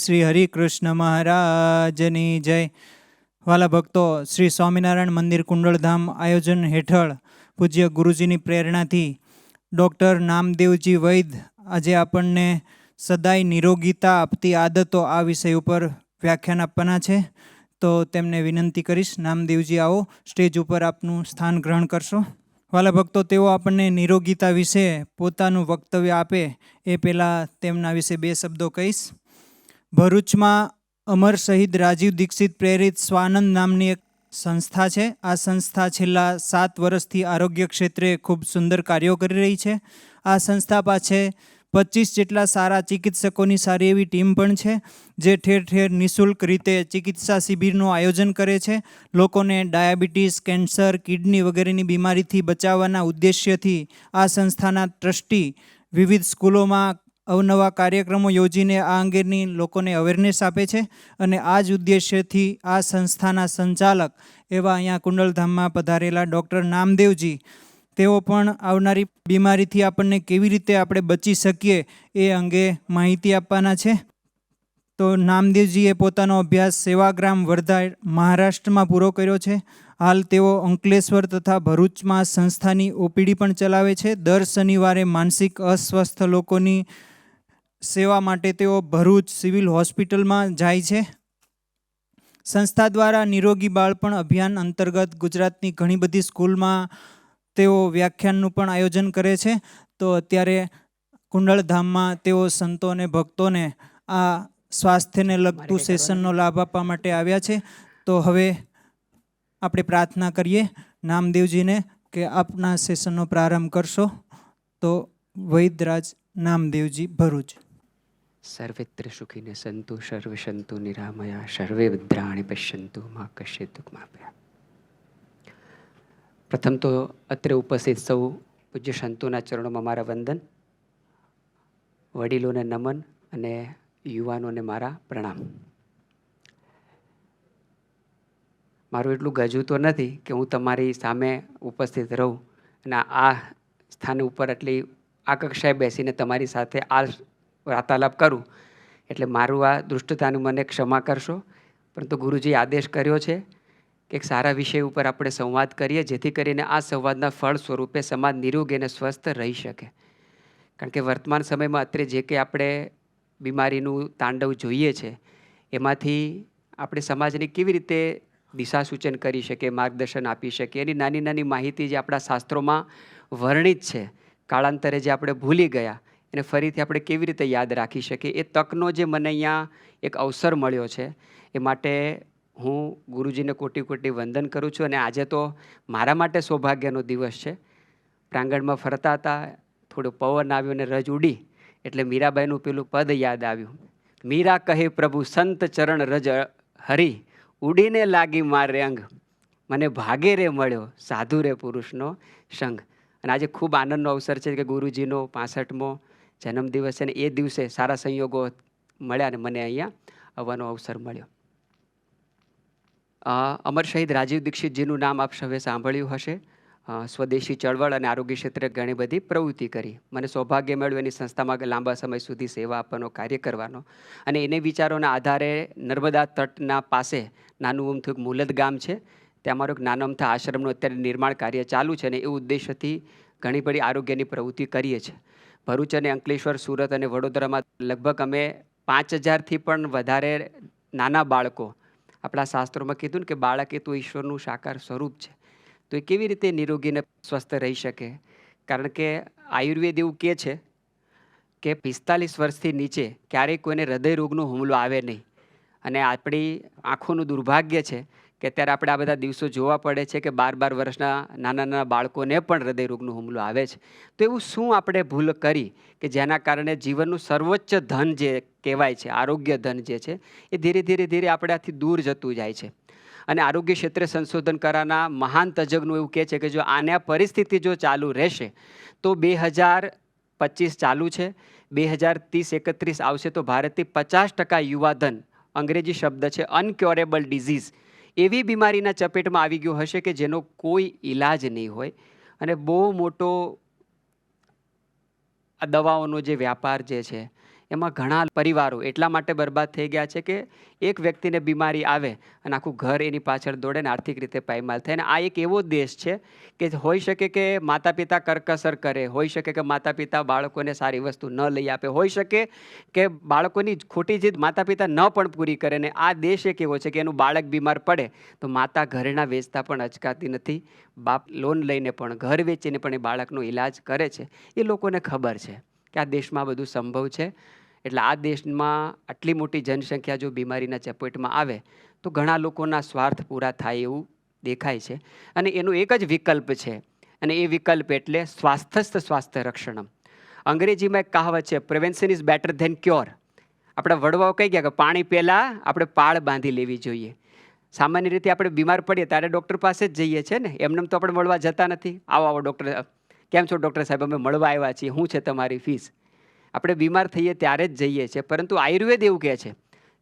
શ્રી હરિકૃષ્ણ મહારાજની જય. વાલા ભક્તો, શ્રી સ્વામિનારાયણ મંદિર કુંડળધામ આયોજન હેઠળ પૂજ્ય ગુરુજીની પ્રેરણાથી ડૉક્ટર નામદેવજી વૈદ્ય આજે આપણને સદાય નિરોગીતા આપતી આદતો આ વિષય ઉપર વ્યાખ્યાન આપવાના છે. તો તેમને વિનંતી કરીશ, નામદેવજી આવો, સ્ટેજ ઉપર આપનું સ્થાન ગ્રહણ કરશો. વાલા ભક્તો, તેઓ આપણને નિરોગીતા વિશે પોતાનું વક્તવ્ય આપે એ પહેલાં તેમના વિશે બે શબ્દો કહીશ. ભરૂચમાં અમર શહીદ રાજીવ દીક્ષિત પ્રેરિત સ્વાનંદ નામની એક સંસ્થા છે. આ સંસ્થા છેલ્લા 7 વર્ષથી આરોગ્ય ક્ષેત્રે ખૂબ સુંદર કાર્યો કરી રહી છે. આ સંસ્થા પાસે 25 જેટલા સારા ચિકિત્સકોની સારી એવી ટીમ પણ છે, જે ઠેર ઠેર નિઃશુલ્ક રીતે ચિકિત્સા શિબિરનું આયોજન કરે છે. લોકોને ડાયાબિટીસ, કેન્સર, કિડની વગેરેની બીમારીથી બચાવવાના ઉદ્દેશ્યથી આ સંસ્થાના ટ્રસ્ટી વિવિધ સ્કૂલોમાં અવનવા કાર્યક્રમો યોજીને આ અંગેની લોકોને અવેરનેસ આપે છે. અને આ જ ઉદ્દેશ્યથી આ સંસ્થાના સંચાલક એવા અહીંયા કુંડળધામમાં પધારેલા ડૉક્ટર નામદેવજી, તેઓ પણ આવનારી બીમારીથી આપણને કેવી રીતે આપણે બચી શકીએ એ અંગે માહિતી આપવાના છે. તો નામદેવજીએ પોતાનો અભ્યાસ સેવાગ્રામ વર્ધા મહારાષ્ટ્રમાં પૂરો કર્યો છે. હાલ તેઓ અંકલેશ્વર તથા ભરૂચમાં સંસ્થાની ઓપીડી પણ ચલાવે છે. દર શનિવારે માનસિક અસ્વસ્થ લોકોની સેવા માટે તેઓ ભરૂચ સિવિલ હોસ્પિટલમાં જાય છે. સંસ્થા દ્વારા નિરોગી બાળપણ અભિયાન અંતર્ગત ગુજરાતની ઘણી બધી સ્કૂલમાં તેઓ વ્યાખ્યાનનું પણ આયોજન કરે છે. તો અત્યારે કુંડળધામમાં તેઓ સંતો અને ભક્તોને આ સ્વાસ્થ્યને લગતું સેશનનો લાભ આપવા માટે આવ્યા છે. તો હવે આપણે પ્રાર્થના કરીએ નામદેવજીને કે આપના સેશનનો પ્રારંભ કરશો. તો વૈદ્યરાજ નામદેવજી, ભરૂચ. સર્વત્ર સુખીને સંતુ, સર્વ સંતુ નિરામયા, સર્વે ભદ્રાણિ પશ્યંતુ મા કશ્ચિત દુઃખમાપ્યા. પ્રથમ તો અત્રે ઉપસ્થિત સૌ પૂજ્ય સંતોના ચરણોમાં મારા વંદન, વડીલોને નમન અને યુવાનોને મારા પ્રણામ. મારું એટલું ગજું તો નથી કે હું તમારી સામે ઉપસ્થિત રહું અને આ સ્થાન ઉપર એટલી આ કક્ષાએ બેસીને તમારી સાથે આ વાર્તાલાપ કરું, એટલે મારું આ દૃષ્ટતાનું મને ક્ષમા કરશો. પરંતુ ગુરુજીએ આદેશ કર્યો છે કે એક સારા વિષય ઉપર આપણે સંવાદ કરીએ, જેથી કરીને આ સંવાદના ફળ સ્વરૂપે સમાજ નિરોગી અને સ્વસ્થ રહી શકે. કારણ કે વર્તમાન સમયમાં અત્યારે જે કંઈ આપણે બીમારીનું તાંડવ જોઈએ છે, એમાંથી આપણે સમાજને કેવી રીતે દિશા સૂચન કરી શકીએ, માર્ગદર્શન આપી શકીએ, એની નાની નાની માહિતી જે આપણા શાસ્ત્રોમાં વર્ણિત છે, કાળાંતરે જે આપણે ભૂલી ગયા એને ફરીથી આપણે કેવી રીતે યાદ રાખી શકીએ, એ તકનો જે મને અહીંયા એક અવસર મળ્યો છે, એ માટે હું ગુરુજીને કોટી કોટી વંદન કરું છું. અને આજે તો મારા માટે સૌભાગ્યનો દિવસ છે. પ્રાંગણમાં ફરતા હતા, થોડો પવન આવ્યો અને રજ ઉડી, એટલે મીરાબાઈનું પેલું પદ યાદ આવ્યું. મીરા કહે પ્રભુ સંત ચરણ રજ હરી, ઉડીને લાગી મારે અંગ, મને ભાગે રે મળ્યો સાધુ રે પુરુષનો સંગ. અને આજે ખૂબ આનંદનો અવસર છે કે ગુરુજીનો 65મો જન્મદિવસ છે, અને એ દિવસે સારા સંયોગો મળ્યા અને મને અહીંયા આવવાનો અવસર મળ્યો. અમર શહીદ રાજીવ દીક્ષિતજીનું નામ આપ સૌએ સાંભળ્યું હશે. સ્વદેશી ચળવળ અને આરોગ્ય ક્ષેત્રે ઘણી બધી પ્રવૃત્તિ કરી. મને સૌભાગ્ય મળ્યું એની સંસ્થામાં લાંબા સમય સુધી સેવા આપવાનો, કાર્ય કરવાનો. અને એને વિચારોના આધારે નર્મદા તટના પાસે નાનું અમથું એક મુલદ ગામ છે, ત્યાં અમારો એક નાનો અમથા આશ્રમનું અત્યારે નિર્માણ કાર્ય ચાલુ છે. અને એ ઉદ્દેશથી ઘણી બધી આરોગ્યની પ્રવૃત્તિ કરીએ છીએ. ભરૂચ અને અંકલેશ્વર, સુરત અને વડોદરામાં લગભગ અમે 5000થી પણ વધારે નાના બાળકો, આપણા શાસ્ત્રોમાં કીધું ને કે બાળક એ તો ઈશ્વરનું સાકાર સ્વરૂપ છે, તો એ કેવી રીતે નિરોગીને સ્વસ્થ રહી શકે? કારણ કે આયુર્વેદ એવું કહે છે કે 45 વર્ષથી નીચે ક્યારેય કોઈને હૃદય રોગનો હુમલો આવે નહીં. અને આપણી આંખોનું દુર્ભાગ્ય છે કે અત્યારે આપણે આ બધા દિવસો જોવા પડે છે કે 12 વર્ષના નાના નાના બાળકોને પણ હૃદય રોગનો હુમલો આવે છે. તો એવું શું આપણે ભૂલ કરી કે જેના કારણે જીવનનું સર્વોચ્ચ ધન જે કહેવાય છે, આરોગ્ય ધન જે છે, એ ધીરે ધીરે ધીરે આપણાથી દૂર જતું જાય છે. અને આરોગ્ય ક્ષેત્રે સંશોધન કરવાના મહાન તજજ્ઞો એવું કહે છે કે જો આને પરિસ્થિતિ જો ચાલુ રહેશે તો 2025 ચાલુ છે, 2030-31 આવશે તો ભારતથી 50% યુવાધન, અંગ્રેજી શબ્દ છે અનક્યોરેબલ ડિઝીઝ, એવી બીમારીના ચપેટમાં આવી ગયો હશે કે જેનો કોઈ ઈલાજ નહીં હોય. અને બહુ મોટો આ દવાઓનો જે વ્યાપાર જે છે એમાં ઘણા પરિવારો એટલા માટે બરબાદ થઈ ગયા છે કે એક વ્યક્તિને બીમારી આવે અને આખું ઘર એની પાછળ દોડે ને આર્થિક રીતે પાયમાલ થાય. અને આ એક એવો દેશ છે કે હોઈ શકે કે માતા પિતા કરકસર કરે, હોઈ શકે કે માતા પિતા બાળકોને સારી વસ્તુ ન લઈ આપે, હોઈ શકે કે બાળકોની ખોટી જીદ માતા પિતા ન પણ પૂરી કરે. ને આ દેશ એક એવો છે કે એનું બાળક બીમાર પડે તો માતા ઘરેણા વેચતા પણ અચકાતી નથી, બાપ લોન લઈને પણ ઘર વેચીને પણ એ બાળકનો ઈલાજ કરે છે. એ લોકોને ખબર છે કે આ દેશમાં બધું સંભવ છે. એટલે આ દેશમાં આટલી મોટી જનસંખ્યા જો બીમારીના ચપેટમાં આવે તો ઘણા લોકોના સ્વાર્થ પૂરા થાય એવું દેખાય છે. અને એનું એક જ વિકલ્પ છે, અને એ વિકલ્પ એટલે સ્વાસ્થ્યસ્થ સ્વાસ્થ્ય રક્ષણમ. અંગ્રેજીમાં એક કહાવત છે, prevention is better than cure. આપણા વડવાઓ કહી ગયા કે પાણી પહેલાં આપણે પાળ બાંધી લેવી જોઈએ. સામાન્ય રીતે આપણે બીમાર પડીએ ત્યારે ડૉક્ટર પાસે જ જઈએ છીએ ને, એમને તો આપણે મળવા જતા નથી. આવો ડૉક્ટર, કેમ છો ડૉક્ટર સાહેબ, અમે મળવા આવ્યા છીએ, શું છે તમારી ફીસ? આપણે બીમાર થઈએ ત્યારે જ જઈએ છીએ. પરંતુ આયુર્વેદ એવું કહે છે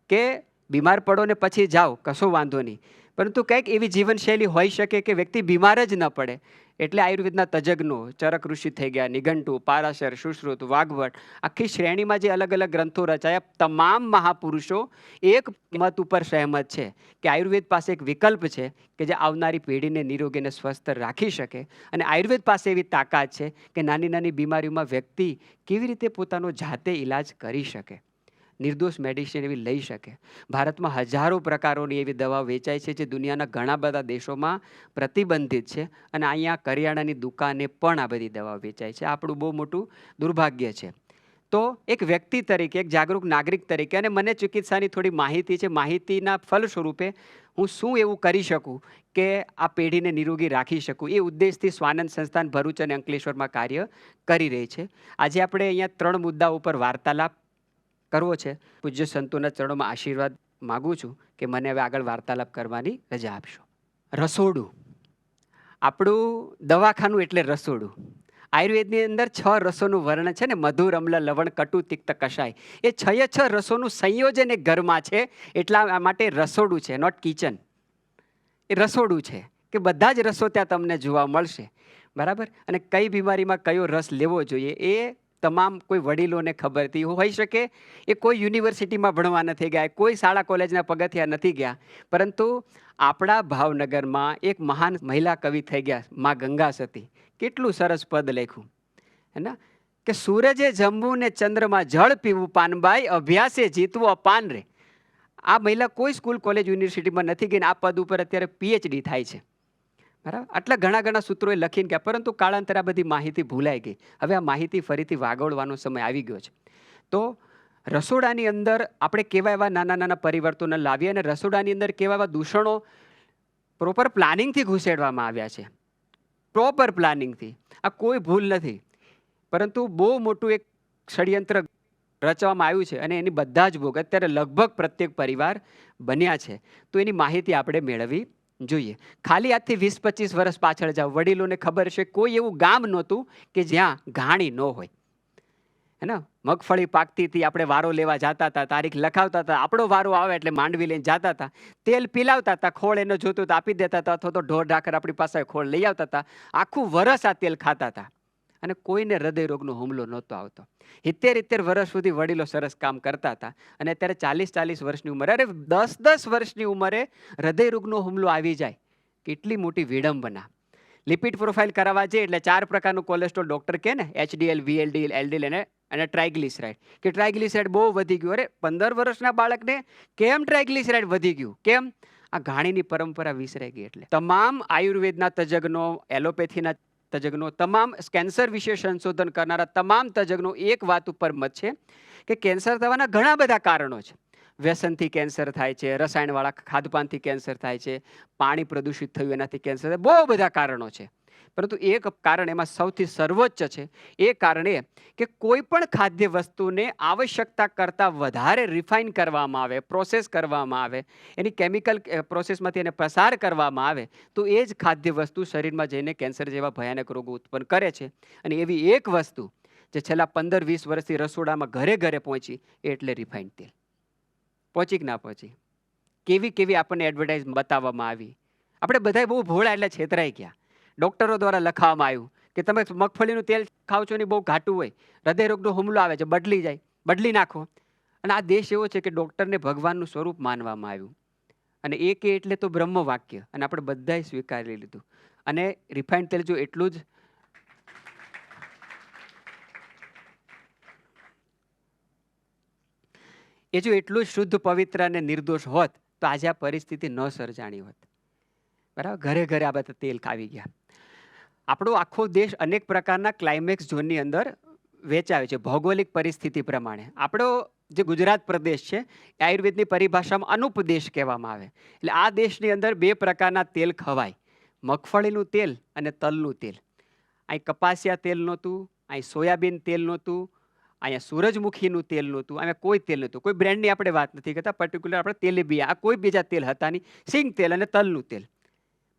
કે બીમાર પડો ને પછી જાઓ, કશો વાંધો નહીં. પરંતુ કંઈક એવી જીવનશૈલી હોઈ શકે કે વ્યક્તિ બીમાર જ ન પડે. એટલે આયુર્વેદના તજજ્ઞો, ચરક ઋષિ થઈ ગયા, નિઘંટુ, પારાશર, સુશ્રુત, વાઘભટ, આખી શ્રેણીમાં જે અલગ અલગ ગ્રંથો રચાયા, તમામ મહાપુરુષો એક મત ઉપર સહેમત છે કે આયુર્વેદ પાસે એક વિકલ્પ છે કે જે આવનારી પેઢીને નિરોગી અને સ્વસ્થ રાખી શકે. અને આયુર્વેદ પાસે એવી તાકાત છે કે નાની નાની બીમારીઓમાં વ્યક્તિ કેવી રીતે પોતાનો જાતે ઈલાજ કરી શકે, નિર્દોષ મેડિસિન એવી લઈ શકે. ભારતમાં હજારો પ્રકારોની એવી દવાઓ વેચાય છે જે દુનિયાના ઘણા બધા દેશોમાં પ્રતિબંધિત છે. અને અહીંયા કરિયાણાની દુકાને પણ આ બધી દવાઓ વેચાય છે. આપણું બહુ મોટું દુર્ભાગ્ય છે. તો એક વ્યક્તિ તરીકે, એક જાગૃત નાગરિક તરીકે, અને મને ચિકિત્સાની થોડી માહિતી છે, માહિતીના ફલ સ્વરૂપે હું શું એવું કરી શકું કે આ પેઢીને નિરોગી રાખી શકું, એ ઉદ્દેશથી સ્વાનંદ સંસ્થાન ભરૂચ અને અંકલેશ્વરમાં કાર્ય કરી રહી છે. આજે આપણે અહીંયા 3 મુદ્દા ઉપર વાર્તાલાપ કરવો છે. પૂજ્ય સંતોના ચરણોમાં આશીર્વાદ માગું છું કે મને હવે આગળ વાર્તાલાપ કરવાની રજા આપશો. રસોડું, આપણું દવાખાનું એટલે રસોડું. આયુર્વેદની અંદર 6 રસોનું વર્ણન છે ને, મધુર, અમ્લ, લવણ, કટુ, તિક્ત, કષાય. એ 6 રસોનું સંયોજન એક ઘરમાં છે. એટલા માટે રસોડું છે, નોટ કિચન. એ રસોડું છે કે બધા જ રસો ત્યાં તમને જોવા મળશે. બરાબર. અને કઈ બીમારીમાં કયો રસ લેવો જોઈએ એ તમામ કોઈ વડીલોને ખબર હતી. હોઈ શકે એ કોઈ યુનિવર્સિટીમાં ભણવા નથી ગયા, કોઈ શાળા કોલેજના પગથિયા નથી ગયા, પરંતુ આપણા ભાવનગરમાં એક મહાન મહિલા કવિ થઈ ગયા, માં ગંગા સતી. કેટલું સરસ પદ લખ્યું હે ને, કે સૂરજે જમવું ને ચંદ્રમાં જળ પીવું, પાનબાઈ અભ્યાસે જીતવું અપાન રે. આ મહિલા કોઈ સ્કૂલ કોલેજ યુનિવર્સિટીમાં નથી ગઈ ને આ પદ ઉપર અત્યારે PhD થાય છે. બરાબર. આટલા ઘણા ઘણા સૂત્રોએ લખીને ગયા, પરંતુ કાળાંતરે આ બધી માહિતી ભૂલાઈ ગઈ. હવે આ માહિતી ફરીથી વાગોળવાનો સમય આવી ગયો છે. તો રસોડાની અંદર આપણે કેવા એવા નાના નાના પરિવર્તનો લાવીએ અને રસોડાની અંદર કેવા એવા દૂષણો પ્રોપર પ્લાનિંગથી ઘુસેડવામાં આવ્યા છે. પ્રોપર પ્લાનિંગથી. આ કોઈ ભૂલ નથી, પરંતુ બહુ મોટું એક ષડયંત્ર રચવામાં આવ્યું છે અને એની બધા જ ભોગ અત્યારે લગભગ પ્રત્યેક પરિવાર બન્યા છે. તો એની માહિતી આપણે મેળવવી જોઈએ. ખાલી આજથી 20-25 વર્ષ પાછળ જાઓ, વડીલોને ખબર છે કોઈ એવું ગામ નહોતું કે જ્યાં ઘાણી ન હોય. હે ને, મગફળી પાકતી હતી, આપણે વારો લેવા જતા હતા, તારીખ લખાવતા હતા, આપણો વારો આવે એટલે માંડવી લઈને જતા હતા, તેલ પીલાવતા હતા, ખોળ એનો જોતું તો આપી દેતા હતા, અથવા તો ઢોર ઢાકર આપણી પાસે ખોળ લઈ આવતા હતા. આખું વરસ આ તેલ ખાતા હતા અને કોઈને હૃદય રોગનો હુમલો નહોતો આવતો. 70 વર્ષ સુધી વડીલો સરસ કામ કરતા હતા. અને અત્યારે 40 વર્ષની ઉંમરે, અરે 10 વર્ષની ઉંમરે હૃદય રોગનો હુમલો આવી જાય, કેટલી મોટી વિડંબના. લિપિડ પ્રોફાઇલ કરાવવા જઈએ એટલે 4 પ્રકારનું કોલેસ્ટ્રોલ ડૉક્ટર કહે ને, HDL, VLDL, LDL અને ટ્રાઇગ્લિસરાઇડ, કે ટ્રાઇગ્લિસરાઇડ બહુ વધી ગયું. અરે 15 વર્ષના બાળકને કેમ ટ્રાઇગ્લિસરાઇડ વધી ગયું? કેમ? આ ઘાણીની પરંપરા વિસરાઈ ગઈ. એટલે તમામ આયુર્વેદના તજજ્ઞો, એલોપેથીના તજજ્ઞો, તમામ કેન્સર વિશે સંશોધન કરનારા તમામ તજજ્ઞો એક વાત ઉપર મત છે કે કેન્સર થવાના ઘણા બધા કારણો છે. વ્યસનથી કેન્સર થાય છે, રસાયણવાળા ખાદ્યપાનથી કેન્સર થાય છે, પાણી પ્રદૂષિત થયું એનાથી કેન્સર થાય, બહુ બધા કારણો છે. પરંતુ એક કારણ એમાં સૌથી સર્વોચ્ચ છે. એ કારણ એ કે કોઈ પણ ખાદ્ય વસ્તુને આવશ્યકતા કરતાં વધારે રિફાઇન કરવામાં આવે, પ્રોસેસ કરવામાં આવે, એની કેમિકલ પ્રોસેસમાંથી એને પસાર કરવામાં આવે તો એ જ ખાદ્ય વસ્તુ શરીરમાં જઈને કેન્સર જેવા ભયાનક રોગો ઉત્પન્ન કરે છે. અને એવી એક વસ્તુ જે છેલ્લા 15-20 વર્ષથી રસોડામાં ઘરે ઘરે પહોંચી એ એટલે રિફાઇન્ડ તેલ. પહોંચી કે ના પહોંચી? કેવી કેવી આપણને એડવર્ટાઇઝ બતાવવામાં આવી. આપણે બધા બહુ ભોળા એટલે છેતરાઈ ગયા. ડૉક્ટરો દ્વારા લખાવવામાં આવ્યું કે તમે મગફળીનું તેલ ખાવ છો ને બહુ ઘાટું હોય, હૃદય રોગનો હુમલો આવે છે, બદલી જાય. બદલી નાખો. અને આ દેશ એવો છે કે ડૉક્ટરને ભગવાનનું સ્વરૂપ માનવામાં આવ્યું, અને એ કે એટલે તો બ્રહ્મ વાક્ય, અને આપણે બધાએ સ્વીકારી લીધું. અને રિફાઇન્ડ તેલ જો એટલું જ જો એટલું જ શુદ્ધ, પવિત્ર અને નિર્દોષ હોત તો આજે આ પરિસ્થિતિ ન સર્જાણી હોત. બરાબર, ઘરે ઘરે આ બધા તેલ ખાવી ગયા. આપણો આખો દેશ અનેક પ્રકારના ક્લાઇમેક્સ ઝોનની અંદર વેચાવે છે ભૌગોલિક પરિસ્થિતિ પ્રમાણે. આપણો જે ગુજરાત પ્રદેશ છે એ આયુર્વેદની પરિભાષામાં અનુપદેશ કહેવામાં આવે. એટલે આ દેશની અંદર 2 પ્રકારના તેલ ખવાય, મગફળીનું તેલ અને તલનું તેલ. અહીં કપાસિયા તેલ નહોતું, અહીં સોયાબીન તેલ નહોતું, અહીંયા સૂરજમુખીનું તેલ નહોતું, અહીંયા કોઈ તેલ નહોતું. કોઈ બ્રેન્ડની આપણે વાત નથી કરતા, પર્ટિક્યુલર આપણે તેલીબિયા, આ કોઈ બીજા તેલ હતા નહીં. સિંગ તેલ અને તલનું તેલ,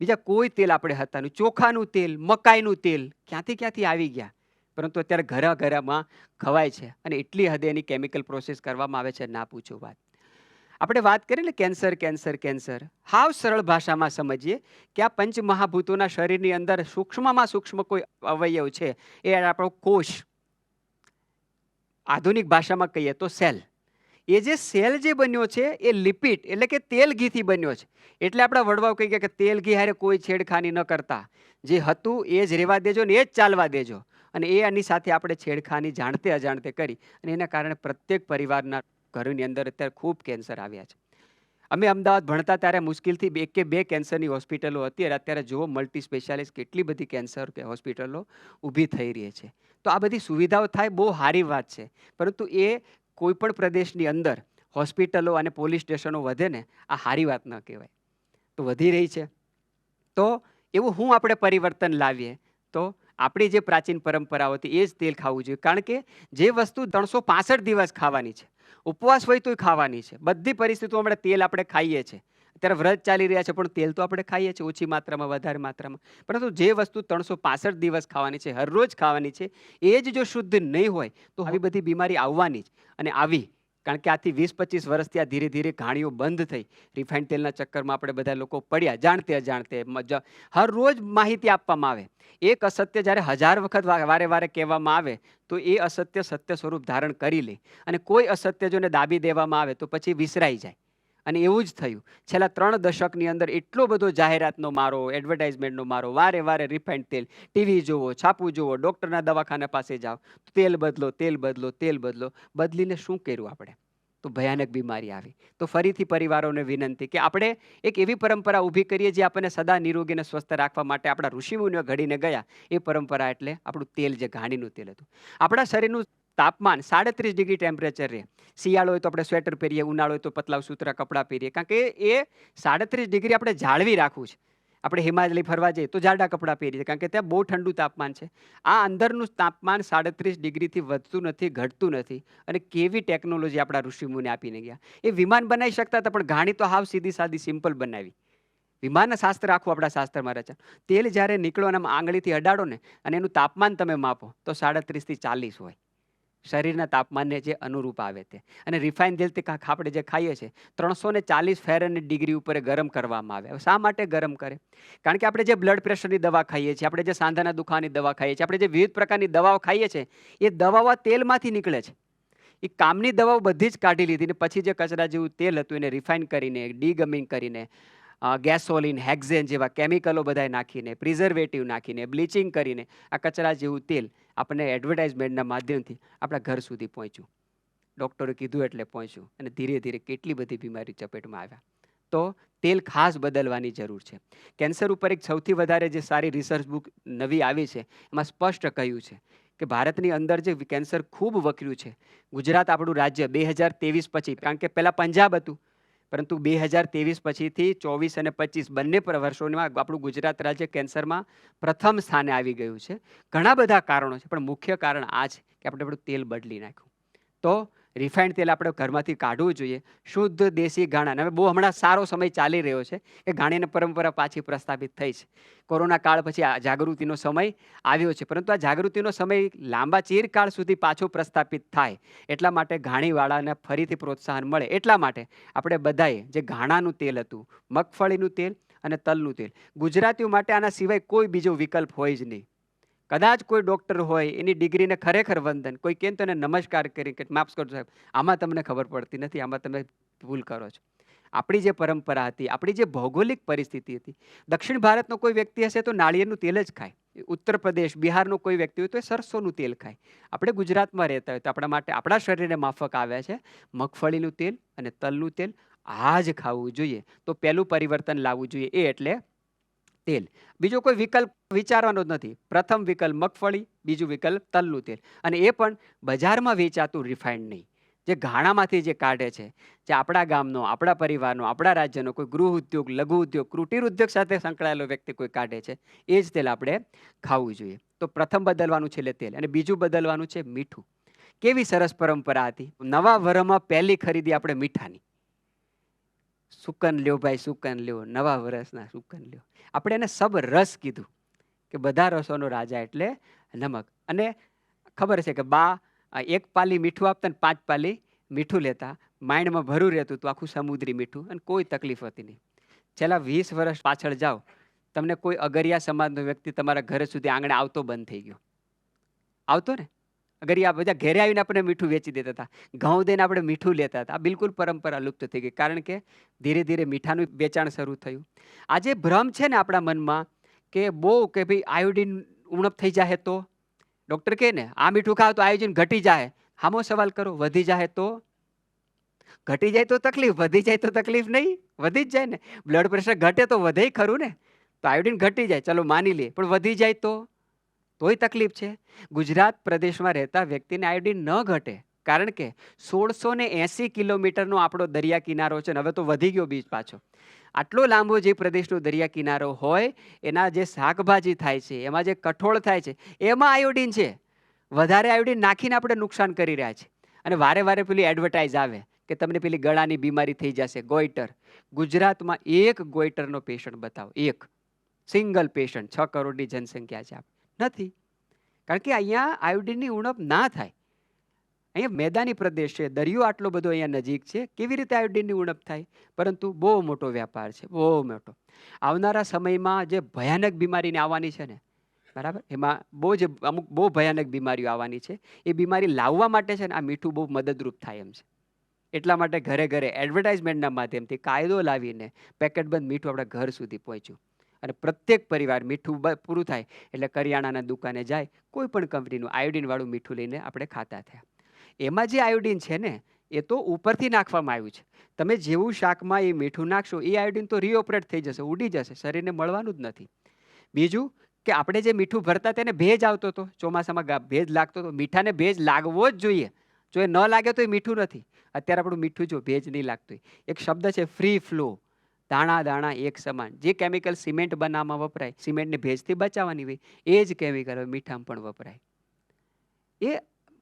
બીજા કોઈ તેલ આપણે હતા નહીં. ચોખાનું તેલ, મકાઈનું તેલ ક્યાંથી આવી ગયા, પરંતુ અત્યારે ઘરમાં ખવાય છે. અને એટલી હદે એની કેમિકલ પ્રોસેસ કરવામાં આવે છે, ના પૂછો વાત. આપણે વાત કરીએ ને કેન્સર, હાવ સરળ ભાષામાં સમજીએ કે આ પંચમહાભૂતોના શરીરની અંદર સૂક્ષ્મમાં સૂક્ષ્મ કોઈ અવયવ છે, એ આપણો કોષ. આધુનિક ભાષામાં કહીએ તો સેલ. એ જે સેલ જે બન્યો છે એ લિપિડ એટલે કે તેલ ઘીથી બન્યો છે. એટલે આપણા વડવાઓ કહી ગયા કે તેલ ઘી હારે કોઈ છેડખાની ન કરતા, જે હતું એ જ રહેવા દેજો ને એ જ ચાલવા દેજો. અને એની સાથે આપણે છેડખાની જાણતે અજાણતે કરી, અને એના કારણે પ્રત્યેક પરિવારના ઘરોની અંદર અત્યારે ખૂબ કેન્સર આવ્યા છે. અમે અમદાવાદ ભણતા ત્યારે મુશ્કેલથી 1 કે 2 કેન્સરની હોસ્પિટલો હતી, અને અત્યારે જુઓ મલ્ટી સ્પેશિયાલિસ્ટ કેટલી બધી કેન્સર હોસ્પિટલો ઊભી થઈ રહી છે. તો આ બધી સુવિધાઓ થાય બહુ સારી વાત છે, પરંતુ એ કોઈ પણ પ્રદેશની અંદર હોસ્પિટલો અને પોલીસ સ્ટેશનો વધે ને, આ સારી વાત ન કહેવાય. તો વધી રહી છે. તો એવું આપણે પરિવર્તન લાવીએ તો આપણી જે પ્રાચીન પરંપરાઓ હતી એ જ તેલ ખાવું જોઈએ. કારણ કે જે વસ્તુ 365 દિવસ ખાવાની છે, ઉપવાસ હોય તોય ખાવાની છે, બધી પરિસ્થિતિઓમાં તેલ આપણે ખાઈએ છીએ. અત્યારે વ્રત ચાલી રહ્યા છે પણ તેલ તો આપણે ખાઈએ છીએ, ઓછી માત્રામાં, વધારે માત્રામાં. પરંતુ જે વસ્તુ 365 દિવસ ખાવાની છે, હરરોજ ખાવાની છે, એ જ જો શુદ્ધ નહીં હોય તો આવી બધી બીમારી આવવાની જ. અને આવી, કારણ કે આથી 20-25 વર્ષથી આ ધીરે ધીરે ઘાણીઓ બંધ થઈ. રિફાઇન્ડ તેલના ચક્કરમાં આપણે બધા લોકો પડ્યા, જાણતે અજાણતે. હરરોજ માહિતી આપવામાં આવે. એક અસત્ય જ્યારે 1000 વખત વારે કહેવામાં આવે તો એ અસત્ય સત્ય સ્વરૂપ ધારણ કરી લે. અને કોઈ અસત્ય જોને દાબી દેવામાં આવે તો પછી વિસરાઈ જાય. અને એવું જ થયું. છેલ્લા 3 દશકની અંદર એટલો બધો જાહેરાતનો મારો, એડવર્ટાઇઝમેન્ટનો મારો, વારે રિફાઇન્ડ તેલ, ટીવી જુઓ, છાપું જુઓ, ડૉક્ટરના દવાખાના પાસે જાઓ, તેલ બદલો, બદલીને શું કર્યું આપણે? તો ભયાનક બીમારી આવી. તો ફરીથી પરિવારોને વિનંતી કે આપણે એક એવી પરંપરા ઊભી કરીએ જે આપણને સદા નિરોગી અને સ્વસ્થ રાખવા માટે આપણા ઋષિમુનિઓ ઘડીને ગયા. એ પરંપરા એટલે આપણું તેલ, જે ઘાણીનું તેલ હતું. આપણા શરીરનું તાપમાન 37 ડિગ્રી ટેમ્પરેચર રહે. શિયાળો હોય તો આપણે સ્વેટર પહેરીએ, ઉનાળો હોય તો પતલા સૂતરા કપડાં પહેરીએ, કારણ કે એ 37 ડિગ્રી આપણે જાળવી રાખવું છે. આપણે હિમાલય ફરવા જઈએ તો જાડા કપડાં પહેરીએ, કારણ કે ત્યાં બહુ ઠંડુ તાપમાન છે. આ અંદરનું તાપમાન 37 ડિગ્રીથી વધતું નથી, ઘટતું નથી. અને કેવી ટેકનોલોજી આપણા ઋષિમુનિ આપીને ગયા. એ વિમાન બનાવી શકતા હતા, પણ ઘાણી તો હાવ સીધી સાદી સિમ્પલ બનાવી. વિમાનના શાસ્ત્ર આખું આપણા શાસ્ત્રમાં રચા. તેલ જ્યારે નીકળો અને આંગળીથી અડાડો ને, અને એનું તાપમાન તમે માપો તો 37 થી 40 હોય. શરીરના તાપમાનને જે અનુરૂપ આવે તે. અને રિફાઇન તેલ આપણે જે ખાઈએ છીએ 340 ફેરનહીટ ડિગ્રી ઉપર ગરમ કરવામાં આવે. શા માટે ગરમ કરે? કારણ કે આપણે જે બ્લડ પ્રેશરની દવા ખાઈએ છીએ, આપણે જે સાંધાના દુખાવાની દવા ખાઈએ છીએ, આપણે જે વિવિધ પ્રકારની દવાઓ ખાઈએ છીએ, એ દવાઓ તેલમાંથી નીકળે છે. એ કામની દવાઓ બધી જ કાઢી લીધી, ને પછી જે કચરા જેવું તેલ હતું એને રિફાઇન કરીને, ડીગમિંગ કરીને, ગેસોલિન, હેક્ઝેન જેવા કેમિકલો બધા નાખીને, પ્રિઝર્વેટિવ નાખીને, બ્લીચિંગ કરીને આ કચરા જેવું તેલ આપણને એડવર્ટાઇઝમેન્ટના માધ્યમથી આપણા ઘર સુધી પહોંચ્યું. ડૉક્ટરે કીધું એટલે પહોંચ્યું, અને ધીરે ધીરે કેટલી બધી બીમારી ચપેટમાં આવ્યા. તો તેલ ખાસ બદલવાની જરૂર છે. કેન્સર ઉપર એક સૌથી વધારે જે સારી રિસર્ચ બુક નવી આવી છે, એમાં સ્પષ્ટ કહ્યું છે કે ભારતની અંદર જે કેન્સર ખૂબ વકર્યું છે. ગુજરાત આપણું રાજ્ય 2023 પછી, કારણ કે પહેલાં પંજાબ હતું, પરંતુ 2023 પછીથી 24 અને 25 બંને વર્ષોમાં આપણું ગુજરાત રાજ્ય કેન્સરમાં પ્રથમ સ્થાને આવી ગયું છે. ઘણા બધા કારણો છે, પણ મુખ્ય કારણ આ છે કે આપણે આપણું તેલ બદલી નાખ્યું. તો રિફાઇન્ડ તેલ આપણે ઘરમાંથી કાઢવું જોઈએ. શુદ્ધ દેશી ઘાણા. હવે બહુ હમણાં સારો સમય ચાલી રહ્યો છે કે ઘાણીની પરંપરા પાછી પ્રસ્થાપિત થઈ છે. કોરોના કાળ પછી આ જાગૃતિનો સમય આવ્યો છે, પરંતુ આ જાગૃતિનો સમય લાંબા ચિરકાળ સુધી પાછો પ્રસ્થાપિત થાય એટલા માટે ઘાણીવાળાને ફરીથી પ્રોત્સાહન મળે એટલા માટે આપણે બધાએ જે ઘાણાનું તેલ હતું, મગફળીનું તેલ અને તલનું તેલ, ગુજરાતીઓ માટે આના સિવાય કોઈ બીજો વિકલ્પ હોય જ નહીં. કદાચ કોઈ ડૉક્ટર હોય એની ડિગ્રીને ખરેખર વંદન, કોઈ કહે તો એને નમસ્કાર કરી કે માફ કરજો સાહેબ, આમાં તમને ખબર પડતી નથી, આમાં તમે ભૂલ કરો છો. આપણી જે પરંપરા હતી, આપણી જે ભૌગોલિક પરિસ્થિતિ હતી, દક્ષિણ ભારતનો કોઈ વ્યક્તિ હશે તો નાળિયેરનું તેલ જ ખાય, ઉત્તર પ્રદેશ બિહારનો કોઈ વ્યક્તિ હોય તો એ સરસોનું તેલ ખાય. આપણે ગુજરાતમાં રહેતા હોય તો આપણા માટે, આપણા શરીરને માફક આવ્યા છે મગફળીનું તેલ અને તલનું તેલ. આ જ ખાવું જોઈએ. તો પહેલું પરિવર્તન લાવવું જોઈએ એ એટલે તેલ. બીજો કોઈ વિકલ્પ વિચારવાનો જ નથી. પ્રથમ વિકલ્પ મગફળી, બીજું વિકલ્પ તલનું તેલ, અને એ પણ બજારમાં વેચાતું રિફાઇન્ડ નહીં, જે ઘાણામાંથી જે કાઢે છે, જે આપણા ગામનો, આપણા પરિવારનો, આપણા રાજ્યનો કોઈ ગૃહ ઉદ્યોગ, લઘુ ઉદ્યોગ, કુટીર ઉદ્યોગ સાથે સંકળાયેલો વ્યક્તિ કોઈ કાઢે છે, એ જ તેલ આપણે ખાવું જોઈએ. તો પ્રથમ બદલવાનું છે એટલે તેલ, અને બીજું બદલવાનું છે મીઠું. કેવી સરસ પરંપરા હતી. નવા વરમાં પહેલી ખરીદી આપણે મીઠાની. સુકન લ્યો ભાઈ, સુકન લ્યો, નવા વર્ષના સુકન લ્યો. આપણે એને સબ રસ કીધું કે બધા રસોનો રાજા એટલે નમક. અને ખબર છે કે બા એક પાલી મીઠું આપતા ને 5 પાલી મીઠું લેતા. માઇન્ડમાં ભરું રહેતું હતું આખું સમુદ્રી મીઠું, અને કોઈ તકલીફ હતી નહીં. છેલ્લા 20 વર્ષ પાછળ જાઓ, તમને કોઈ અગરિયા સમાજનો વ્યક્તિ તમારા ઘરે સુધી આંગણે આવતો બંધ થઈ ગયો. આવતો ને, અગરિયા બધા ઘરે આવીને આપણે મીઠું વેચી દેતા હતા, ઘઉં દઈને આપણે મીઠું લેતા હતા. આ બિલકુલ પરંપરા લુપ્ત થઈ ગઈ, કારણ કે ધીરે ધીરે મીઠાનું વેચાણ શરૂ થયું. આજે ભ્રમ છે ને આપણા મનમાં કે બહુ કે ભાઈ આયોડિન ઉણપ થઈ જાય તો, ડૉક્ટર કહે ને આ મીઠું ખાવ તો આયોડિન ઘટી જાય. હામો સવાલ કરો, વધી જાય તો? ઘટી જાય તો તકલીફ, વધી જાય તો તકલીફ નહીં? વધી જ જાય ને. બ્લડ પ્રેશર ઘટે તો વધે ખરું ને. તો આયોડિન ઘટી જાય ચલો માની લઈએ, પણ વધી જાય તોય તકલીફ છે. ગુજરાત પ્રદેશમાં રહેતા વ્યક્તિને આયોડિન ન ઘટે, કારણ કે 1680 કિલોમીટરનો આપણો દરિયા કિનારો છે, ને હવે તો વધી ગયો બીચ પાછો. આટલો લાંબો જે પ્રદેશનો દરિયા કિનારો હોય, એના જે શાકભાજી થાય છે, એમાં જે કઠોળ થાય છે, એમાં આયોડિન છે. વધારે આયોડિન નાખીને આપણે નુકસાન કરી રહ્યા છીએ. અને વારે વારે પેલી એડવર્ટાઇઝ આવે કે તમને પેલી ગળાની બીમારી થઈ જશે, ગોઈટર. ગુજરાતમાં એક ગોઈટરનો પેશન્ટ બતાવો, એક સિંગલ પેશન્ટ. 6 કરોડની જનસંખ્યા છે, નથી. કારણ કે અહીંયા આયોડિનની ઉણપ ના થાય. અહીંયા મેદાની પ્રદેશ છે, દરિયો આટલો બધો અહીંયા નજીક છે, કેવી રીતે આયોડિનની ઉણપ થાય? પરંતુ બહુ મોટો વ્યાપાર છે, બહુ મોટો. આવનારા સમયમાં જે ભયાનક બીમારીને આવવાની છે ને, બરાબર, એમાં અમુક બહુ ભયાનક બીમારીઓ આવવાની છે. એ બીમારી લાવવા માટે છે ને આ મીઠું બહુ મદદરૂપ થાય એમ છે. એટલા માટે ઘરે ઘરે એડવર્ટાઇઝમેન્ટના માધ્યમથી કાયદો લાવીને પેકેટબંધ મીઠું આપણા ઘર સુધી પહોંચ્યું. અને પ્રત્યેક પરિવાર મીઠું પૂરું થાય એટલે કરિયાણાના દુકાને જાય, કોઈ પણ કંપનીનું આયોડિનવાળું મીઠું લઈને આપણે ખાતા થયા. એમાં જે આયોડિન છે ને, એ તો ઉપરથી નાખવામાં આવ્યું છે. તમે જેવું શાકમાં એ મીઠું નાખશો, એ આયોડિન તો રીઓપરેટ થઈ જશે, ઉડી જશે, શરીરને મળવાનું જ નથી. બીજું કે આપણે જે મીઠું ભરતા તેને ભેજ આવતો હતો, ચોમાસામાં ભેજ લાગતો હતો. મીઠાને ભેજ લાગવો જ જોઈએ, જો એ ન લાગે તો એ મીઠું નથી. અત્યારે આપણું મીઠું જો ભેજ નહીં લાગતું, એક શબ્દ છે ફ્રી ફ્લો, દાણા દાણા એક સમાન. જે કેમિકલ સિમેન્ટ બનાવવામાં વપરાય, સિમેન્ટને ભેજથી બચાવવાની હોય, એ જ કેમિકલ મીઠામાં પણ વપરાય. એ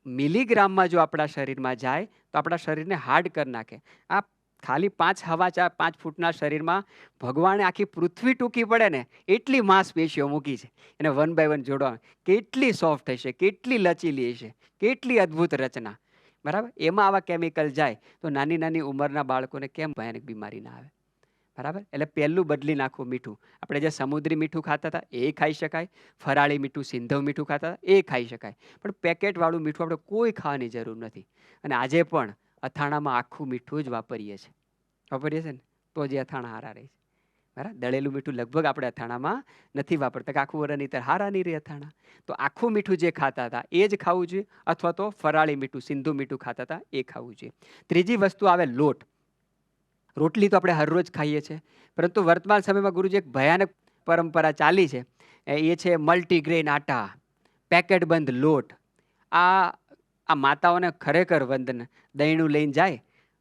મિલીગ્રામમાં જો આપણા શરીરમાં જાય તો આપણા શરીરને હાર્ડ કરી નાખે. આ ખાલી 5 ફૂટના શરીરમાં ભગવાને આખી પૃથ્વી ટૂંકી પડે ને એટલી માંસપેશીઓ મૂકી છે. એને 1 by 1 જોડવા, કેટલી સોફ્ટ હશે, કેટલી લચીલી હશે, કેટલી અદ્ભુત રચના. બરાબર, એમાં આવા કેમિકલ જાય તો નાની નાની ઉંમરના બાળકોને કેમ ભયાનક બીમારી ના આવે? બરાબર. એટલે પહેલું બદલી નાખવું મીઠું. આપણે જે સમુદ્રી મીઠું ખાતા હતા એ ખાઈ શકાય, ફરાળી મીઠું, સિંધવ મીઠું ખાતા હતા એ ખાઈ શકાય, પણ પેકેટવાળું મીઠું આપણે કોઈ ખાવાની જરૂર નથી. અને આજે પણ અથાણામાં આખું મીઠું જ વાપરીએ છીએ ને, તો જે અથાણા હારા રહે છે. બરાબર, દળેલું મીઠું લગભગ આપણે અથાણામાં નથી વાપરતા, કે આખું વરણ નહીં હારા નહીં રહે અથાણા. તો આખું મીઠું જે ખાતા હતા એ જ ખાવું જોઈએ, અથવા તો ફરાળી મીઠું, સિંધુ મીઠું ખાતા હતા એ ખાવું જોઈએ. ત્રીજી વસ્તુ આવે લોટ. રોટલી તો આપણે હરરોજ ખાઈએ છીએ, પરંતુ વર્તમાન સમયમાં ગુરુજી એક ભયાનક પરંપરા ચાલી છે, એ છે મલ્ટીગ્રેન આટા, પેકેટ બંધ લોટ. આ માતાઓને ખરેખર વંદન. દહીંનું લઈને જાય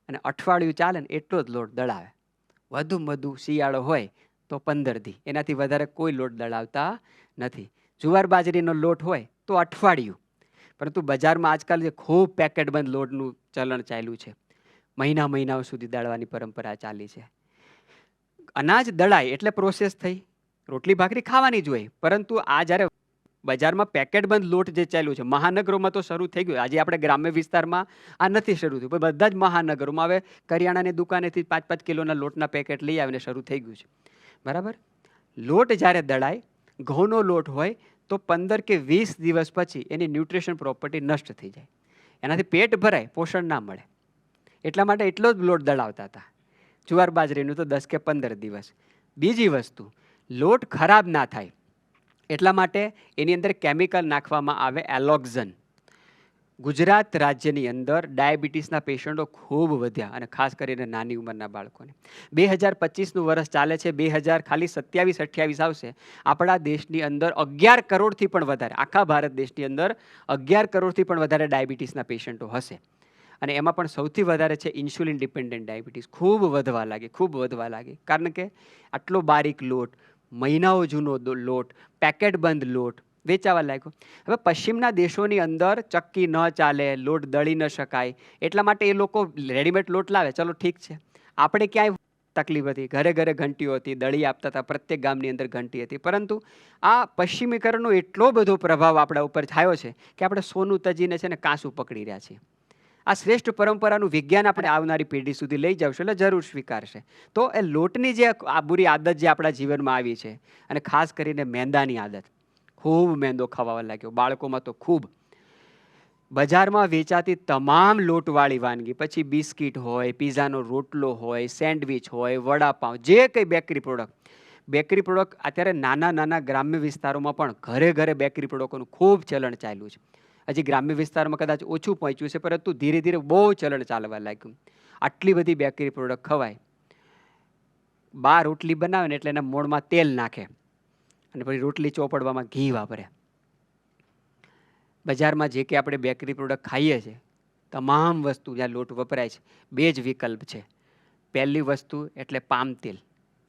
અને અઠવાડિયું ચાલે ને એટલો જ લોટ દળાવે. વધુમાં વધુ શિયાળો હોય તો 15 દી, એનાથી વધારે કોઈ લોટ દળાવતા નથી. જુવાર બાજરીનો લોટ હોય તો અઠવાડિયું. પરંતુ બજારમાં આજકાલ જે ખૂબ પેકેટ બંધ લોટનું ચલણ ચાલ્યું છે, મહિનાઓ સુધી દળવાની પરંપરા ચાલી છે. અનાજ દળાય એટલે પ્રોસેસ થઈ, રોટલી ભાખરી ખાવાની જ હોય. પરંતુ આ જ્યારે બજારમાં પેકેટ બંધ લોટ જે ચાલ્યું છે, મહાનગરોમાં તો શરૂ થઈ ગયું. આજે આપણે ગ્રામ્ય વિસ્તારમાં આ નથી શરૂ થયું, પણ બધા જ મહાનગરોમાં હવે કરિયાણાની દુકાનેથી 5-5 કિલોના લોટના પેકેટ લઈ આવીને શરૂ થઈ ગયું છે. બરાબર. લોટ જ્યારે દળાય, ઘઉંનો લોટ હોય તો 15 કે 20 દિવસ પછી એની ન્યુટ્રિશન પ્રોપર્ટી નષ્ટ થઈ જાય, એનાથી પેટ ભરાય, પોષણ ના મળે. એટલા માટે એટલો જ લોટ દળાવતા હતા. જુવાર બાજરીનું તો 10 કે 15 દિવસ. બીજી વસ્તુ, લોટ ખરાબ ના થાય એટલા માટે એની અંદર કેમિકલ નાખવામાં આવે એલોક્ઝન. ગુજરાત રાજ્યની અંદર ડાયાબિટીસના પેશન્ટો ખૂબ વધ્યા, અને ખાસ કરીને નાની ઉંમરના બાળકોને. 2025નું વર્ષ ચાલે છે, 2000 ખાલી 27-28 આવશે, આપણા દેશની અંદર 11 કરોડથી પણ વધારે, આખા ભારત દેશની અંદર 11 કરોડથી પણ વધારે ડાયાબિટીસના પેશન્ટો હશે. અને એમાં પણ સૌથી વધારે છે ઇન્સ્યુલિન ડિપેન્ડન્ટ ડાયાબિટીસ. ખૂબ વધવા લાગી, કારણ કે આટલો બારીક લોટ, મહિનાઓ જૂનો લોટ, પેકેટ બંધ લોટ વેચાવા લાગ્યો. હવે પશ્ચિમના દેશોની અંદર ચક્કી ન ચાલે, લોટ દળી ન શકાય, એટલા માટે એ લોકો રેડીમેડ લોટ લાવે. ચલો ઠીક છે, આપણે ક્યાંય તકલીફ હતી, ઘરે ઘરે ઘંટીઓ હતી, દળી આપતા હતા, પ્રત્યેક ગામની અંદર ઘંટી હતી. પરંતુ આ પશ્ચિમીકરણનો એટલો બધો પ્રભાવ આપણા ઉપર થયો છે કે આપણે સોનું તજીને છે ને કાંસું પકડી રહ્યા છીએ. આ શ્રેષ્ઠ પરંપરાનું વિજ્ઞાન આપણે આવનારી પેઢી સુધી લઈ જાવશું એટલે જરૂર સ્વીકારશે. તો એ લોટની જે આ બુરી આદત જે આપણા જીવનમાં આવી છે, અને ખાસ કરીને મેંદાની આદત, ખૂબ મેંદો ખાવા લાગ્યો બાળકોમાં તો ખૂબ. બજારમાં વેચાતી તમામ લોટવાળી વાનગી, પછી બિસ્કિટ હોય, પીઝાનો રોટલો હોય, સેન્ડવિચ હોય, વડાપાઉં, જે કંઈ બેકરી પ્રોડક્ટ અત્યારે નાના ગ્રામ્ય વિસ્તારોમાં પણ ઘરે ઘરે બેકરી પ્રોડક્ટોનું ખૂબ ચલણ ચાલ્યું છે. હજી ગ્રામ્ય વિસ્તારમાં કદાચ ઓછું પહોંચ્યું છે, પરંતુ ધીરે ધીરે બહુ ચલણ ચાલવા લાગ્યું. આટલી બધી બેકરી પ્રોડક્ટ ખવાય. 12 રોટલી બનાવે ને એટલે એના મોણમાં તેલ નાખે, અને પછી રોટલી ચોપડવામાં ઘી વાપરે. બજારમાં જે કે આપણે બેકરી પ્રોડક્ટ ખાઈએ છીએ, તમામ વસ્તુ જ્યાં લોટ વપરાય છે, 2 જ વિકલ્પ છે. પહેલી વસ્તુ એટલે પામ તેલ.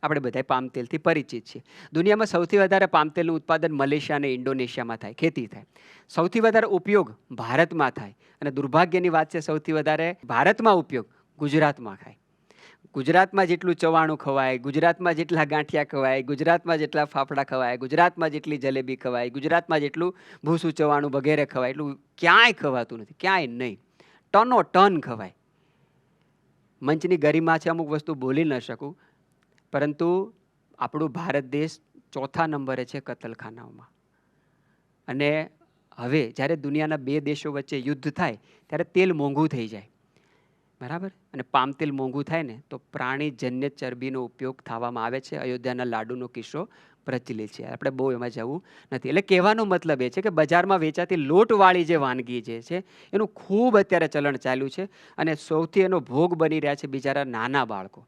આપણે બધા પામ તેલથી પરિચિત છીએ. દુનિયામાં સૌથી વધારે પામ તેલનું ઉત્પાદન મલેશિયા અને ઇન્ડોનેશિયામાં થાય, ખેતી થાય. સૌથી વધારે ઉપયોગ ભારતમાં થાય, અને દુર્ભાગ્યની વાત છે સૌથી વધારે ભારતમાં ઉપયોગ ગુજરાતમાં થાય. ગુજરાતમાં જેટલું ચવાણું ખવાય, ગુજરાતમાં જેટલા ગાંઠિયા ખવાય, ગુજરાતમાં જેટલા ફાફડા ખવાય, ગુજરાતમાં જેટલી જલેબી ખવાય, ગુજરાતમાં જેટલું ભૂસું ચવાણું વગેરે ખવાય, એટલું ક્યાંય ખવાતું નથી, ક્યાંય નહીં. ટનો ટન ખવાય. મંચની ગરિમા છે, અમુક વસ્તુ બોલી ન શકું, પરંતુ આપણું ભારત દેશ 4થા નંબરે છે કતલખાનાઓમાં. અને હવે જ્યારે દુનિયાના 2 દેશો વચ્ચે યુદ્ધ થાય ત્યારે તેલ મોંઘું થઈ જાય, બરાબર, અને પામ તેલ મોંઘું થાય ને તો પ્રાણીજન્ય ચરબીનો ઉપયોગ થવામાં આવે છે. અયોધ્યાના લાડુનો કિસ્સો પ્રચલિત છે, આપણે બહુ એમાં જવું નથી. એટલે કહેવાનો મતલબ એ છે કે બજારમાં વેચાતી લોટવાળી જે વાનગી જે છે એનું ખૂબ અત્યારે ચલણ ચાલ્યું છે, અને સૌથી એનો ભોગ બની રહ્યા છે બિચારા નાના બાળકો.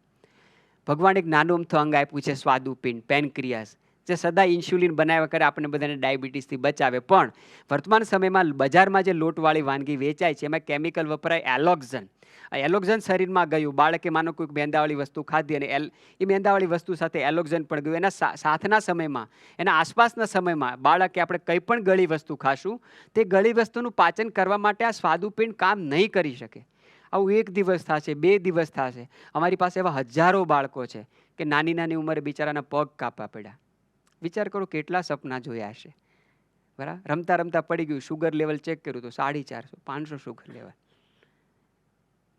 ભગવાન એક નાનું અમથું અંગ આપ્યું છે, સ્વાદુપિંડ, પેનક્રિયાસ, જે સદા ઇન્સ્યુલિન બનાવ્યા કરે, આપણને બધાને ડાયાબિટીસથી બચાવે. પણ વર્તમાન સમયમાં બજારમાં જે લોટવાળી વાનગી વેચાય છે એમાં કેમિકલ વપરાય એલોક્ઝન. આ એલોક્ઝન શરીરમાં ગયું, બાળકે માનો કોઈક મેંદાવાળી વસ્તુ ખાધી અને એ મેંદાવાળી વસ્તુ સાથે એલોક્ઝન પણ ગયું. એના સાથના સમયમાં, એના આસપાસના સમયમાં બાળકે આપણે કંઈ પણ ગળી વસ્તુ ખાશું, તે ગળી વસ્તુનું પાચન કરવા માટે આ સ્વાદુપિંડ કામ નહીં કરી શકે. આવું 1 દિવસ થશે, 2 દિવસ થશે. અમારી પાસે એવા હજારો બાળકો છે કે નાની ઉંમરે બિચારાના પગ કાપવા પડ્યા. વિચાર કરો કેટલા સપના જોયા હશે, બરાબર. રમતા પડી ગયું, શુગર લેવલ ચેક કર્યું તો 450, 500 શુગર લેવલ,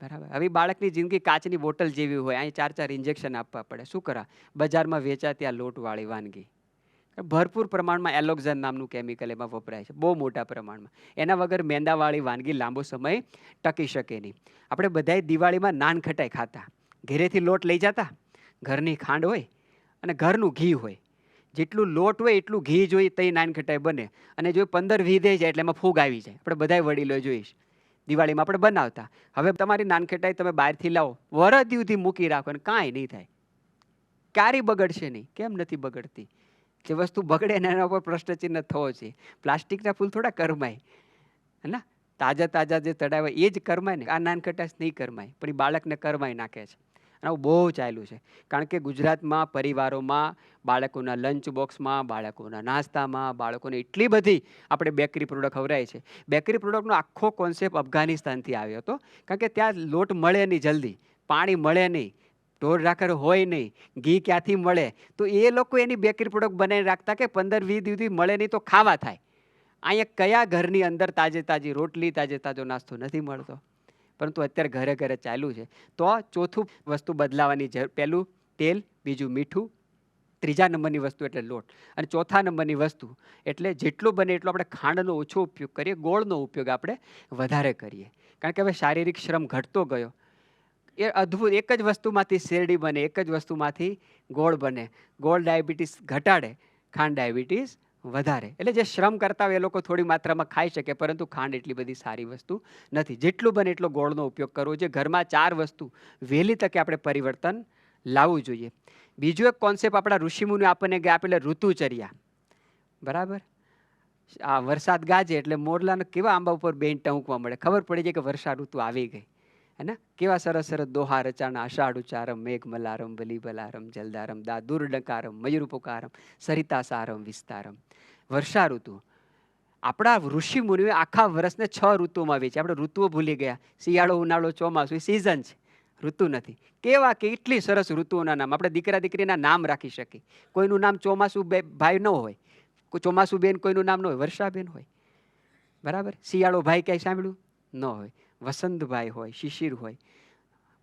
બરાબર. હવે બાળકની જિંદગી કાચની બોટલ જેવી હોય, અહીં 4 ઇન્જેક્શન આપવા પડે. શું કરા? બજારમાં વેચાતી આ લોટવાળી વાનગી, ભરપૂર પ્રમાણમાં એલોક્ઝન નામનું કેમિકલ એમાં વપરાય છે, બહુ મોટા પ્રમાણમાં. એના વગર મેંદાવાળી વાનગી લાંબો સમય ટકી શકે નહીં. આપણે બધાય દિવાળીમાં નાન ખટાઈ ખાતા, ઘરેથી લોટ લઈ જતા, ઘરની ખાંડ હોય અને ઘરનું ઘી હોય. જેટલું લોટ હોય એટલું ઘી જોઈએ તઈ નાન ખટાઈ બને. અને જો 15-20 દે જાય એટલે એમાં ફૂગ આવી જાય. આપણે બધાય વડીલો જોઈશ, દિવાળીમાં આપણે બનાવતા. હવે તમારી નાન ખટાઈ તમે બહારથી લાવો, વરદી સુધી મૂકી રાખો અને કાંઈ નહીં થાય, ક્યારેય બગડશે નહીં. કેમ નથી બગડતી? જે વસ્તુ બગડે ને એના પર પ્રશ્નચિહ્ન થવો છે. પ્લાસ્ટિકના ફૂલ થોડા કરમાય, હે ને? તાજા જે તળાવે એ જ કરમાય ને. આ નાન ખટાશ નહીં કરમાય, પણ એ બાળકને કરમાઈ નાખે છે. અને આવું બહુ ચાલ્યું છે, કારણ કે ગુજરાતમાં પરિવારોમાં બાળકોના લંચ બોક્સમાં, બાળકોના નાસ્તામાં, બાળકોને એટલી બધી આપણે બેકરી પ્રોડક્ટ ખવડાય છે. બેકરી પ્રોડક્ટનો આખો કોન્સેપ્ટ અફઘાનિસ્તાનથી આવ્યો હતો, કારણ કે ત્યાં લોટ મળે નહીં જલ્દી, પાણી મળે નહીં, ઢોર ઢાકર હોય નહીં, ઘી ક્યાંથી મળે, તો એ લોકો એની બેકરી પ્રોડક્ટ બનાવી રાખતા કે 15-20 દિવસથી મળે નહીં તો ખાવા થાય. અહીંયા કયા ઘરની અંદર તાજી રોટલી, તાજો નાસ્તો નથી મળતો? પરંતુ અત્યારે ઘરે ઘરે ચાલ્યું છે. તો ચોથું વસ્તુ બદલાવાની જરૂર, પહેલું તેલ, બીજું મીઠું, ત્રીજા નંબરની વસ્તુ એટલે લોટ. અને ચોથા નંબરની વસ્તુ એટલે જેટલું બને એટલો આપણે ખાંડનો ઓછો ઉપયોગ કરીએ, ગોળનો ઉપયોગ આપણે વધારે કરીએ. કારણ કે હવે શારીરિક શ્રમ ઘટતો ગયો. એ અદ્ભુત એક જ વસ્તુમાંથી શેરડી બને, એક જ વસ્તુમાંથી ગોળ બને. ગોળ ડાયાબિટીસ ઘટાડે, ખાંડ ડાયાબિટીસ વધારે. એટલે જે શ્રમ કરતા હોય એ લોકો થોડી માત્રામાં ખાઈ શકે, પરંતુ ખાંડ એટલી બધી સારી વસ્તુ નથી. જેટલું બને એટલો ગોળનો ઉપયોગ કરવો જોઈએ. ઘરમાં 4 વસ્તુ વહેલી તકે આપણે પરિવર્તન લાવવું જોઈએ. બીજો એક કોન્સેપ્ટ આપણા ઋષિમુનિ આપણને આપેલા ઋતુચર્યા. બરાબર. આ વરસાદ ગાજે એટલે મોરલાને કેવા આંબા ઉપર બેન ટહુકવા મળે, ખબર પડી જાય કે વર્ષા ઋતુ આવી ગઈ. હે ને? કેવા સરસ સરસ દોહા રચાણા, અષાઢ ઉચારમ, મેઘ મલારમ, બલી બલારમ, જલધારમ, દાદુર ડકારમ, મયુરપુકારમ, સરિતા સારમ વિસ્તારમ. વર્ષા ઋતુ. આપણા ઋષિ મુનિઓએ આખા વર્ષને 6 ઋતુમાં વેચી. આપણે ઋતુઓ ભૂલી ગયા. શિયાળો, ઉનાળો, ચોમાસું એ સિઝન છે, ઋતુ નથી. કેવા કેટલી સરસ ઋતુઓના નામ. આપણે દીકરા દીકરીના નામ રાખી શકીએ. કોઈનું નામ ચોમાસું ભાઈ ન હોય, ચોમાસું બેન કોઈનું નામ ન હોય, વર્ષાબેન હોય. બરાબર. શિયાળો ભાઈ ક્યાંય સાંભળ્યું ન હોય. વસંતભાઈ હોય, શિશિર હોય.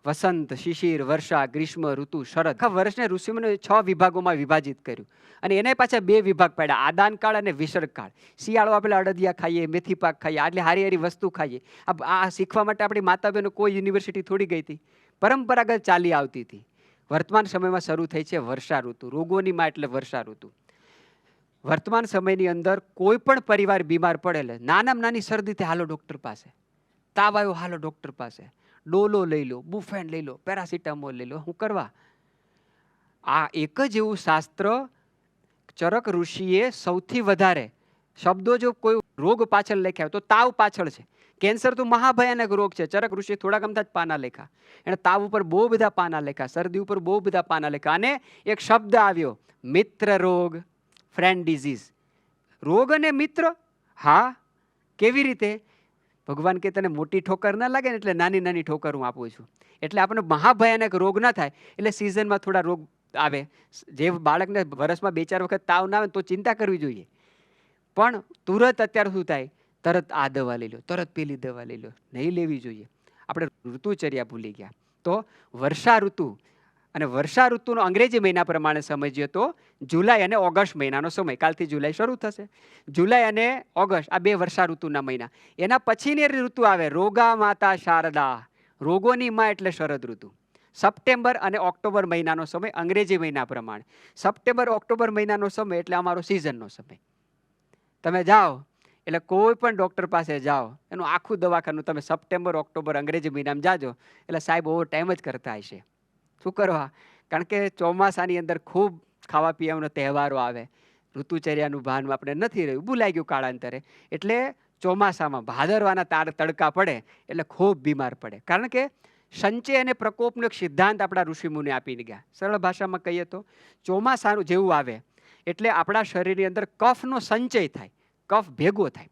વસંત, શિશિર, વર્ષા, ગ્રીષ્મ, ઋતુ, શરદ. આખા વર્ષને ઋષિમુનિઓએ 6 વિભાગોમાં વિભાજિત કર્યું. અને એને પાછા 2 વિભાગ પાડ્યા, આદાનકાળ અને વિસર્ગકાળ. શિયાળો આપણે અડદિયા ખાઈએ, મેથી પાક ખાઈએ, આટલી હારી હારી વસ્તુ ખાઈએ. આ શીખવા માટે આપણી માતા બહેનો કોઈ યુનિવર્સિટી થોડી ગઈ હતી, પરંપરાગત ચાલી આવતી હતી. વર્તમાન સમયમાં શરૂ થઈ છે વર્ષા ઋતુ. રોગોની માં એટલે વર્ષા ઋતુ. વર્તમાન સમયની અંદર કોઈ પણ પરિવાર બીમાર પડેલે, નાનામાં નાની શરદીથી હાલો ડૉક્ટર પાસે, તાવ આવ્યો હાલો ડૉક્ટર પાસે, ડોલો લઈ લો, બુફેન લઈ લો, પેરાસિટામોલ લઈ લો. શું કરવા? આ એક જ એવું શાસ્ત્ર ચરક ઋષિએ સૌથી વધારે શબ્દો જો કોઈ રોગ પાછળ લખ્યા તો તાવ પાછળ છે. કેન્સર તો મહાભયાનક રોગ છે. ચરક ઋષિએ થોડા ગમતા જ પાના લખ્યા. એણે તાવ ઉપર બહુ બધા પાના લખ્યા, શરદી ઉપર બહુ બધા પાના લખ્યા. અને એક શબ્દ આવ્યો, મિત્ર રોગ, ફ્રેન્ડ ડિઝીઝ. રોગ અને મિત્ર? હા. કેવી રીતે? ભગવાન કે તને મોટી ઠોકર ના લાગે ને એટલે નાની નાની ઠોકર હું આપું છું. એટલે આપણને મહાભયાનક રોગ ના થાય. એટલે સિઝનમાં થોડા રોગ આવે. જે બાળકને વર્ષમાં 2-4 વખત તાવ ના આવે તો ચિંતા કરવી જોઈએ. પણ તુરત અત્યારે શું થાય? તરત આ દવા લઈ લો, તરત પેલી દવા લઈ લો. નહીં લેવી જોઈએ. આપણે ઋતુચર્યા ભૂલી ગયા. તો વર્ષા ઋતુ અને વર્ષા ઋતુનો અંગ્રેજી મહિના પ્રમાણે સમજીએ તો જુલાઈ અને ઓગસ્ટ મહિનાનો સમય. કાલથી જુલાઈ શરૂ થશે. જુલાઈ અને ઓગસ્ટ આ 2 વર્ષા ઋતુના મહિના. એના પછીની ઋતુ આવે રોગા માતા શારદા. રોગોની માં એટલે શરદ ઋતુ. સપ્ટેમ્બર અને ઓક્ટોબર મહિનાનો સમય અંગ્રેજી મહિના પ્રમાણે. સપ્ટેમ્બર ઓક્ટોબર મહિનાનો સમય એટલે અમારો સિઝનનો સમય. તમે જાઓ એટલે કોઈ પણ ડૉક્ટર પાસે જાઓ, એનું આખું દવાખાનું તમે સપ્ટેમ્બર ઓક્ટોબર અંગ્રેજી મહિનામાં જાજો એટલે સાહેબ ઓવર ટાઈમ જ કરતા હશે. શું કરવા? કારણ કે ચોમાસાની અંદર ખૂબ ખાવા પીવાનો તહેવારો આવે, ઋતુચર્યાનું ભાન આપણે નથી રહ્યું, ભૂલાઈ ગયું કાળાંતરે. એટલે ચોમાસામાં ભાદરવાના તડકા પડે એટલે ખૂબ બીમાર પડે. કારણ કે સંચય અને પ્રકોપનો એક સિદ્ધાંત આપણા ઋષિમુનિ આપીને ગયા. સરળ ભાષામાં કહીએ તો ચોમાસાનું જેવું આવે એટલે આપણા શરીરની અંદર કફનો સંચય થાય, કફ ભેગો થાય.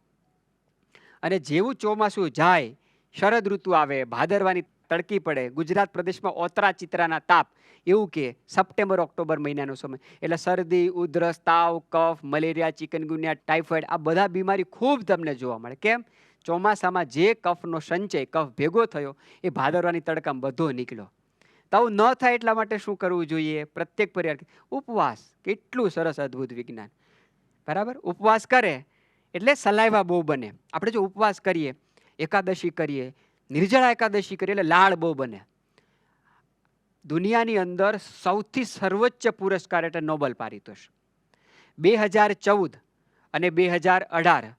અને જેવું ચોમાસું જાય, શરદ ઋતુ આવે, ભાદરવાની તડકી પડે, ગુજરાત પ્રદેશમાં ઓતરા ચિત્રાના તાપ, એવું કે સપ્ટેમ્બર ઓક્ટોબર મહિનાનો સમય એટલે શરદી, ઉધરસ, તાવ, કફ, મલેરિયા, ચિકનગુનિયા, ટાઇફોઇડ આ બધા બીમારી ખૂબ તમને જોવા મળે. કેમ? ચોમાસામાં જે કફનો સંચય, કફ ભેગો થયો એ ભાદરવાની તડકામાં બધો નીકળ્યો. તો આવું ન થાય એટલા માટે શું કરવું જોઈએ? પ્રત્યેક પરિવાર ઉપવાસ. કેટલું સરસ અદ્ભુત વિજ્ઞાન. બરાબર. ઉપવાસ કરે એટલે સલાઈવા બહુ બને. આપણે જો ઉપવાસ કરીએ, એકાદશી કરીએ, નિર્જળા એકાદશી કરીએ એટલે લાળ બહુ બને. દુનિયાની અંદર સૌથી સર્વોચ્ચ પુરસ્કાર એટલે નોબેલ પારિતોષિક. 2014 અને 2018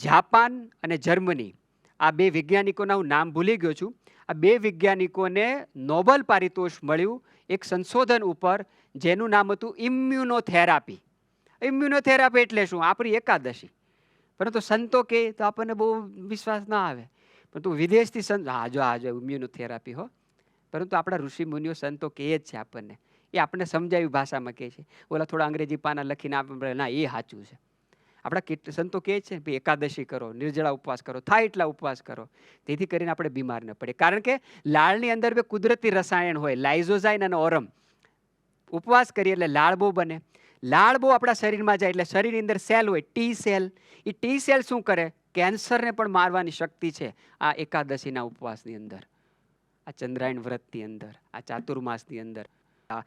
જાપાન અને જર્મની આ 2 વૈજ્ઞાનિકોના હું નામ ભૂલી ગયો છું. આ 2 વૈજ્ઞાનિકોને નોબેલ પારિતોષિક મળ્યું એક સંશોધન ઉપર જેનું નામ હતું ઇમ્યુનોથેરાપી. ઇમ્યુનોથેરાપી એટલે શું? આપણી એકાદશી. પરંતુ સંતો કહે તો આપણને બહુ વિશ્વાસ ના આવે. પરંતુ વિદેશથી સંત હા જો ઇમ્યુનોથેરાપી હો. પરંતુ આપણા ઋષિ મુનિઓ સંતો કહે જ છે આપણને. એ આપણને સમજાવી ભાષામાં કહે છે. ઓલા થોડા અંગ્રેજી પાના લખીને આપણે ના એ સાચું છે. આપણા સંતો કહે છે ભાઈ એકાદશી કરો, નિર્જળા ઉપવાસ કરો, થાય એટલા ઉપવાસ કરો. તેથી કરીને આપણે બીમાર ન પડે. કારણ કે લાળની અંદર 2 કુદરતી રસાયણ હોય, લાઇઝોઝાઇન અને ઓરમ. ઉપવાસ કરીએ એટલે લાળ બહુ બને. લાળ બહુ આપણા શરીરમાં જાય એટલે શરીરની અંદર સેલ હોય, ટી સેલ. એ ટી સેલ શું કરે? કેન્સરને પણ મારવાની શક્તિ છે આ એકાદશીના ઉપવાસની અંદર, આ ચંદ્રાયણ વ્રતની અંદર, આ ચાતુર્માસની અંદર, આ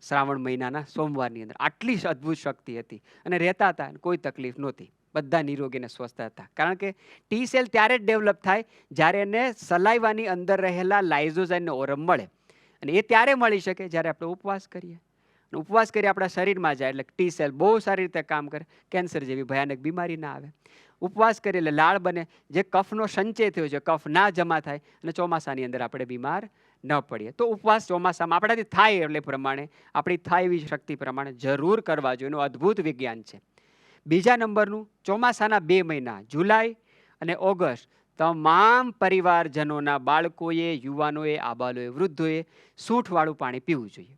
શ્રાવણ મહિનાના સોમવારની અંદર. આટલી અદ્ભુત શક્તિ હતી અને રહેતા હતા, કોઈ તકલીફ નહોતી, બધા નિરોગી અને સ્વસ્થ હતા. કારણ કે ટી સેલ ત્યારે જ ડેવલપ થાય જ્યારે એને સલાઈવાની અંદર રહેલા લાઇઝોઝાઇનનો ઓરમ મળે, અને એ ત્યારે મળી શકે જ્યારે આપણે ઉપવાસ કરીએ. અને ઉપવાસ કરી આપણા શરીરમાં જાય એટલે ટી સેલ બહુ સારી રીતે કામ કરે, કેન્સર જેવી ભયાનક બીમારી ના આવે. ઉપવાસ કરીએ એટલે લાળ બને, જે કફનો સંચય થયો છે કફ ના જમા થાય અને ચોમાસાની અંદર આપણે બીમાર ન પડીએ. તો ઉપવાસ ચોમાસામાં આપણાથી થાય એટલે પ્રમાણે, આપણી થાય એવી શક્તિ પ્રમાણે જરૂર કરવા જોઈએ. એનું અદ્ભુત વિજ્ઞાન છે. બીજા નંબરનું, ચોમાસાના 2 મહિના જુલાઈ અને ઓગસ્ટ તમામ પરિવારજનોના, બાળકોએ, યુવાનોએ, આબાલોએ, વૃદ્ધોએ સૂંઠવાળું પાણી પીવું જોઈએ.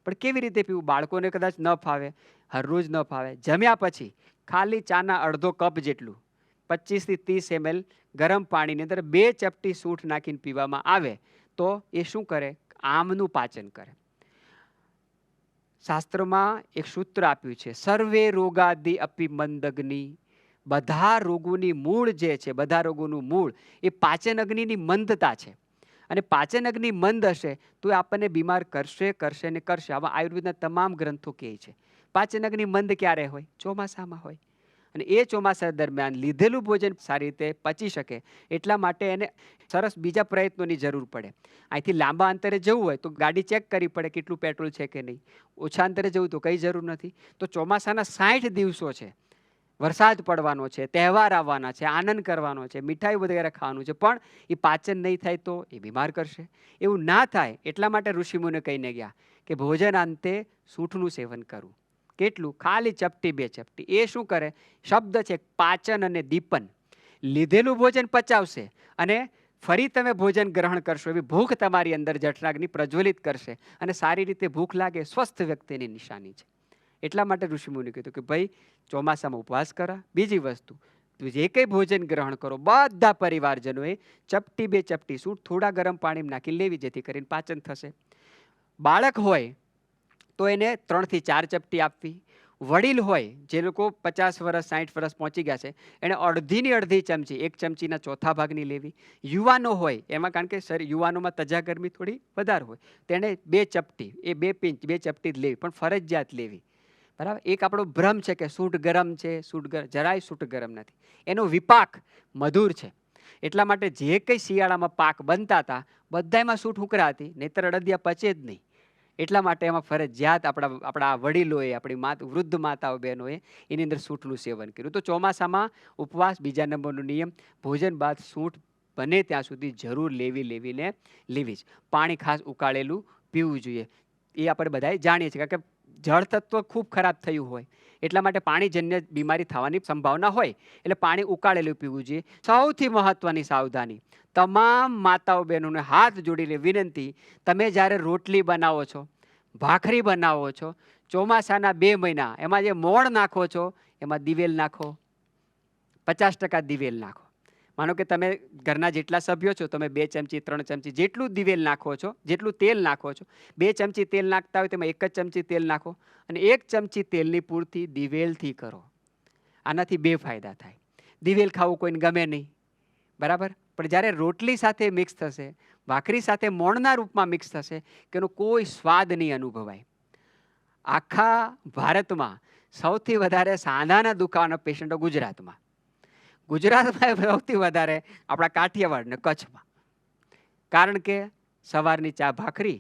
પણ કેવી રીતે પીવું? બાળકોને કદાચ ન ફાવે, હરરોજ ન ફાવે. જમ્યા પછી ખાલી ચાના અડધો કપ જેટલું 25 થી 30 ml ગરમ પાણીની અંદર 2 ચપટી સૂંઠ નાખીને પીવામાં આવે તો એ શું કરે? આમનું પાચન કરે. શાસ્ત્રમાં એક સૂત્ર આપ્યું છે, સર્વે રોગાદિ અપી મંદગ્નિ. બધા રોગોની મૂળ જે છે, બધા રોગોનું મૂળ એ પાચન અગ્નિની મંદતા છે. અને પાચન અગ્નિ મંદ હશે તો એ આપણને બીમાર કરશે ને કરશે. આવા આયુર્વેદના તમામ ગ્રંથો કહે છે. પાચન અગ્નિ મંદ ક્યારે હોય? ચોમાસામાં હોય. અને એ ચોમાસા દરમિયાન લીધેલું ભોજન સારી રીતે પચી શકે એટલા માટે એને સરસ બીજા પ્રયત્નોની જરૂર પડે. અહીંથી લાંબા અંતરે જવું હોય તો ગાડી ચેક કરવી પડે કેટલું પેટ્રોલ છે કે નહીં. ઓછા અંતરે જવું તો કંઈ જરૂર નથી. તો ચોમાસાના 60 દિવસો છે, વરસાદ પડવાનો છે, તહેવાર આવવાના છે, આનંદ કરવાનો છે, મીઠાઈ વગેરે ખાવાનું છે, પણ એ પાચન નહીં થાય તો એ બીમાર કરશે. એવું ના થાય એટલા માટે ઋષિમુનિ કહીને ગયા કે ભોજન અંતે સૂંઠનું સેવન કરવું. કેટલું? ખાલી ચપટી 2 ચપટી. એ શું કરે? શબ્દ છે પાચન અને દીપન. લીધેલું ભોજન પચાવશે અને ફરી તમે ભોજન ગ્રહણ કરશો એવી ભૂખ તમારી અંદર જઠરાગ્નિ પ્રજ્વલિત કરશે અને સારી રીતે ભૂખ લાગે, સ્વસ્થ વ્યક્તિની નિશાની છે. એટલા માટે ઋષિમુનિ કીધું કે ભાઈ ચોમાસામાં ઉપવાસ કરા. બીજી વસ્તુ, જે કંઈ ભોજન ગ્રહણ કરો બધા પરિવારજનોએ ચપટી 2 ચપટી સૂંઠ થોડા ગરમ પાણીમાં નાખી લેવી, જેથી કરીને પાચન થશે. બાળક હોય તો એને 3 થી 4 ચપટી આપવી. વડીલ હોય, જે લોકો 50 વર્ષ 60 વર્ષ પહોંચી ગયા છે, એને અડધી ચમચી, 1 ચમચીના ચોથા ભાગની લેવી. યુવાનો હોય એમાં, કારણ કે યુવાનોમાં તજા ગરમી થોડી વધારે હોય, તેણે 2 ચપટી, એ 2 પિંચ 2 ચપટી જ લેવી, પણ ફરજિયાત લેવી. બરાબર? એક આપણો ભ્રમ છે કે સૂંઠ ગરમ છે, જરાય સૂંઠ ગરમ નથી. એનો વિપાક મધુર છે. એટલા માટે જે કંઈ શિયાળામાં પાક બનતા હતા બધામાં સૂંઠ ઉકરા હતી, નહીંતર અડદિયા પચે જ નહીં. એટલા માટે એમાં ફરજિયાત આપણા વડીલોએ, આપણી વૃદ્ધ માતાઓ બહેનોએ એની અંદર સૂંઠનું સેવન કર્યું. તો ચોમાસામાં ઉપવાસ, બીજા નંબરનો નિયમ, ભોજન બાદ સૂંઠ બને ત્યાં સુધી જરૂર લેવી જ. પાણી ખાસ ઉકાળેલું પીવું જોઈએ. એ આપણે બધાએ જાણીએ છીએ, કારણ કે જળ તત્વ ખૂબ ખરાબ થયું હોય એટલા માટે પાણીજન્ય બીમારી થવાની સંભાવના હોય, એટલે પાણી ઉકાળેલું પીવું જોઈએ. સૌથી મહત્વની સાવધાની, તમામ માતાઓ બહેનોને હાથ જોડીને વિનંતી, તમે જ્યારે રોટલી બનાવો છો, ભાખરી બનાવો છો, ચોમાસાના 2 મહિના એમાં જે મોણ નાખો છો એમાં દિવેલ નાખો, 50% દિવેલ નાખો. માનો કે તમે ઘરના જેટલા સભ્યો છો, તમે 2 ચમચી 3 ચમચી જેટલું દિવેલ નાખો છો, જેટલું તેલ નાખો છો, 2 ચમચી તેલ નાખતા હોય તેમાં 1 જ ચમચી તેલ નાખો અને 1 ચમચી તેલની પૂર્તિ દિવેલથી કરો. આનાથી 2 ફાયદા થાય. દિવેલ ખાવું કોઈને ગમે નહીં, બરાબર, પણ જ્યારે રોટલી સાથે મિક્સ થશે, ભાખરી સાથે મોણના રૂપમાં મિક્સ થશે કે એનો કોઈ સ્વાદ નહીં અનુભવાય. આખા ભારતમાં સૌથી વધારે સાંધાના દુખાવાના પેશન્ટો ગુજરાતમાં સૌથી વધારે આપણા કાઠિયાવાડ ને કચ્છમાં. કારણ કે સવારની ચા ભાખરી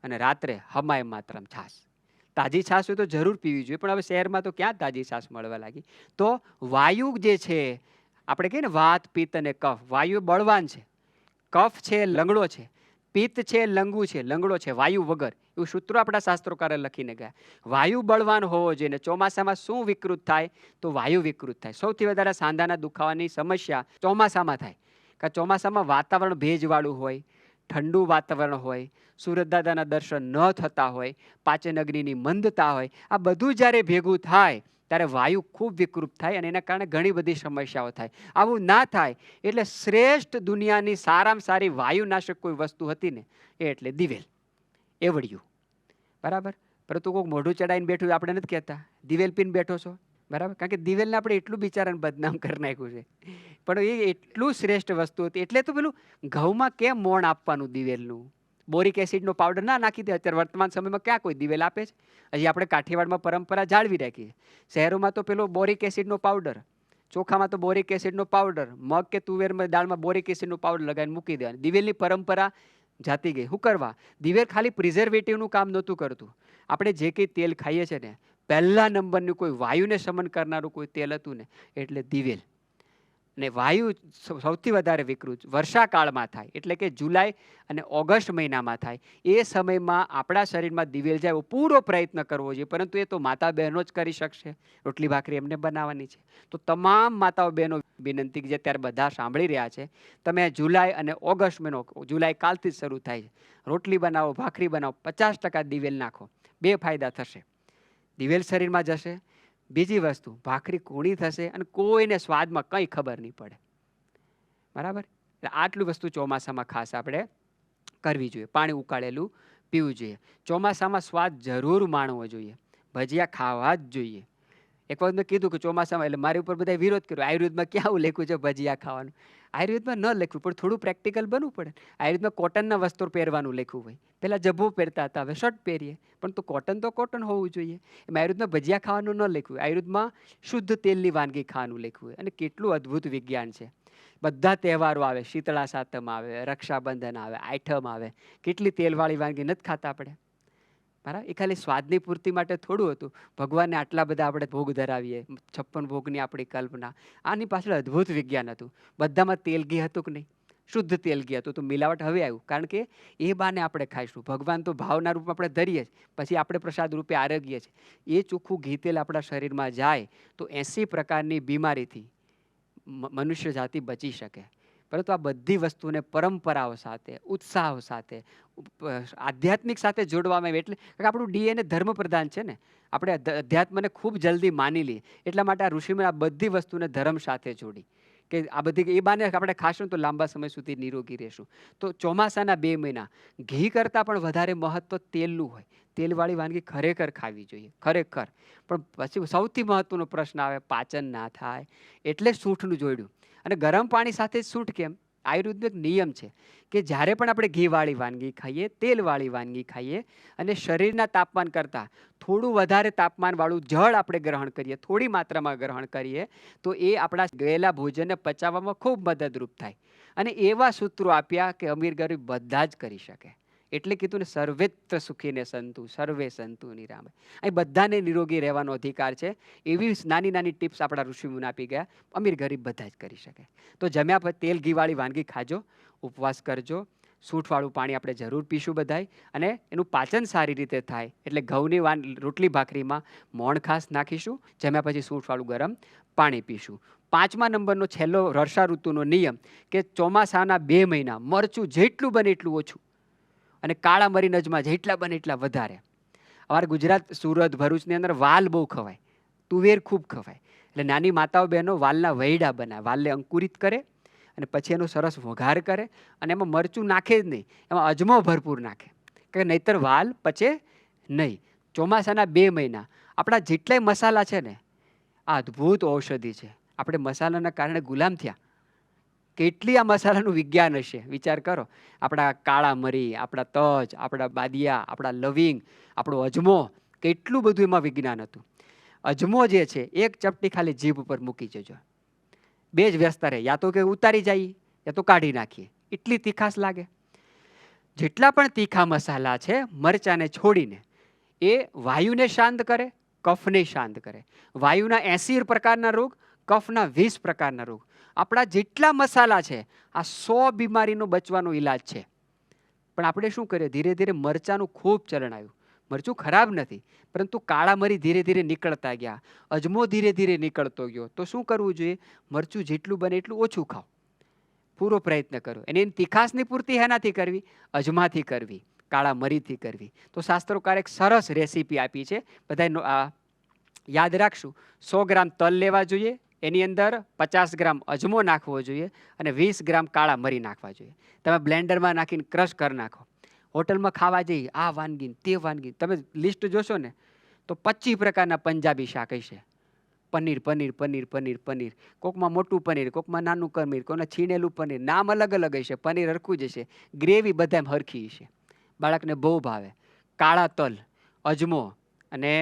અને રાત્રે હમાય માત્રમ છાશ. તાજી છાશ હોય તો જરૂર પીવી જોઈએ, પણ હવે શહેરમાં તો ક્યાં તાજી છાશ મળવા લાગી. તો વાયુ જે છે, આપણે કહીએ ને વાત, પિત્ત અને કફ, વાયુ બળવાન છે, કફ છે લંગડો છે, પિત્ત છે લંગુ છે, લંગડો છે વાયુ વગર, એવું સૂત્રો આપણા શાસ્ત્રોકારે લખીને ગયા. વાયુ બળવાન હોવો જોઈએ. ચોમાસામાં શું વિકૃત થાય? તો વાયુ વિકૃત થાય. સૌથી વધારે સાંધાના દુખાવાની સમસ્યા ચોમાસામાં થાય, કારણ ચોમાસામાં વાતાવરણ ભેજવાળું હોય, ઠંડુ વાતાવરણ હોય, સૂરજ દાદાના દર્શન ન થતા હોય, પાચન અગ્નિની મંદતા હોય, આ બધું જ્યારે ભેગું થાય ત્યારે વાયુ ખૂબ વિકૃત થાય અને એના કારણે ઘણી બધી સમસ્યાઓ થાય. આવું ના થાય એટલે શ્રેષ્ઠ દુનિયાની સારામાં સારી વાયુનાશક કોઈ વસ્તુ હતી ને એ એટલે દિવેલ, એવડિયું. બરાબર? પરંતુ કોઈક મોઢું ચડાવીને બેઠું આપણે નથી કહેતા દિવેલ પીને બેઠો છો, બરાબર, કારણ કે દિવેલને આપણે એટલું બિચારાને બદનામ કરી નાખ્યું છે, પણ એ એટલું શ્રેષ્ઠ વસ્તુ હતી. એટલે તો પેલું ઘઉંમાં કેમ મોણ આપવાનું દિવેલનું, બોરિક એસિડનો પાવડર ના નાખી દે. અત્યારે વર્તમાન સમયમાં ક્યાં કોઈ દિવેલ આપે છે? હજી આપણે કાઠિયાવાડમાં પરંપરા જાળવી રાખી છે. શહેરોમાં તો પેલો બોરિક એસિડનો પાવડર, ચોખામાં તો બોરિક એસિડનો પાવડર, મગ કે તુવેરમાં દાળમાં બોરિક એસિડનો પાવડર લગાવીને મૂકી દેવાની. દિવેલની પરંપરા જાતી ગઈ. શું કરવા? દિવેલ ખાલી પ્રિઝર્વેટિવનું કામ નહોતું કરતું. આપણે જે કંઈ તેલ ખાઈએ છીએ ને, પહેલા નંબરનું કોઈ વાયુને શમન કરનારું કોઈ તેલ હતું ને, એટલે દિવેલ. ને વાયુ સૌથી વધારે વિકૃત વર્ષાકાળમાં થાય, એટલે કે જુલાઈ અને ઓગસ્ટ મહિનામાં થાય. એ સમયમાં આપણા શરીરમાં દિવેલ જાય એવો પૂરો પ્રયત્ન કરવો જોઈએ. પરંતુ એ તો માતા બહેનો જ કરી શકશે. રોટલી ભાખરી એમને બનાવવાની છે. તો તમામ માતાઓ બહેનો વિનંતી કે જે અત્યારે બધા સાંભળી રહ્યા છે, તમે જુલાઈ અને ઓગસ્ટ મહિનો, જુલાઈ કાલથી જ શરૂ થાય છે, રોટલી બનાવો, ભાખરી બનાવો, 50% દિવેલ નાખો. 2 ફાયદા થશે. દિવેલ શરીરમાં જશે, બીજી વસ્તુ ભાખરી કૂણી થશે અને કોઈને સ્વાદમાં કંઈ ખબર નહીં પડે. બરાબર? એટલે આટલું વસ્તુ ચોમાસામાં ખાસ આપણે કરવી જોઈએ. પાણી ઉકાળેલું પીવું જોઈએ. ચોમાસામાં સ્વાદ જરૂર માણવો જોઈએ. ભજીયા ખાવા જ જોઈએ. એક વખત મેં કીધું કે ચોમાસામાં, એટલે મારી ઉપર બધા વિરોધ કર્યો, આયુર્વેદમાં ક્યાં લખ્યું છે ભજીયા ખાવાનું? આયુર્વેદમાં ન લખ્યું, પણ થોડું પ્રેક્ટિકલ બનવું પડે. આયુર્વેદમાં કોટનના વસ્ત્રો પહેરવાનું લખ્યું હોય. પહેલાં જબ્બો પહેરતા હતા, હવે શર્ટ પહેરીએ. પણ તો કોટન હોવું જોઈએ. એમાં આયુર્વેદમાં ભજીયા ખાવાનું ન લખ્યું. આયુર્વેદમાં શુદ્ધ તેલની વાનગી ખાવાનું લખ્યું હોય. અને કેટલું અદ્ભુત વિજ્ઞાન છે. બધા તહેવારો આવે, શીતળા સાતમ આવે, રક્ષાબંધન આવે, આઠમ આવે, કેટલી તેલવાળી વાનગી નથી ખાતા આપણે? બરાબર? એ ખાલી સ્વાદની પૂર્તિ માટે થોડું હતું. ભગવાનને આટલા બધા આપણે ભોગ ધરાવીએ, 56 ભોગની આપણી કલ્પના. આની પાછળ અદ્ભુત વિજ્ઞાન હતું. બધામાં તેલ ઘી હતું કે નહીં? શુદ્ધ તેલ ઘી હતું. તો મિલાવટ હવે આવ્યું, કારણ કે એ બાને આપણે ખાઈશું. ભગવાન તો ભાવના રૂપમાં આપણે ધરીએ જ, પછી આપણે પ્રસાદ રૂપે આરોગીએ છીએ. એ ચોખ્ખું ઘી તેલ આપણા શરીરમાં જાય તો 80 પ્રકારની બીમારીથી મનુષ્ય જાતિ બચી શકે. પરંતુ આ બધી વસ્તુને પરંપરાઓ સાથે, ઉત્સાહો સાથે, આધ્યાત્મિક સાથે જોડવામાં આવે. એટલે આપણું ડીએનએ ધર્મ પ્રધાન છે ને, આપણે અધ્યાત્મને ખૂબ જલ્દી માની લઈએ. એટલા માટે આ ઋષિમુનિએ આ બધી વસ્તુને ધર્મ સાથે જોડી, કે આ બધી એ બાને આપણે ખાશું તો લાંબા સમય સુધી નિરોગી રહેશું. તો ચોમાસાના 2 મહિના ઘી કરતાં પણ વધારે મહત્વ તેલનું હોય. તેલવાળી વાનગી ખરેખર ખાવી જોઈએ, ખરેખર. પણ પછી સૌથી મહત્વનો પ્રશ્ન આવે, પાચન ના થાય એટલે સૂંઠનું જોડ્યું. અને ગરમ પાણી સાથે સૂંઠ કેમ? આયુર્વેદનો એક નિયમ છે કે જ્યારે પણ આપણે ઘીવાળી વાનગી ખાઈએ, તેલવાળી વાનગી ખાઈએ અને શરીરના તાપમાન કરતાં થોડું વધારે તાપમાનવાળું જળ આપણે ગ્રહણ કરીએ, થોડી માત્રામાં ગ્રહણ કરીએ, તો એ આપણા ગયેલા ભોજનને પચાવવામાં ખૂબ મદદરૂપ થાય. અને એવા સૂત્રો આપ્યા કે અમીર ગરીબ બધા જ કરી શકે. એટલે કીધું ને, સર્વેત્ર સુખીને સંતુ, સર્વે સંતુ નિરામય. અહીં બધાને નિરોગી રહેવાનો અધિકાર છે. એવી નાની નાની ટિપ્સ આપણા ઋષિમુનિ આપી ગયા. અમીર ગરીબ બધા જ કરી શકે. તો જમ્યા પછી તેલ ઘીવાળી વાનગી ખાજો, ઉપવાસ કરજો, સૂંઠવાળું પાણી આપણે જરૂર પીશું બધાય. અને એનું પાચન સારી રીતે થાય એટલે ઘઉંની રોટલી ભાખરીમાં મોણ ખાસ નાખીશું. જમ્યા પછી સૂંઠવાળું ગરમ પાણી પીશું. 5મા નંબરનો છેલ્લો વર્ષા ઋતુનો નિયમ કે ચોમાસાના 2 મહિના મરચું જેટલું બને એટલું ઓછું અને કાળા મરી નજમાં જેટલા બને એટલા વધારે. અમારે ગુજરાત, સુરત, ભરૂચની અંદર વાલ બહુ ખવાય, તુવેર ખૂબ ખવાય. એટલે નાની માતાઓ બહેનો વાલના વૈડા બનાવે, વાલને અંકુરિત કરે અને પછી એનો સરસ વઘાર કરે. અને એમાં મરચું નાખે જ નહીં, એમાં અજમો ભરપૂર નાખે, કે નહીંતર વાલ પચે નહીં. ચોમાસાના 2 મહિના આપણા જેટલાય મસાલા છે ને, આ અદ્ભુત ઔષધિ છે. આપણે મસાલાના કારણે ગુલામ થયા. કેટલી આ મસાલાનું વિજ્ઞાન હશે, વિચાર કરો. આપણા કાળા મરી, આપણા તજ, આપણા બાદિયા, આપણા લવિંગ, આપણો અજમો, કેટલું બધું એમાં વિજ્ઞાન હતું. અજમો જે છે, એક ચપટી ખાલી જીભ ઉપર મૂકી જજો, 2 જ વ્યસ્ત રહે. યા તો કે ઉતારી જઈએ યા તો કાઢી નાખીએ, એટલી તીખાશ લાગે. જેટલા પણ તીખા મસાલા છે, મરચાને છોડીને, એ વાયુને શાંત કરે, કફને શાંત કરે. વાયુના 80 પ્રકારના રોગ, કફના 20 પ્રકારના રોગ. આપણા જેટલા મસાલા છે, આ 100 બીમારીનો બચવાનો ઈલાજ છે. પણ આપણે શું કરીએ, ધીરે ધીરે મરચાનું ખૂબ ચલણ આવ્યું. મરચું ખરાબ નથી, પરંતુ કાળા મરી ધીરે ધીરે નીકળતા ગયા, અજમો ધીરે ધીરે નીકળતો ગયો. તો શું કરવું જોઈએ? મરચું જેટલું બને એટલું ઓછું ખાઓ, પૂરો પ્રયત્ન કરો. અને એની તીખાશની પૂર્તિ હેનાથી કરવી? અજમાથી કરવી, કાળા મરીથી કરવી. તો શાસ્ત્રોકારે એક સરસ રેસીપી આપી છે, બધા યાદ રાખશું. 100 ગ્રામ તલ લેવા જોઈએ, એની અંદર 50 ગ્રામ અજમો નાખવો જોઈએ અને 20 ગ્રામ કાળા મરી નાખવા જોઈએ. તમે બ્લેન્ડરમાં નાખીને ક્રશ કરી નાખો. હોટલમાં ખાવા જઈએ, આ વાનગી તે વાનગી, તમે લિસ્ટ જોશો ને તો 25 પ્રકારના પંજાબી શાક હશે. પનીર પનીર પનીર પનીર પનીર, કોકમાં મોટું પનીર, કોકમાં નાનું પનીર, કોકમાં છીણેલું પનીર, નામ અલગ અલગ હશે, પનીર હરખું જ હશે, ગ્રેવી બધામાં હરખી હશે. બાળકને બહુ ભાવે. કાળા તલ, અજમો અને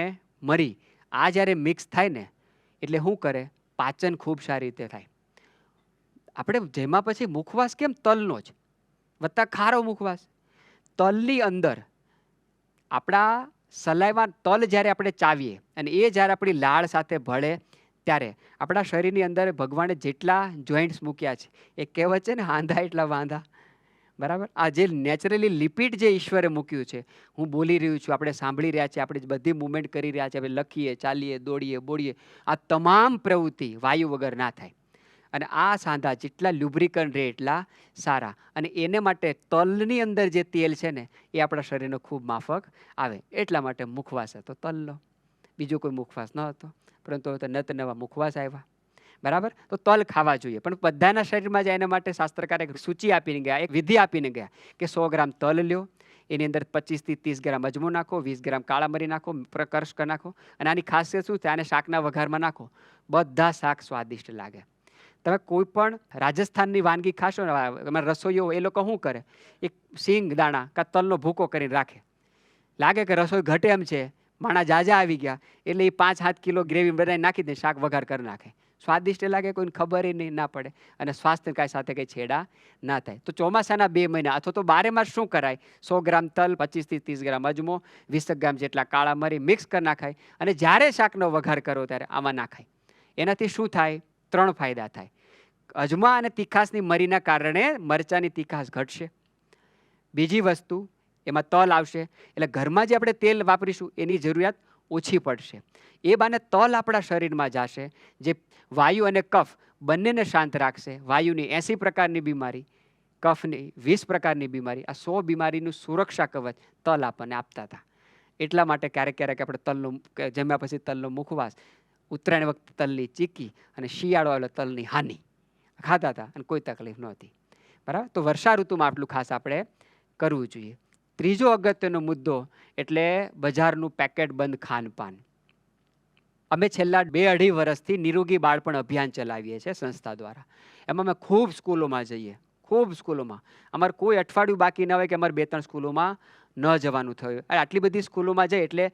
મરી આ જ્યારે મિક્સ થાય ને એટલે શું કરે, પાચન ખૂબ સારી રીતે થાય. આપણે જેમાં પછી મુખવાસ કેમ તલનો જ વત્તા ખારો મુખવાસ. તલની અંદર આપણા સલાઈમાં તલ જ્યારે આપણે ચાવીએ અને એ જ્યારે આપણી લાળ સાથે ભળે ત્યારે આપણા શરીરની અંદર ભગવાને જેટલા જોઈન્ટ્સ મૂક્યા છે એ કહેવત છે ને, હાંધા એટલા વાંધા. બરાબર. આ જે નેચરલી લિપિડ જે ઈશ્વરે મૂક્યું છે, હું બોલી રહ્યું છું, આપણે સાંભળી રહ્યા છીએ, આપણે બધી મુવમેન્ટ કરી રહ્યા છીએ, આપણે લખીએ, ચાલીએ, દોડીએ, બોડીએ, આ તમામ પ્રવૃત્તિ વાયુ વગર ના થાય. અને આ સાંધા જેટલા લ્યુબ્રિકન રહે એટલા સારા. અને એને માટે તલની અંદર જે તેલ છે ને એ આપણા શરીરને ખૂબ માફક આવે. એટલા માટે મુખવાસ હતો તલનો, બીજો કોઈ મુખવાસ ન હતો. પરંતુ હવે તો નત નવા મુખવાસ આવ્યા. બરાબર. તો તલ ખાવા જોઈએ, પણ બધાના શરીરમાં જાય એના માટે શાસ્ત્રકાર એક સૂચિ આપીને ગયા, એક વિધિ આપીને ગયા કે 100 ગ્રામ તલ લ્યો, એની અંદર 25 થી 30 ગ્રામ અજમો નાખો, 20 ગ્રામ કાળા મરી નાખો, પ્રકર્ષક નાખો. અને આની ખાસિયત શું છે, આને શાકના વઘારમાં નાખો, બધા શાક સ્વાદિષ્ટ લાગે. તમે કોઈ પણ રાજસ્થાનની વાનગી ખાશો ને, અમારા રસોઈઓ એ લોકો શું કરે, એક સિંગ દાણા કાં તલનો ભૂકો કરીને રાખે. લાગે કે રસોઈ ઘટે એમ છે, માણા જાજા આવી ગયા એટલે એ 5-7 કિલો ગ્રેવી બનાવી નાખી દે, શાક વઘાર કરી નાખે. સ્વાદિષ્ટ લાગે, કોઈને ખબર નહીં ના પડે, અને સ્વાસ્થ્ય કાંઈ સાથે કંઈ છેડા ના થાય. તો ચોમાસાના 2 મહિના અથવા તો 12 માસ શું કરાય, 100 ગ્રામ તલ, 25 થી 30 ગ્રામ અજમો, 20 ગ્રામ જેટલા કાળા મરી મિક્સ કરી નાખાય. અને જ્યારે શાકનો વઘાર કરો ત્યારે આમાં નાખાય. એનાથી શું થાય, 3 ફાયદા થાય. અજમા અને તીખાસની મરીના કારણે મરચાની તીખાસ ઘટશે. બીજી વસ્તુ, એમાં તલ આવશે એટલે ઘરમાં જે આપણે તેલ વાપરીશું એની જરૂરિયાત ઓછી પડશે. એ બાને તલ આપણા શરીરમાં જશે, જે વાયુ અને કફ બંનેને શાંત રાખશે. વાયુની 80 પ્રકારની બીમારી, કફની 20 પ્રકારની બીમારી, આ 100 બીમારીનું સુરક્ષા કવચ તલ આપણને આપતા હતા. એટલા માટે ક્યારેક ક્યારેક આપણે તલનો જમ્યા પછી તલનો મુખવાસ, ઉત્તરાયણ વખતે તલની ચીક્કી અને શિયાળો આવે તલની હાની ખાતા હતા અને કોઈ તકલીફ નહોતી. બરાબર. તો વર્ષા ઋતુમાં આટલું ખાસ આપણે કરવું જોઈએ. ત્રીજો અગત્યનો મુદ્દો એટલે બજારનું પેકેટ બંધ ખાનપાન. અમે છેલ્લા 2-2.5 વર્ષથી નિરોગી બાળપણ અભિયાન ચલાવીએ છીએ સંસ્થા દ્વારા. એમાં અમે ખૂબ સ્કૂલોમાં જઈએ, ખૂબ સ્કૂલોમાં. અમારે કોઈ અઠવાડિયું બાકી ન હોય કે અમારે 2-3 સ્કૂલોમાં ન જવાનું થયું. આટલી બધી સ્કૂલોમાં જાય એટલે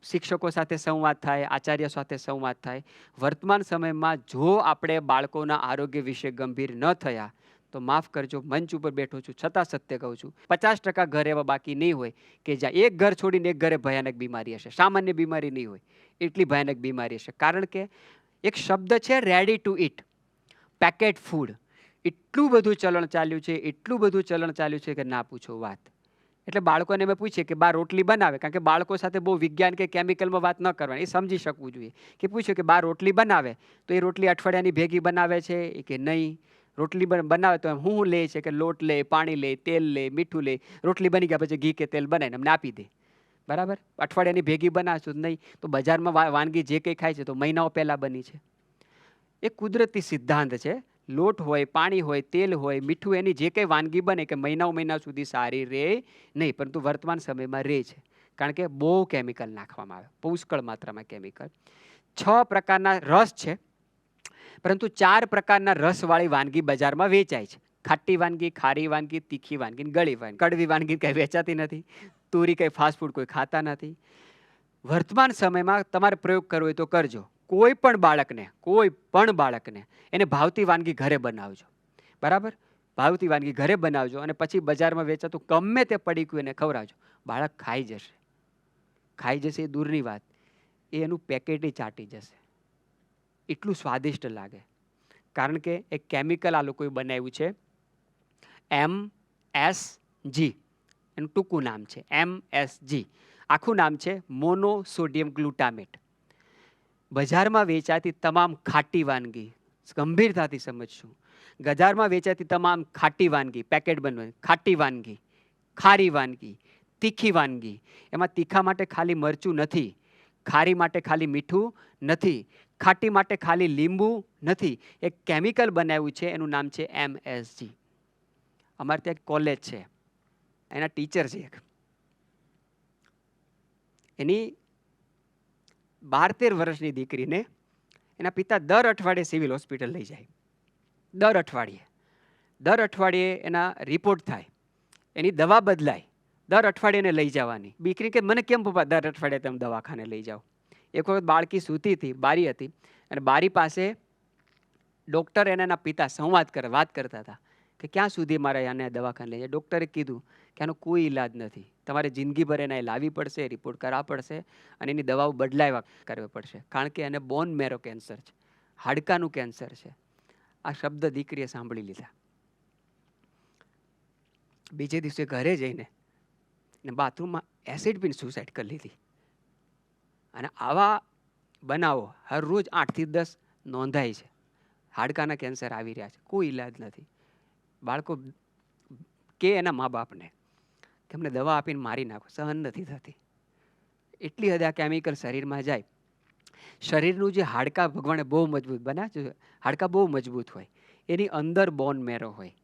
શિક્ષકો સાથે સંવાદ થાય, આચાર્ય સાથે સંવાદ થાય. વર્તમાન સમયમાં જો આપણે બાળકોના આરોગ્ય વિશે ગંભીર ન થયા તો માફ કરજો, મંચ ઉપર બેઠો છું છતાં સત્ય કહું છું, 50% ઘર એવા બાકી નહીં હોય કે જ્યાં એક ઘર છોડીને એક ઘરે ભયાનક બીમારી હશે. સામાન્ય બીમારી નહીં હોય, એટલી ભયાનક બીમારી હશે. કારણ કે એક શબ્દ છે ready to it, packet food. એટલું બધું ચલણ ચાલ્યું છે, એટલું બધું ચલણ ચાલ્યું છે કે ના પૂછો વાત. એટલે બાળકોને અમે પૂછીએ કે બા રોટલી બનાવે, કારણ કે બાળકો સાથે બહુ વિજ્ઞાન કે કેમિકલમાં વાત ન કરવાની, એ સમજી શકવું જોઈએ. કે પૂછ્યું કે બા રોટલી બનાવે તો એ રોટલી અઠવાડિયાની ભેગી બનાવે છે કે નહીં, રોટલી બનાવે તો હું લે છે કે લોટ લે, પાણી લે, તેલ લે, મીઠું લે, રોટલી બની ગયા પછી ઘી કે તેલ બનાવીને અમને આપી દે. બરાબર. અઠવાડિયાની ભેગી બનાવશું નહીં તો બજારમાં વાનગી જે કંઈ ખાય છે તો મહિનાઓ પહેલાં બની છે. એ કુદરતી સિદ્ધાંત છે. લોટ હોય, પાણી હોય, તેલ હોય, મીઠું, એની જે કંઈ વાનગી બને કે મહિના સુધી સારી રહે નહીં, પરંતુ વર્તમાન સમયમાં રહે છે. કારણ કે બહુ કેમિકલ નાખવામાં આવે, પુષ્કળ માત્રામાં કેમિકલ. 6 પ્રકારના રસ છે, પરંતુ 4 પ્રકારના રસવાળી વાનગી બજારમાં વેચાય છે. ખાટી વાનગી, ખારી વાનગી, તીખી વાનગી, ગળી વાનગી. કડવી વાનગી કંઈ વેચાતી નથી. તુરી કંઈ ફાસ્ટ ફૂડ કોઈ ખાતા નથી. વર્તમાન સમયમાં તમારે પ્રયોગ કરવો હોય તો કરજો. કોઈ પણ બાળકને એને ભાવતી વાનગી ઘરે બનાવજો. બરાબર. ભાવતી વાનગી ઘરે બનાવજો અને પછી બજારમાં વેચાતું ગમે તે પડીકું એને ખવડાવજો. બાળક ખાઈ જશે. ખાઈ જશે એ દૂરની વાત, એ એનું પેકેટ ચાટી જશે. એટલું સ્વાદિષ્ટ લાગે. કારણ કે એક કેમિકલ આ લોકોએ બનાવ્યું છે, MSG. એનું ટૂંકું નામ છે MSG. આખું નામ છે મોનોસોડિયમ ગ્લુટામેટ. બજારમાં વેચાતી તમામ ખાટી વાનગી, ગંભીરતાથી સમજશું, બજારમાં વેચાતી તમામ ખાટી વાનગી, પેકેટ બનવાની ખાટી વાનગી, ખારી વાનગી, તીખી વાનગી, એમાં તીખા માટે ખાલી મરચું નથી, ખારી માટે ખાલી મીઠું નથી, ખાટી માટે ખાલી લીંબુ નથી. એક કેમિકલ બનાવ્યું છે, એનું નામ છે MSG. અમારે ત્યાં એક કોલેજ છે, એના ટીચર છે એક, એની 12-13 વર્ષની દીકરીને એના પિતા દર અઠવાડિયે સિવિલ હોસ્પિટલ લઈ જાય. દર અઠવાડિયે એના રિપોર્ટ થાય, એની દવા બદલાય, દર અઠવાડિયે એને લઈ જવાની. દીકરી કે મને કેમ પપ્પા દર અઠવાડિયે તમે દવાખાને લઈ જાઓ? એક વખત બાળકી સૂતી હતી, બારી હતી, અને બારી પાસે ડૉક્ટર અને એના પિતા વાત કરતા હતા કે ક્યાં સુધી મારે આને દવાખાને લઈ જાય. ડૉક્ટરે કીધું કે આનો કોઈ ઈલાજ નથી, તમારે જિંદગીભર એને લાવવી પડશે, રિપોર્ટ કરાવવા પડશે અને એની દવાઓ બદલાવ્યા કરવી પડશે, કારણ કે એને બોન મેરો કેન્સર છે, હાડકાનું કેન્સર છે. આ શબ્દ દીકરીએ સાંભળી લીધા. બીજે દિવસે ઘરે જઈને બાથરૂમમાં એસિડ પીને સુસાઇડ કરી લીધી. અને આવા બનાવો હર રોજ 8 થી 10 નોંધાય છે. હાડકાના કેન્સર આવી રહ્યા છે, કોઈ ઈલાજ નથી. બાળકો કે એના મા બાપને કે અમને દવા આપીને મારી નાખો, સહન નથી થતી. એટલી હદે આ કેમિકલ શરીરમાં જાય. શરીરનું જે હાડકા ભગવાને બહુ મજબૂત બનાવ્યા છે, હાડકા બહુ મજબૂત હોય, એની અંદર બોન મેરો હોય,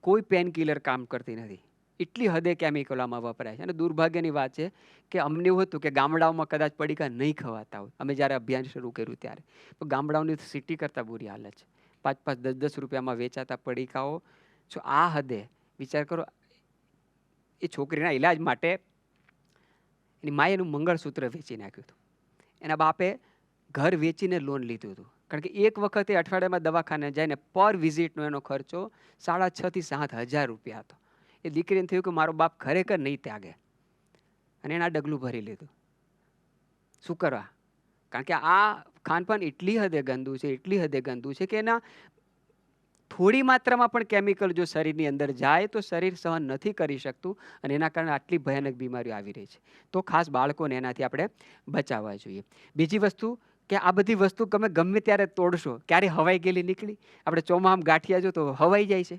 કોઈ પેન કિલર કામ કરતી નથી. એટલી હદે કેમિકલ આમાં વપરાય છે. અને દુર્ભાગ્યની વાત છે કે અમને એવું હતું કે ગામડાઓમાં કદાચ પડીકા નહીં ખવાતા હોય. અમે જ્યારે અભિયાન શરૂ કર્યું ત્યારે તો ગામડાઓની સિટી કરતાં બુરી હાલત છે. 5-5, 10-10 રૂપિયામાં વેચાતા પડીકાઓ. જો આ હદે વિચાર કરો, એ છોકરીના ઈલાજ માટે એની માએ એનું મંગળસૂત્ર વેચી નાખ્યું હતું, એના બાપે ઘર વેચીને લોન લીધું હતું. કારણ કે એક વખતે અઠવાડિયામાં દવાખાને જઈને પર વિઝિટનો એનો ખર્ચો 6,500 થી 7,000 રૂપિયા હતો. એ દીકરીને થયું કે મારો બાપ ખરેખર નહીં ત્યાગે, અને એના ડગલું ભરી લીધું. શું કરવા? કારણ કે આ ખાનપાન એટલી હદે ગંદુ છે, એટલી હદે ગંદુ છે કે એના થોડી માત્રામાં પણ કેમિકલ જો શરીરની અંદર જાય તો શરીર સહન નથી કરી શકતું, અને એના કારણે આટલી ભયાનક બીમારીઓ આવી રહી છે. તો ખાસ બાળકોને એનાથી આપણે બચાવવા જોઈએ. બીજી વસ્તુ કે આ બધી વસ્તુ તમે ગમે ત્યારે તોડશો, ક્યારે હવાઈ ગયેલી નીકળી. આપણે ચોમાહામાં ગાંઠિયા જો તો હવાઈ જાય છે,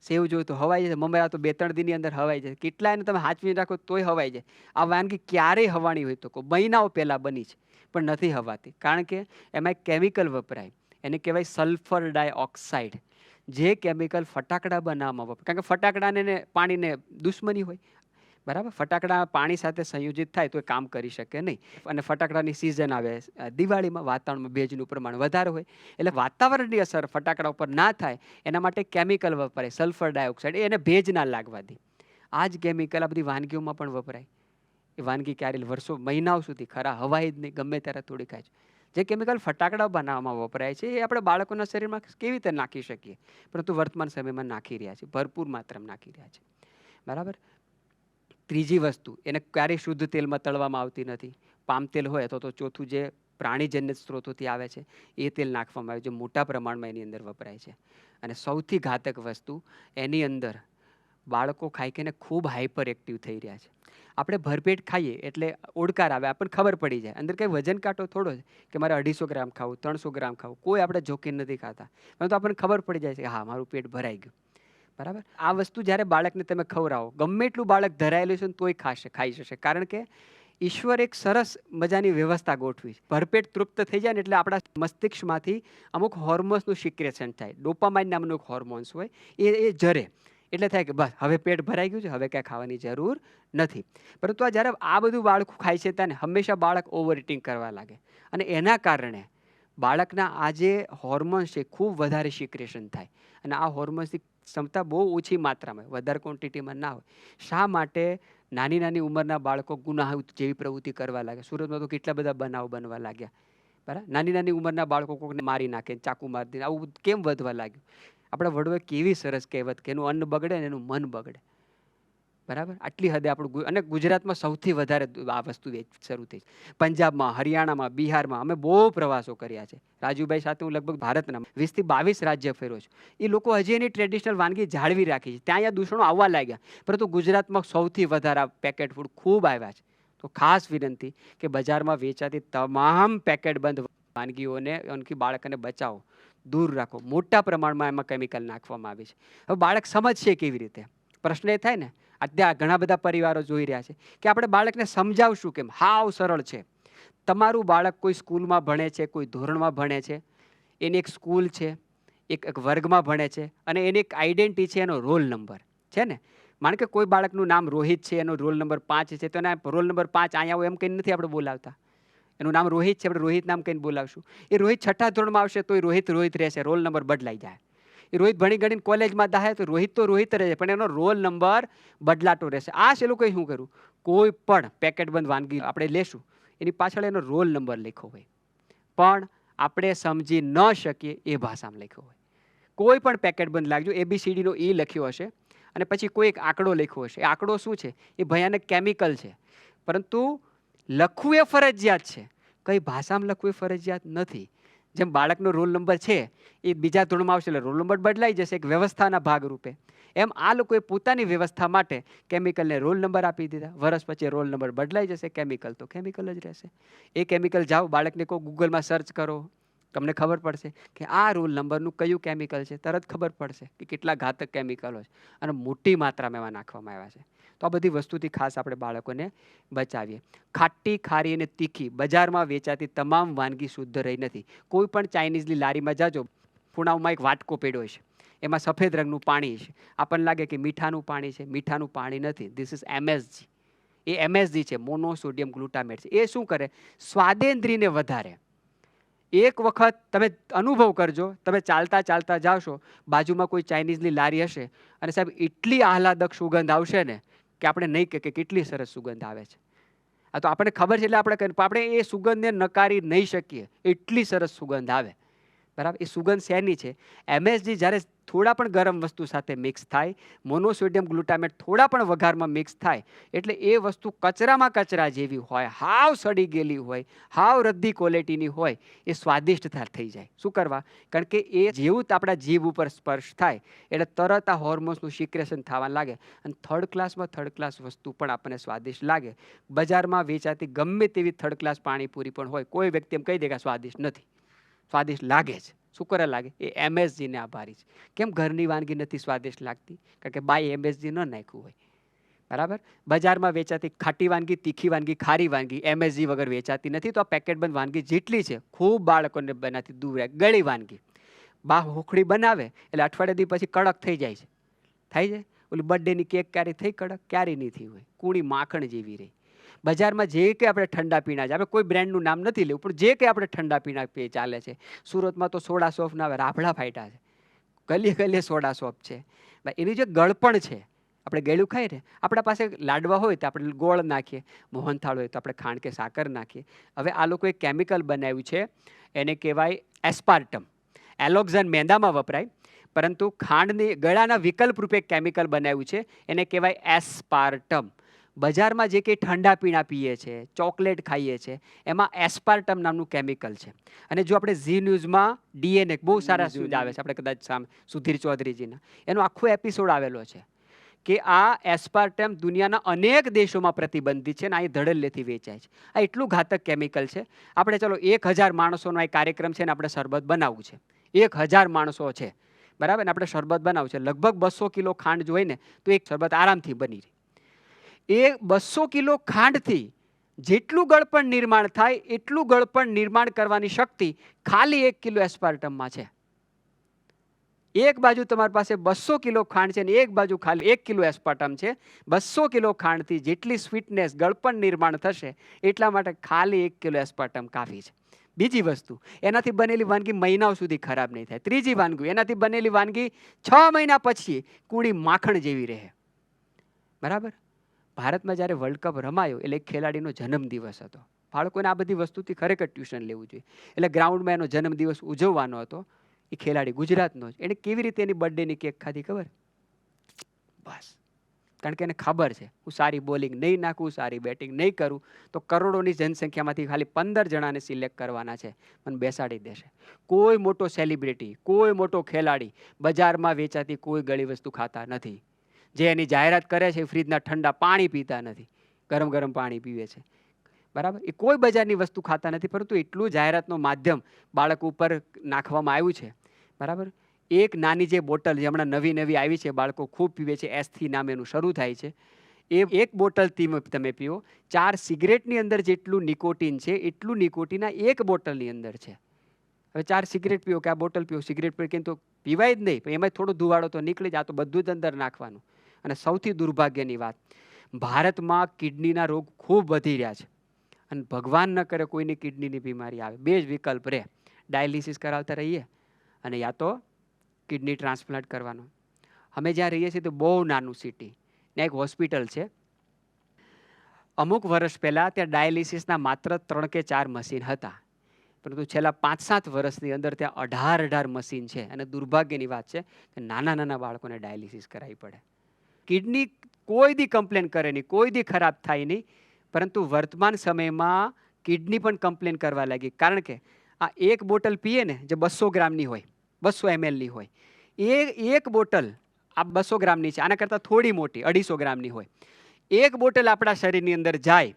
સેવ જોયું તો હવાઈ જાય, મમરા તો 2-3 દિનની અંદર હવાઈ જાય, કેટલા એને તમે હાચવી રાખો તોય હવાઈ જાય. આ વાનગી ક્યારેય હવાણી હોય તો મહિનાઓ પહેલાં બની છે, પણ નથી હવાતી, કારણ કે એમાં એક કેમિકલ વપરાય, એને કહેવાય સલ્ફર ડાયોક્સાઇડ, જે કેમિકલ ફટાકડા બનાવવામાં વપરાય. કારણ કે ફટાકડાને પાણીને દુશ્મની હોય, બરાબર? ફટાકડા પાણી સાથે સંયોજિત થાય તો એ કામ કરી શકે નહીં. અને ફટાકડાની સિઝન આવે દિવાળીમાં, વાતાવરણમાં ભેજનું પ્રમાણ વધારે હોય, એટલે વાતાવરણની અસર ફટાકડા ઉપર ના થાય એના માટે કેમિકલ વપરાય સલ્ફર ડાયોક્સાઇડ, એને ભેજ ના લાગવા દે. આ જ કેમિકલ આ બધી વાનગીઓમાં પણ વપરાય. એ વાનગી ક્યારે વર્ષો મહિનાઓ સુધી ખરા હવાય જ નહીં, ગમે ત્યારે થોડી ખાય છે. જે કેમિકલ ફટાકડા બનાવવામાં વપરાય છે એ આપણે બાળકોના શરીરમાં કેવી રીતે નાખી શકીએ, પરંતુ વર્તમાન સમયમાં નાખી રહ્યા છે, ભરપૂર માત્રામાં નાખી રહ્યા છે, બરાબર? ત્રીજી વસ્તુ, એને ક્યારેય શુદ્ધ તેલમાં તળવામાં આવતી નથી. પામ તેલ હોય તો ચોથું જે પ્રાણીજન્ય સ્ત્રોતોથી આવે છે એ તેલ નાખવામાં આવે છે, મોટા પ્રમાણમાં એની અંદર વપરાય છે. અને સૌથી ઘાતક વસ્તુ, એની અંદર બાળકો ખાઈ ખાઈને ખૂબ હાઈપર એક્ટિવ થઈ રહ્યા છે. આપણે ભરપેટ ખાઈએ એટલે ઓડકાર આવે, આપણને ખબર પડી જાય, અંદર કંઈ વજન કાંટો થોડો છે કે મારે 250 ગ્રામ ખાવું, 300 ગ્રામ ખાવું, કોઈ આપણે જોખીન નથી ખાતા, પરંતુ આપણને ખબર પડી જાય છે કે હા મારું પેટ ભરાઈ ગયું, બરાબર? આ વસ્તુ જ્યારે બાળકને તમે ખવડાવો, ગમે એટલું બાળક ધરાયેલું છે ને તોય ખાઈ જશે, કારણ કે ઈશ્વર એક સરસ મજાની વ્યવસ્થા ગોઠવી છે. ભરપેટ તૃપ્ત થઈ જાય ને એટલે આપણા મસ્તિષ્કમાંથી અમુક હોર્મોન્સનું સિક્રેશન થાય. ડોપામાઇન નામનું એક હોર્મોન્સ હોય, એ જરે, એટલે થાય કે બસ હવે પેટ ભરાઈ ગયું છે, હવે કાંઈ ખાવાની જરૂર નથી. પરંતુ આ જ્યારે આ બધું બાળક ખાય છે ત્યારે હંમેશા બાળક ઓવર ઇટિંગ કરવા લાગે, અને એના કારણે બાળકના આ જે હોર્મોન્સ છે ખૂબ વધારે સિક્રેશન થાય, અને આ હોર્મોન્સની ક્ષમતા બહુ ઓછી માત્રામાં, વધારે ક્વોન્ટિટીમાં ના હોય. શા માટે? નાની નાની ઉંમરના બાળકો ગુનાહ જેવી પ્રવૃત્તિ કરવા લાગે. સુરતમાં તો કેટલા બધા બનાવ બનવા લાગ્યા, બરાબર? નાની નાની ઉંમરના બાળકો કોઈને મારી નાખે, ચાકુ મારી દે, આવું કેમ વધવા લાગ્યું? આપણા વડોએ કેવી સરસ કહેવત કે એનું અન્ન બગડે ને એનું મન બગડે, બરાબર? આટલી હદે આપણું, અને ગુજરાતમાં સૌથી વધારે આ વસ્તુ શરૂ થઈ. પંજાબમાં, હરિયાણામાં, બિહારમાં અમે બહુ પ્રવાસો કર્યા છે. રાજુભાઈ સાથે હું લગભગ ભારતના 20 થી 22 રાજ્ય ફેર્યો છું. એ લોકો હજી એની ટ્રેડિશનલ વાનગી જાળવી રાખી છે. ત્યાં અહીંયા દૂષણો આવવા લાગ્યા, પરંતુ ગુજરાતમાં સૌથી વધારે પેકેટ ફૂડ ખૂબ આવ્યા છે. તો ખાસ વિનંતી કે બજારમાં વેચાતી તમામ પેકેટ બંધ વાનગીઓને એનથી બાળકને બચાવો, દૂર રાખો. મોટા પ્રમાણમાં એમાં કેમિકલ નાખવામાં આવે છે. હવે બાળક સમજશે કેવી રીતે? પ્રશ્ન એ થાય ને. અત્યારે ઘણા બધા પરિવારો જોઈ રહ્યા છે કે આપણે બાળકને સમજાવશું કેમ? હાવ સરળ છે. તમારું બાળક કોઈ સ્કૂલમાં ભણે છે, કોઈ ધોરણમાં ભણે છે, એની એક સ્કૂલ છે, એક વર્ગમાં ભણે છે, અને એની એક આઈડેન્ટિટી છે, એનો રોલ નંબર છે ને. માનો કે કોઈ બાળકનું નામ રોહિત છે, એનો રોલ નંબર 5 છે, તો એના રોલ નંબર 5 અહીંયા આવો એમ કંઈ નથી આપણે બોલાવતા. એનું નામ રોહિત છે, આપણે રોહિત નામ કહીને બોલાવશું. એ રોહિત 6ઠા ધોરણમાં આવશે તોય રોહિત રહેશે, રોલ નંબર બદલાઈ જાય. એ રોહિત ભણી ગણીને કોલેજમાં દાહે તો રોહિત રહે, પણ એનો રોલ નંબર બદલાતો રહેશે. આ છે લોકોએ શું કર્યું, કોઈ પણ પેકેટ બંધ વાનગી આપણે લેશું એની પાછળ એનો રોલ નંબર લખ્યો હોય, પણ આપણે સમજી ન શકીએ એ ભાષામાં લખ્યો હોય. કોઈ પણ પેકેટ બંધ લાગજો, ABCDનો E લખ્યો હશે અને પછી કોઈ એક આંકડો લખ્યો હશે. એ આંકડો શું છે? એ ભયાનક કેમિકલ છે, પરંતુ લખવું એ ફરજિયાત છે. કઈ ભાષામાં લખવું એ ફરજિયાત નથી. જેમ બાળકનો રોલ નંબર છે એ બીજા ધોરણમાં આવશે એટલે રોલ નંબર બદલાઈ જશે એક વ્યવસ્થાના ભાગરૂપે, એમ આ લોકોએ પોતાની વ્યવસ્થા માટે કેમિકલને રોલ નંબર આપી દીધા. વર્ષ પછી રોલ નંબર બદલાઈ જશે, કેમિકલ તો કેમિકલ જ રહેશે. એ કેમિકલ જાઓ બાળકને કહો ગૂગલમાં સર્ચ કરો, તમને ખબર પડશે કે આ રોલ નંબરનું કયું કેમિકલ છે. તરત ખબર પડશે કે કેટલા ઘાતક કેમિકલો છે અને મોટી માત્રામાં એમાં નાખવામાં આવ્યા છે. તો આ બધી વસ્તુથી ખાસ આપણે બાળકોને બચાવીએ. ખાટી, ખારી અને તીખી બજારમાં વેચાતી તમામ વાનગી શુદ્ધ રહી નથી. કોઈ પણ ચાઇનીઝની લારીમાં જાજો, ખૂણામાં એક વાટકો પડ્યો છે, એમાં સફેદ રંગનું પાણી છે. આપણને લાગે કે મીઠાનું પાણી છે, મીઠાનું પાણી નથી. This is MSG. A MSG છે, મોનોસોડિયમ ગ્લુટામેટ છે. એ શું કરે? સ્વાદેન્દ્રિયને વધારે. એક વખત તમે અનુભવ કરજો, તમે ચાલતા ચાલતા જાવશો, બાજુમાં કોઈ ચાઇનીઝની લારી હશે અને સાહેબ એટલી આહલાદક સુગંધ આવશે ને કે આપણે નહીં કે કેટલી સરસ સુગંધ આવે છે. આ તો આપણને ખબર છે એટલે આપણે એ સુગંધને નકારી નહીં શકીએ, એટલી સરસ સુગંધ આવે. બરાબર? એ સુગંધ શેની છે? MSG જ્યારે થોડા પણ ગરમ વસ્તુ સાથે મિક્સ થાય, મોનોસોડિયમ ગ્લુટામેટ થોડા પણ વઘારમાં મિક્સ થાય એટલે એ વસ્તુ કચરામાં કચરા જેવી હોય, હાવ સડી ગયેલી હોય, હાવ રદ્દી ક્વોલિટીની હોય, એ સ્વાદિષ્ટ થઈ જાય. શું કરવા? કારણ કે એ જેવું આપણા જીભ ઉપર સ્પર્શ થાય એટલે તરત આ હોર્મોન્સનું સિક્રેશન થવા લાગે અને થર્ડ ક્લાસ વસ્તુ પણ આપણને સ્વાદિષ્ટ લાગે. બજારમાં વેચાતી ગમે તેવી થર્ડ ક્લાસ પાણીપુરી પણ હોય, કોઈ વ્યક્તિ એમ કહી દે કે સ્વાદિષ્ટ નથી. સ્વાદિષ્ટ લાગે છે. શું કરે લાગે? એ MSGને આભારી છે. કેમ ઘરની વાનગી નથી સ્વાદિષ્ટ લાગતી? કારણ કે બાય MSG ન નાખ્યું હોય. બરાબર? બજારમાં વેચાતી ખાટી વાનગી, તીખી વાનગી, ખારી વાનગી MSG વગર વેચાતી નથી. તો આ પેકેટ બંધ વાનગી જેટલી છે ખૂબ બાળકોને બનાવતી દૂર રહે. ગળી વાનગી બા હોખડી બનાવે એટલે અઠવાડિયા દી પછી કડક થઈ જાય છે. થાય છે? ઓલી બર્થડેની કેક ક્યારે થઈ કડક? ક્યારે નહીં થઈ હોય. કૂણી માખણ જેવી રહી. બજારમાં જે કંઈ આપણે ઠંડા પીણા છે, આપણે કોઈ બ્રાન્ડનું નામ નથી લેવું, પણ જે કંઈ આપણે ઠંડા પીણા પીએ ચાલે છે. સુરતમાં તો સોડા સોફ ના આવે, રાફડા ફાટ્યા છે. ગલીએ ગલીએ સોડા સોફ છે. એની જે ગળપણ છે, આપણે ગળ્યું ખાઈએ ને, આપણા પાસે લાડવા હોય તો આપણે ગોળ નાખીએ, મોહનથાળ હોય તો આપણે ખાંડ કે સાકર નાખીએ. હવે આ લોકોએ કેમિકલ બનાવ્યું છે, એને કહેવાય એસ્પાર્ટમ. એલોક્ઝન મેંદામાં વપરાય, પરંતુ ખાંડની ગળાના વિકલ્પ રૂપે કેમિકલ બનાવ્યું છે, એને કહેવાય એસ્પાર્ટમ. બજારમાં જે કંઈ ઠંડા પીણા પીએ છીએ, ચોકલેટ ખાઈએ છીએ, એમાં એસ્પાર્ટમ નામનું કેમિકલ છે. અને જો આપણે ઝી ન્યૂઝમાં DNA બહુ સારા ન્યૂઝ આવે છે, આપણે કદાચ સામે સુધીર ચૌધરીજીના, એનો આખો એપિસોડ આવેલો છે કે આ એસ્પાર્ટમ દુનિયાના અનેક દેશોમાં પ્રતિબંધિત છે અને અહીં ધડલ્લેથી વેચાય છે. આ એટલું ઘાતક કેમિકલ છે. આપણે ચલો 1000 માણસોનો આ કાર્યક્રમ છે ને આપણે શરબત બનાવવું છે. 1000 માણસો છે, બરાબર ને? આપણે શરબત બનાવવું છે. લગભગ 200 કિલો ખાંડ જોઈએ ને તો એક શરબત આરામથી બની રહે. એ 200 કિલો ખાંડથી જેટલું ગળપણ નિર્માણ થાય એટલું ગળપણ નિર્માણ કરવાની શક્તિ ખાલી 1 કિલો એસ્પાર્ટમમાં છે. એક બાજુ તમારી પાસે 200 કિલો ખાંડ છે ને એક બાજુ ખાલી 1 કિલો એસ્પાર્ટમ છે. 200 કિલો ખાંડથી જેટલી સ્વીટનેસ ગળપણ નિર્માણ થશે એટલા માટે ખાલી 1 કિલો એસ્પાર્ટમ કાફી છે. બીજી વસ્તુ, એનાથી બનેલી વાનગી મહિનાઓ સુધી ખરાબ નહીં થાય. ત્રીજી વાનગી, એનાથી બનેલી વાનગી 6 મહિના પછી કૂણી માખણ જેવી રહે. બરાબર? ભારતમાં જ્યારે વર્લ્ડ કપ રમાયો એટલે એક ખેલાડીનો જન્મદિવસ હતો. બાળકોને આ બધી વસ્તુથી ખરેખર ટ્યુશન લેવું જોઈએ. એટલે ગ્રાઉન્ડમાં એનો જન્મદિવસ ઉજવવાનો હતો. એ ખેલાડી ગુજરાતનો જ. એણે કેવી રીતે એની બર્થડેની કેક ખાધી ખબર? બસ, કારણ કે એને ખબર છે હું સારી બોલિંગ નહીં નાખું, સારી બેટિંગ નહીં કરું તો કરોડોની જનસંખ્યામાંથી ખાલી 15 જણાને સિલેક્ટ કરવાના છે, મને બેસાડી દેશે. કોઈ મોટો સેલિબ્રિટી, કોઈ મોટો ખેલાડી બજારમાં વેચાતી કોઈ ગળી વસ્તુ ખાતા નથી. જે એની જાહેરાત કરે છે ફ્રીજના ઠંડા પાણી પીતા નથી, ગરમ ગરમ પાણી પીવે છે. બરાબર? એ કોઈ બજારની વસ્તુ ખાતા નથી, પરંતુ એટલું જાહેરાતનો માધ્યમ બાળક ઉપર નાખવામાં આવ્યું છે. બરાબર? એક નાની જે બોટલ જે હમણાં નવી આવી છે, બાળકો ખૂબ પીવે છે, એસથી નામ એનું શરૂ થાય છે, એ એક બોટલ તમે પીવો, 4 સિગરેટની અંદર જેટલું નિકોટીન છે એટલું નિકોટીન આ એક બોટલની અંદર છે. હવે 4 સિગરેટ પીવો કે આ બોટલ પીવો, સિગરેટ પી તો પીવાય જ નહીં, પણ એમાં થોડો ધુવાડો તો નીકળી જાય, તો બધું જ અંદર નાખવાનું. અને સૌથી દુર્ભાગ્યની વાત, ભારતમાં કિડનીના રોગ ખૂબ વધી રહ્યા છે અને ભગવાન ન કરે કોઈની કિડનીની બીમારી આવે, 2 જ વિકલ્પ રહે: ડાયાલિસિસ કરાવતા રહીએ અને યા તો કિડની ટ્રાન્સપ્લાન્ટ કરવાનો. અમે જ્યાં રહીએ છીએ તો બહુ નાનું સિટી, ત્યાં એક હોસ્પિટલ છે. અમુક વર્ષ પહેલાં ત્યાં ડાયાલિસિસના માત્ર 3 કે 4 મશીન હતા, પરંતુ છેલ્લા 5-7 વર્ષની અંદર ત્યાં 18 મશીન છે. અને દુર્ભાગ્યની વાત છે કે નાના નાના બાળકોને ડાયાલિસિસ કરાવવી પડે. કિડની કોઈ દી કમ્પ્લેન કરે નહીં, કોઈ દી ખરાબ થાય નહીં, પરંતુ વર્તમાન સમયમાં કિડની પણ કમ્પ્લેન કરવા લાગી. કારણ કે આ એક બોટલ પીએ ને, જે 200 ગ્રામની હોય, 200 mlની હોય, એ એક બોટલ આ 200 ગ્રામની છે, આના કરતાં થોડી મોટી 250 ગ્રામની હોય. એક બોટલ આપણા શરીરની અંદર જાય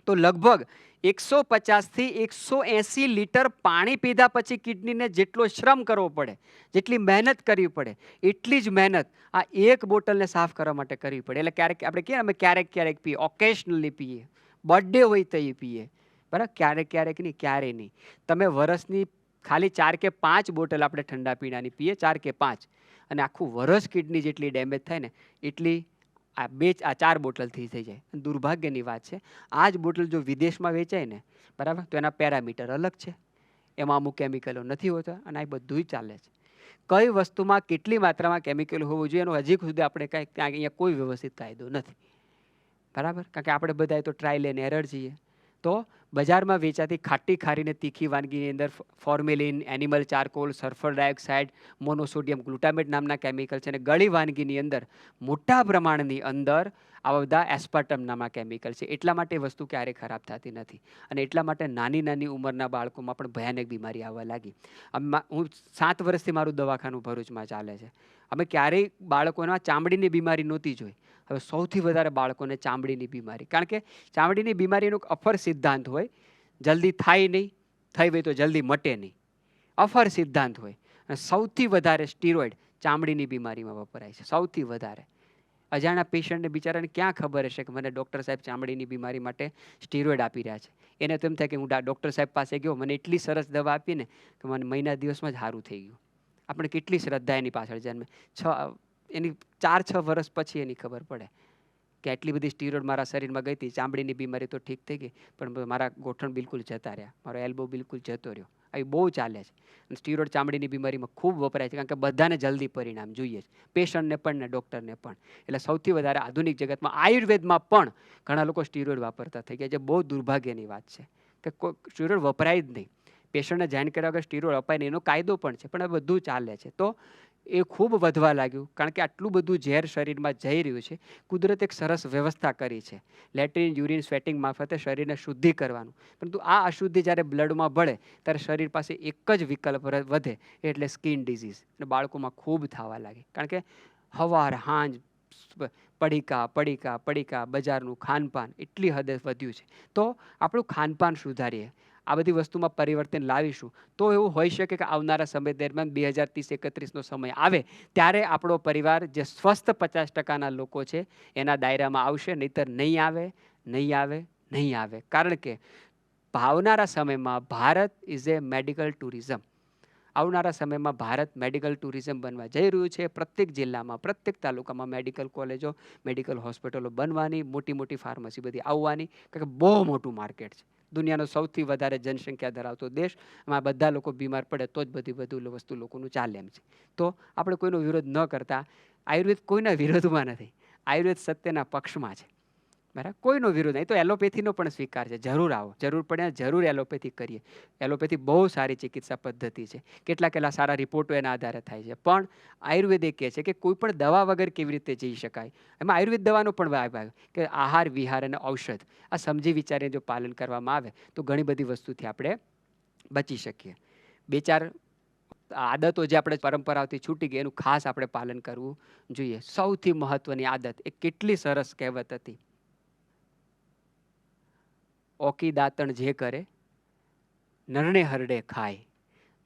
તો લગભગ 150 થી 180 લીટર પાણી પીધા પછી કિડનીને જેટલો શ્રમ કરવો પડે, જેટલી મહેનત કરવી પડે, એટલી જ મહેનત આ એક બોટલને સાફ કરવા માટે કરવી પડે. એટલે ક્યારેક આપણે કહીએ અમે ક્યારેક પીએ, ઓકેશનલી પીએ, બર્થડે હોય તો એ પીએ, બરાબર? ક્યારેક નહીં, ક્યારેય નહીં. તમે વર્ષની ખાલી 4 કે 5 બોટલ આપણે ઠંડા પીણાની પીએ, 4 કે 5, અને આખું વર્ષ કિડની જેટલી ડેમેજ થાય ને એટલી આ 4 બોટલથી થઈ જાય. દુર્ભાગ્યની વાત છે, આ જ બોટલ જો વિદેશમાં વેચાય ને, બરાબર, તો એના પેરામીટર અલગ છે, એમાં અમુક કેમિકલો નથી હોતા, અને આ બધું ચાલે છે. કઈ વસ્તુમાં કેટલી માત્રામાં કેમિકલ હોવું જોઈએ એનો હજી સુધી આપણે કાંઈ અહીંયા કોઈ વ્યવસ્થિત કાયદો નથી, બરાબર? કારણ કે આપણે બધા તો ટ્રાયલ એન્ડ એરર છીએ. તો બજારમાં વેચાતી ખાટી ખારીને તીખી વાનગીની અંદર formalin, animal charcoal, sulphur dioxide, monosodium glutamate નામના કેમિકલ છે. અને ગળી વાનગીની અંદર મોટા પ્રમાણની અંદર આવા બધા એસ્પાર્ટમ નામના કેમિકલ છે. એટલા માટે વસ્તુ ક્યારેય ખરાબ થતી નથી, અને એટલા માટે નાની ઉંમરના બાળકોમાં પણ ભયાનક બીમારી આવવા લાગી. હું 7 વર્ષથી મારું દવાખાનું ભરૂચમાં ચાલે છે. અમે ક્યારેય બાળકોના ચામડીની બીમારી નહોતી જોઈ. હવે સૌથી વધારે બાળકોને ચામડીની બીમારી, કારણ કે ચામડીની બીમારીનો અફર સિદ્ધાંત હોય, જલ્દી થાય નહીં, થઈ હોય તો જલ્દી મટે નહીં, અફર સિદ્ધાંત હોય. અને સૌથી વધારે સ્ટીરોઇડ ચામડીની બીમારીમાં વપરાય છે, સૌથી વધારે. અજાણ્યા પેશન્ટને બિચારાને ક્યાં ખબર હશે કે મને ડૉક્ટર સાહેબ ચામડીની બીમારી માટે સ્ટીરોઇડ આપી રહ્યા છે. એને તો એમ થાય કે હું ડૉક્ટર સાહેબ પાસે ગયો, મને એટલી સરસ દવા આપીને કે મને મહિના દિવસમાં જ સારું થઈ ગયું. આપણે કેટલી શ્રદ્ધા એની પાછળ જન્મે. એની 4-6 વર્ષ પછી એની ખબર પડે કે આટલી બધી સ્ટીરોઇડ મારા શરીરમાં ગઈ હતી, ચામડીની બીમારી તો ઠીક થઈ ગઈ, પણ મારા ગોઠણ બિલકુલ જતા રહ્યા, મારો એલ્બો બિલકુલ જતો રહ્યો. આવી બહુ ચાલે છે. અને સ્ટીરોઇડ ચામડીની બીમારીમાં ખૂબ વપરાય છે, કારણ કે બધાને જલ્દી પરિણામ જોઈએ છે, પેશન્ટને પણ ને ડૉક્ટરને પણ. એટલે સૌથી વધારે આધુનિક જગતમાં આયુર્વેદમાં પણ ઘણા લોકો સ્ટીરોઇડ વાપરતા થઈ ગયા, જે બહુ દુર્ભાગ્યની વાત છે કે કોઈ સ્ટીરોઇડ વપરાય જ નહીં. પેશન્ટને જાણ કર્યા વગર સ્ટીરોઇડ અપાય નહીં, એનો કાયદો પણ છે, પણ આ બધું ચાલે છે. તો એ ખૂબ વધવા લાગ્યું, કારણ કે આટલું બધું ઝેર શરીરમાં જઈ રહ્યું છે. કુદરતે એક સરસ વ્યવસ્થા કરી છે, લેટ્રિન, યુરિન, સ્વેટિંગ મારફતે શરીરને શુદ્ધિ કરવાનું. પરંતુ આ અશુદ્ધિ જ્યારે બ્લડમાં ભળે ત્યારે શરીર પાસે એક જ વિકલ્પ વધે, એટલે સ્કિન ડિઝીઝ. અને બાળકોમાં ખૂબ થવા લાગે, કારણ કે હવાર હાંજ પડીકા બજારનું ખાનપાન એટલી હદે વધ્યું છે. તો આપણું ખાનપાન સુધારીએ, આ બધી વસ્તુમાં પરિવર્તન લાવીશું તો એવું હોઈ શકે કે આવનારા સમય દરમિયાન 2030-31નો સમય આવે ત્યારે આપણો પરિવાર જે સ્વસ્થ 50% લોકો છે એના દાયરામાં આવશે, નહીંતર નહીં આવે. કારણ કે આવનારા સમયમાં Bharat is A medical tourism. આવનારા સમયમાં ભારત મેડિકલ ટુરિઝમ બનવા જઈ રહ્યું છે. પ્રત્યેક જિલ્લામાં, પ્રત્યેક તાલુકામાં મેડિકલ કોલેજો, મેડિકલ હોસ્પિટલો બનવાની, મોટી ફાર્મસી બધી આવવાની, કારણ કે બહુ મોટું માર્કેટ છે. દુનિયાનો સૌથી વધારે જનસંખ્યા ધરાવતો દેશ, એમાં બધા લોકો બીમાર પડે તો જ બધી વસ્તુ લોકોનું ચાલે એમ છે. તો આપણે કોઈનો વિરોધ ન કરતા, આયુર્વેદ કોઈના વિરોધમાં નથી, આયુર્વેદ સત્યના પક્ષમાં છે, બરાબર? કોઈનો વિરોધ નહીં. તો એલોપેથીનો પણ સ્વીકાર છે, જરૂર આવો, જરૂર પડે જરૂર એલોપેથી કરીએ. એલોપેથી બહુ સારી ચિકિત્સા પદ્ધતિ છે, કેટલા સારા રિપોર્ટો એના આધારે થાય છે. પણ આયુર્વેદ એ કહે છે કે કોઈ પણ દવા વગર કેવી રીતે જઈ શકાય. એમાં આયુર્વેદ દવાનો પણ ભાગ કે આહાર, વિહાર અને ઔષધ, આ સમજી વિચારીને જો પાલન કરવામાં આવે તો ઘણી બધી વસ્તુથી આપણે બચી શકીએ. 2-4 આદતો જે આપણે પરંપરાઓથી છૂટી ગઈ એનું ખાસ આપણે પાલન કરવું જોઈએ. સૌથી મહત્વની આદત, એ કેટલી સરસ કહેવત હતી, ઓકી દાંતણ જે કરે નરણે હરડે ખાય,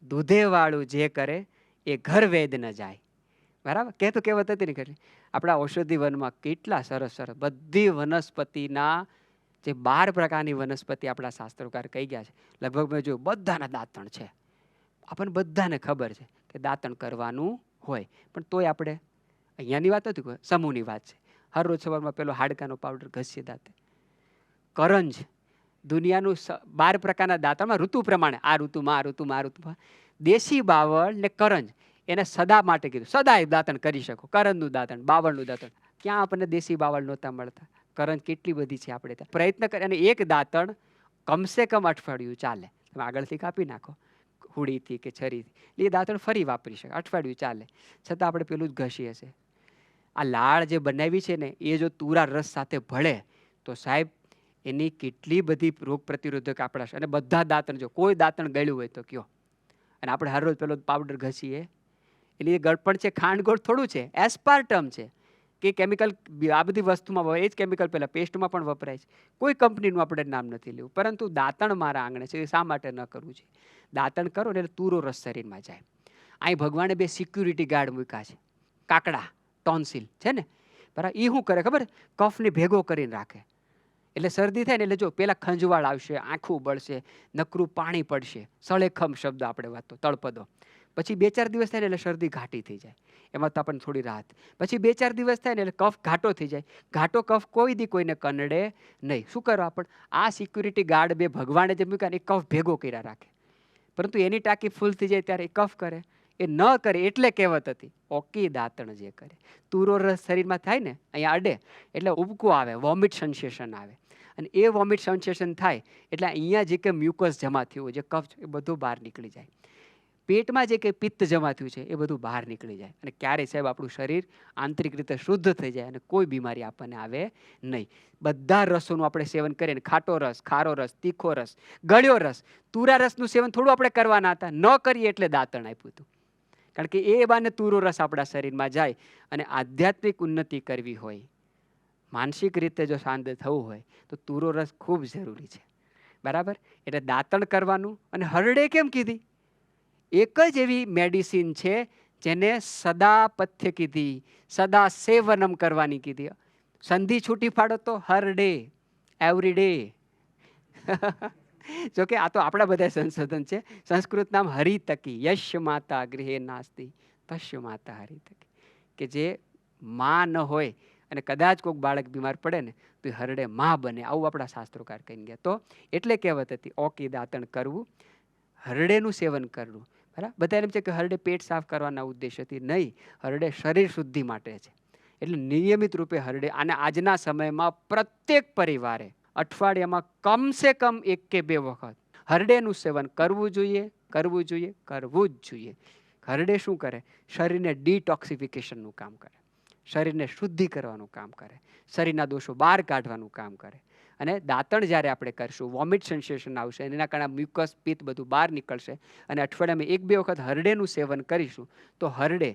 દૂધે વાળું જે કરે એ ઘર વેદ ન જાય. બરાબર? કહેવત હતી ને. કેટલી આપણા ઔષધિ વનમાં કેટલા સરસ બધી વનસ્પતિના જે 12 પ્રકારની વનસ્પતિ આપણા શાસ્ત્રોકાર કહી ગયા છે, લગભગ મેં જોયું બધાના દાંતણ છે. આપણને બધાને ખબર છે કે દાંતણ કરવાનું હોય, પણ તોય આપણે, અહીંયાની વાત નથી, સમૂહની વાત છે, હર રોજ સવારમાં પેલો હાડકાનો પાવડર ઘસીએ દાંતે. કરંજ, દુનિયાનું 12 પ્રકારના દાંતણમાં ઋતુ પ્રમાણે, આ ઋતુમાં દેશી બાવળ ને કરંજ, એને સદા માટે કીધું, સદાય દાંતણ કરી શકો. કરણનું દાંતણ, બાવળનું દાંતણ. ક્યાં આપણને દેશી બાવળ નહોતા મળતા? કરંજ કેટલી બધી છે આપણે ત્યાં. પ્રયત્ન કરે અને એક દાંતણ કમસે કમ અઠવાડિયું ચાલે. તમે આગળથી કાપી નાખો હુડીથી કે છરીથી, એ દાંતણ ફરી વાપરી શકે, અઠવાડિયું ચાલે. છતાં આપણે પેલું જ ઘસીએ છે. આ લાળ જે બનાવી છે ને, એ જો તુરા રસ સાથે ભળે તો સાહેબ એની કેટલી બધી રોગ પ્રતિરોધક આપણા, અને બધા દાંતણ, જો કોઈ દાંતણ ગળ્યું હોય તો કયો. અને આપણે હરરોજ પેલો પાવડર ઘસીએ, એટલે એ ગળપણ છે, ખાંડ ગોળ થોડું છે, એસ્પાર્ટમ છે કે કેમિકલ. આ બધી વસ્તુમાં એ જ કેમિકલ પહેલાં પેસ્ટમાં પણ વપરાય છે. કોઈ કંપનીનું આપણે નામ નથી લેવું, પરંતુ દાંતણ મારા આંગણે છે, એ શા માટે ન કરવું છે? દાંતણ કરો ને એટલે તુરો રસ શરીરમાં જાય. અહીં ભગવાને 2 સિક્યુરિટી ગાર્ડ મૂક્યા છે, કાકડા, ટોન્સિલ છે ને, બરાબર. એ શું કરે ખબર? કફને ભેગો કરીને રાખે. એટલે શરદી થાય ને એટલે જો પેલા ખંજવાળ આવશે, આંખું બળશે, નકરું પાણી પડશે, સળેખમ શબ્દ આપણે વાતો, તળપદો. પછી 2-4 દિવસ થાય ને એટલે શરદી ઘાટી થઈ જાય, એમાં તો આપણને થોડી રાહત. પછી 2-4 દિવસ થાય ને એટલે કફ ઘાટો થઈ જાય. ઘાટો કફ કોઈ દી કોઈને કનડે નહીં. શું કરો આપણે? આ સિક્યુરિટી ગાર્ડ 2 ભગવાને જે મૂક્યા ને, એ કફ ભેગો કર્યા રાખે. પરંતુ એની ટાંકી ફૂલ થઈ જાય ત્યારે એ કફ કરે, એ ન કરે. એટલે કહેવત હતી, ઓકી દાંતણ જે કરે. તુરો રસ શરીરમાં થાય ને, અહીંયા અડે એટલે ઉબકો આવે, વોમિટ સેન્સેશન આવે. અને એ વોમિટ સેન્સેશન થાય એટલે અહીંયા જે કે મ્યુકસ જમા થયું, જે કફ એ બધું બહાર નીકળી જાય. પેટમાં જે કે પિત્ત જમા થયું છે એ બધું બહાર નીકળી જાય. અને ક્યારેય સાહેબ આપણું શરીર આંતરિક રીતે શુદ્ધ થઈ જાય અને કોઈ બીમારી આપણને આવે નહીં. બધા રસોનું આપણે સેવન કરીએ ને, ખાટો રસ, ખારો રસ, તીખો રસ, ગળ્યો રસ, તુરા રસનું સેવન થોડું આપણે કરવાના હતા, ન કરીએ એટલે દાંતણ આપ્યું હતું. કારણ કે એ બાને તુરો રસ આપણા શરીરમાં જાય. અને આધ્યાત્મિક ઉન્નતિ કરવી હોય, માનસિક રીતે જો શાંત થવું હોય તો તુરો રસ ખૂબ જરૂરી છે, બરાબર. એટલે દાંતણ કરવાનું. અને હરડે કેમ કીધી? એક જ એવી મેડિસિન છે જેને સદા પથ્ય કીધી, સદા સેવનમ કરવાની કીધી. સંધિ છૂટી પાડો તો હરડે, એવરી ડે. જોકે આ તો આપણા બધા સંશોધન છે. સંસ્કૃત નામ હરિતકી, યશ માતા ગૃહે નાસ્તિ તસ્ય માતા હરિતકી. કે જે માં ન હોય અને કદાચ કોઈક બાળક બીમાર પડે ને તો એ હરડે માં બને, આવું આપણા શાસ્ત્રોકાર કહીને ગયા. તો એટલે કહેવત હતી, ઓકી દાંતણ કરવું, હરડેનું સેવન કરવું, બરાબર. બધા એમ છે કે હરડે પેટ સાફ કરવાના ઉદ્દેશ્યથી નહીં, હરડે શરીર શુદ્ધિ માટે છે. એટલે નિયમિત રૂપે હરડે. અને આજના સમયમાં પ્રત્યેક પરિવારે અઠવાડિયામાં કમસે કમ 1 કે 2 વખત હરડેનું સેવન કરવું જોઈએ, કરવું જોઈએ, કરવું જ જોઈએ. હરડે શું કરે? શરીરને ડિટોક્સિફિકેશનનું કામ કરે, શરીરને શુદ્ધિ કરવાનું કામ કરે, શરીરના દોષો બહાર કાઢવાનું કામ કરે. અને દાંતણ જ્યારે આપણે કરશું, વોમિટ સેન્સેશન આવશે, એના કારણે મ્યુકસ, પિત્ત બધું બહાર નીકળશે. અને અઠવાડિયામાં 1-2 વખત હરડેનું સેવન કરીશું તો હરડે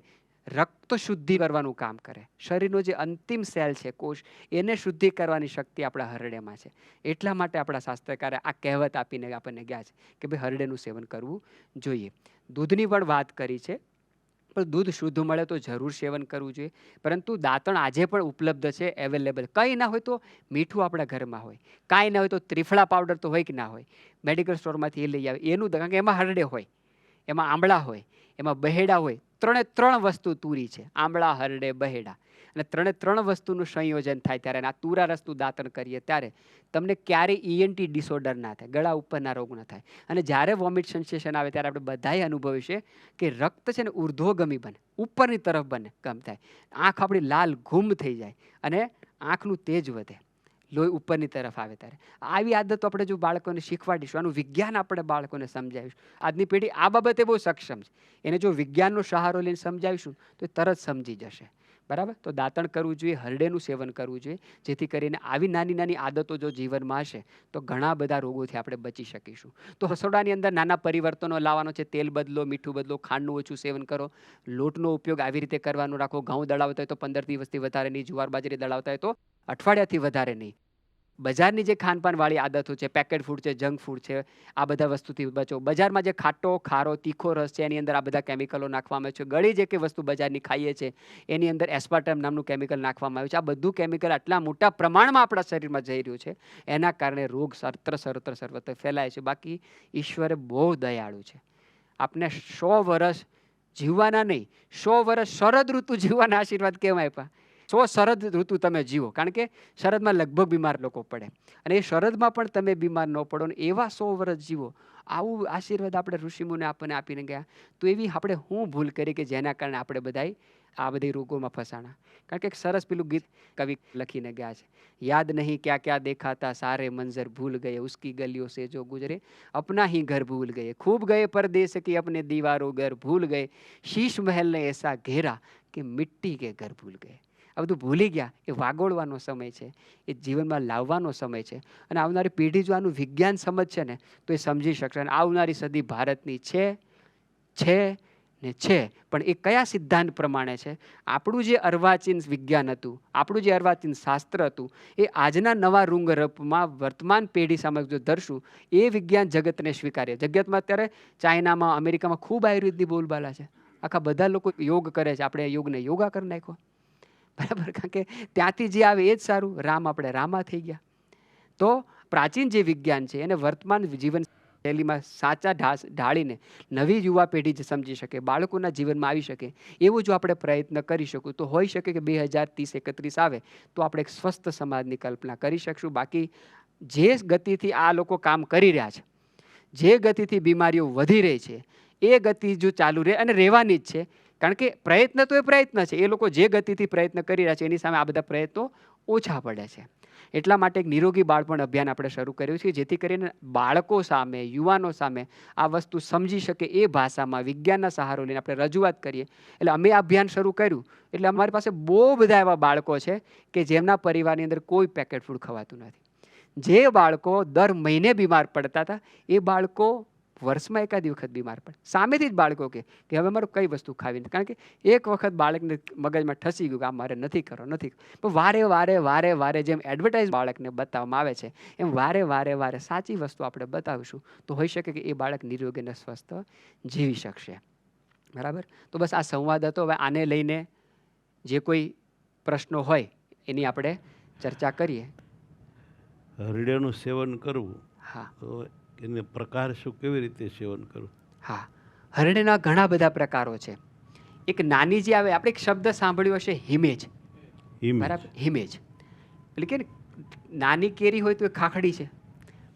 રક્ત શુદ્ધિ કરવાનું કામ કરે. શરીરનો જે અંતિમ સેલ છે, કોષ, એને શુદ્ધિ કરવાની શક્તિ આપણા હરડેમાં છે. એટલા માટે આપણા શાસ્ત્રકારે આ કહેવત આપીને આપણને ગયા છે કે ભાઈ હરડેનું સેવન કરવું જોઈએ. દૂધની પણ વાત કરી છે, પણ દૂધ શુદ્ધ મળે તો જરૂર સેવન કરવું જોઈએ. પરંતુ દાંતણ આજે પણ ઉપલબ્ધ છે, અવેલેબલ. કંઈ ના હોય તો મીઠું આપણા ઘરમાં હોય, કાંઈ ના હોય તો ત્રિફળા પાવડર તો હોય કે ના હોય, મેડિકલ સ્ટોરમાંથી એ લઈ આવે. એનું કારણ કે એમાં હરડે હોય, એમાં આંબળા હોય, એમાં બહેડા હોય. 3 વસ્તુ તુરી છે, આંબળા, હરડે, બહેડા. અને 3 વસ્તુનું સંયોજન થાય ત્યારે, આ તુરા રસનું દાંતણ કરીએ ત્યારે તમને ક્યારેય ENT ડિસઓર્ડર ના થાય, ગળા ઉપરના રોગ ના થાય. અને જ્યારે વોમિટ સેન્સેશન આવે ત્યારે આપણે બધાએ અનુભવ્યું છે કે રક્ત છે ને ઉર્ધ્વગમી બને, ઉપરની તરફ બને, ગમ થાય, આંખ આપણી લાલ ઘૂમ થઈ જાય અને આંખનું તેજ વધે, લોહી ઉપરની તરફ આવે ત્યારે. આવી આદતો આપણે જો બાળકોને શીખવાડીશું, આનું વિજ્ઞાન આપણે બાળકોને સમજાવીશું. આજની પેઢી આ બાબતે બહુ સક્ષમ છે. એને જો વિજ્ઞાનનો સહારો લઈને સમજાવીશું તો એ તરત સમજી જશે, બરાબર. તો દાંતણ કરવું જોઈએ, હરડેનું સેવન કરવું જોઈએ, જેથી કરીને આવી નાની નાની આદતો જો જીવનમાં હશે તો ઘણા બધા રોગોથી આપણે બચી શકીશું. તો રસોડાની અંદર નાના પરિવર્તનો લાવવાનો છે. તેલ બદલો, મીઠું બદલો, ખાંડનું ઓછું સેવન કરો, લોટનો ઉપયોગ આવી રીતે કરવાનો રાખો. ઘઉં દળાવતા હોય તો 15 દિવસથી વધારે નહીં, જુવાર બાજરી દળાવતા હોય તો અઠવાડિયાથી વધારે નહીં. બજારની જે ખાનપાનવાળી આદતો છે, પેકેટ ફૂડ છે, જંક ફૂડ છે, આ બધા વસ્તુથી બચો. બજારમાં જે ખાટો, ખારો, તીખો રસ છે એની અંદર આ બધા કેમિકલો નાખવામાં આવે છે. ગળી જે કે વસ્તુ બજારની ખાઈએ છીએ એની અંદર એસ્પાર્ટમ નામનું કેમિકલ નાખવામાં આવ્યું છે. આ બધું કેમિકલ આટલા મોટા પ્રમાણમાં આપણા શરીરમાં જઈ રહ્યું છે, એના કારણે રોગ સર્વત્ર ફેલાય છે. બાકી ઈશ્વરે બહુ દયાળુ છે. આપને 100 વર્ષ જીવવાના નહીં, 100 વર્ષ શરદ ઋતુ જીવવાના આશીર્વાદ કેમ આપ્યા? 100 શરદ ઋતુ તમે જીવો, કારણ કે શરદમાં લગભગ બીમાર લોકો પડે, અને એ શરદમાં પણ તમે બીમાર ન પડો ને એવા 100 વર્ષ જીવો. આવું આશીર્વાદ આપણે ઋષિમુનિ આપણને આપીને ગયા. તો એવી આપણે હું ભૂલ કરી કે જેના કારણે આપણે બધાય આ બધી રોગોમાં ફસાણા. કારણ કે એક સરસ પેલું ગીત કવિ લખીને ગયા છે, યાદ નહીં ક્યાં ક્યાં દેખાતા સારે મંજર ભૂલ ગયે, ઉસકી ગલીઓ સે જો ગુજરે अपना ही घर भूल गए, खूब गए परदेश की अपने दीवारों घर भूल गए, शीश महल ने ऐसा घेरा કે મિટ્ટી કે ઘર ભૂલ ગયે. આ બધું ભૂલી ગયા. એ વાગોળવાનો સમય છે, એ જીવનમાં લાવવાનો સમય છે. અને આવનારી પેઢી જો આનું વિજ્ઞાન સમજશે ને તો એ સમજી શકશે. અને આવનારી સદી ભારતની છે ને છે, પણ એ કયા સિદ્ધાંત પ્રમાણે છે? આપણું જે અર્વાચીન વિજ્ઞાન હતું, આપણું જે અર્વાચીન શાસ્ત્ર હતું, એ આજના નવા રૂંગરપમાં વર્તમાન પેઢી સામે જો ધરશું, એ વિજ્ઞાન જગતને સ્વીકાર્ય. જગતમાં અત્યારે ચાઇનામાં, અમેરિકામાં ખૂબ આયુર્વેદની બોલબાલા છે. આખા બધા લોકો યોગ કરે છે. આપણે યોગને યોગા કરી નાખ્યો, બરાબર? કારણ કે ત્યાંથી જે આવે એ જ સારું. રામ આપણે રામા થઈ ગયા. તો પ્રાચીન જે વિજ્ઞાન છે એને વર્તમાન જીવન શૈલીમાં સાચા ઢાળીને નવી યુવા પેઢી જે સમજી શકે, બાળકોના જીવનમાં આવી શકે, એવું જો આપણે પ્રયત્ન કરી શકું તો હોઈ શકે કે 2030-31 આવે તો આપણે એક સ્વસ્થ સમાજની કલ્પના કરી શકશું. બાકી જે ગતિથી આ લોકો કામ કરી રહ્યા છે, જે ગતિથી બીમારીઓ વધી રહી છે, એ ગતિ જો ચાલુ રહે, અને રહેવાની જ છે, કારણ કે પ્રયત્ન તો એ પ્રયત્ન છે, એ લોકો જે ગતિથી પ્રયત્ન કરી રહ્યા છે એની સામે આ બધા પ્રયત્નો ઓછા પડે છે. એટલા માટે એક નિરોગી બાળપણ અભિયાન આપણે શરૂ કર્યું છે, જેથી કરીને બાળકો સામે, યુવાનો સામે આ વસ્તુ સમજી શકે એ ભાષામાં વિજ્ઞાનના સહારો લઈને આપણે રજૂઆત કરીએ. એટલે અમે આ અભિયાન શરૂ કર્યું એટલે અમારી પાસે બહુ બધા એવા બાળકો છે કે જેમના પરિવારની અંદર કોઈ પેકેટ ફૂડ ખવાતું નથી. જે બાળકો દર મહિને બીમાર પડતા હતા એ બાળકો વર્ષમાં એકાદી વખત બીમાર પડે. સામેથી જ બાળકો કે હવે મારું કઈ વસ્તુ ખાવી નથી, કારણ કે એક વખત બાળકને મગજમાં ઠસી ગયું કે આ મારે નથી કરો, નથી. પણ વારે વારે જેમ એડવર્ટાઇઝ બાળકને બતાવવામાં આવે છે એમ વારે સાચી વસ્તુ આપણે બતાવીશું તો હોઈ શકે કે એ બાળક નિરોગી અને સ્વસ્થ જીવી શકશે. બરાબર? તો બસ આ સંવાદ હતો. હવે આને લઈને જે કોઈ પ્રશ્નો હોય એની આપણે ચર્ચા કરીએ. હરડેનું સેવન કરવું, હા, તો એને પ્રકાર શું, કેવી રીતે સેવન કરવું? હા, હરડેના ઘણા બધા પ્રકારો છે. એક નાની જે આવે, આપણે એક શબ્દ સાંભળ્યો હશે, હિમેજ. બરાબર? હિમેજ એટલે કે નાની કેરી હોય તો એ ખાખડી છે,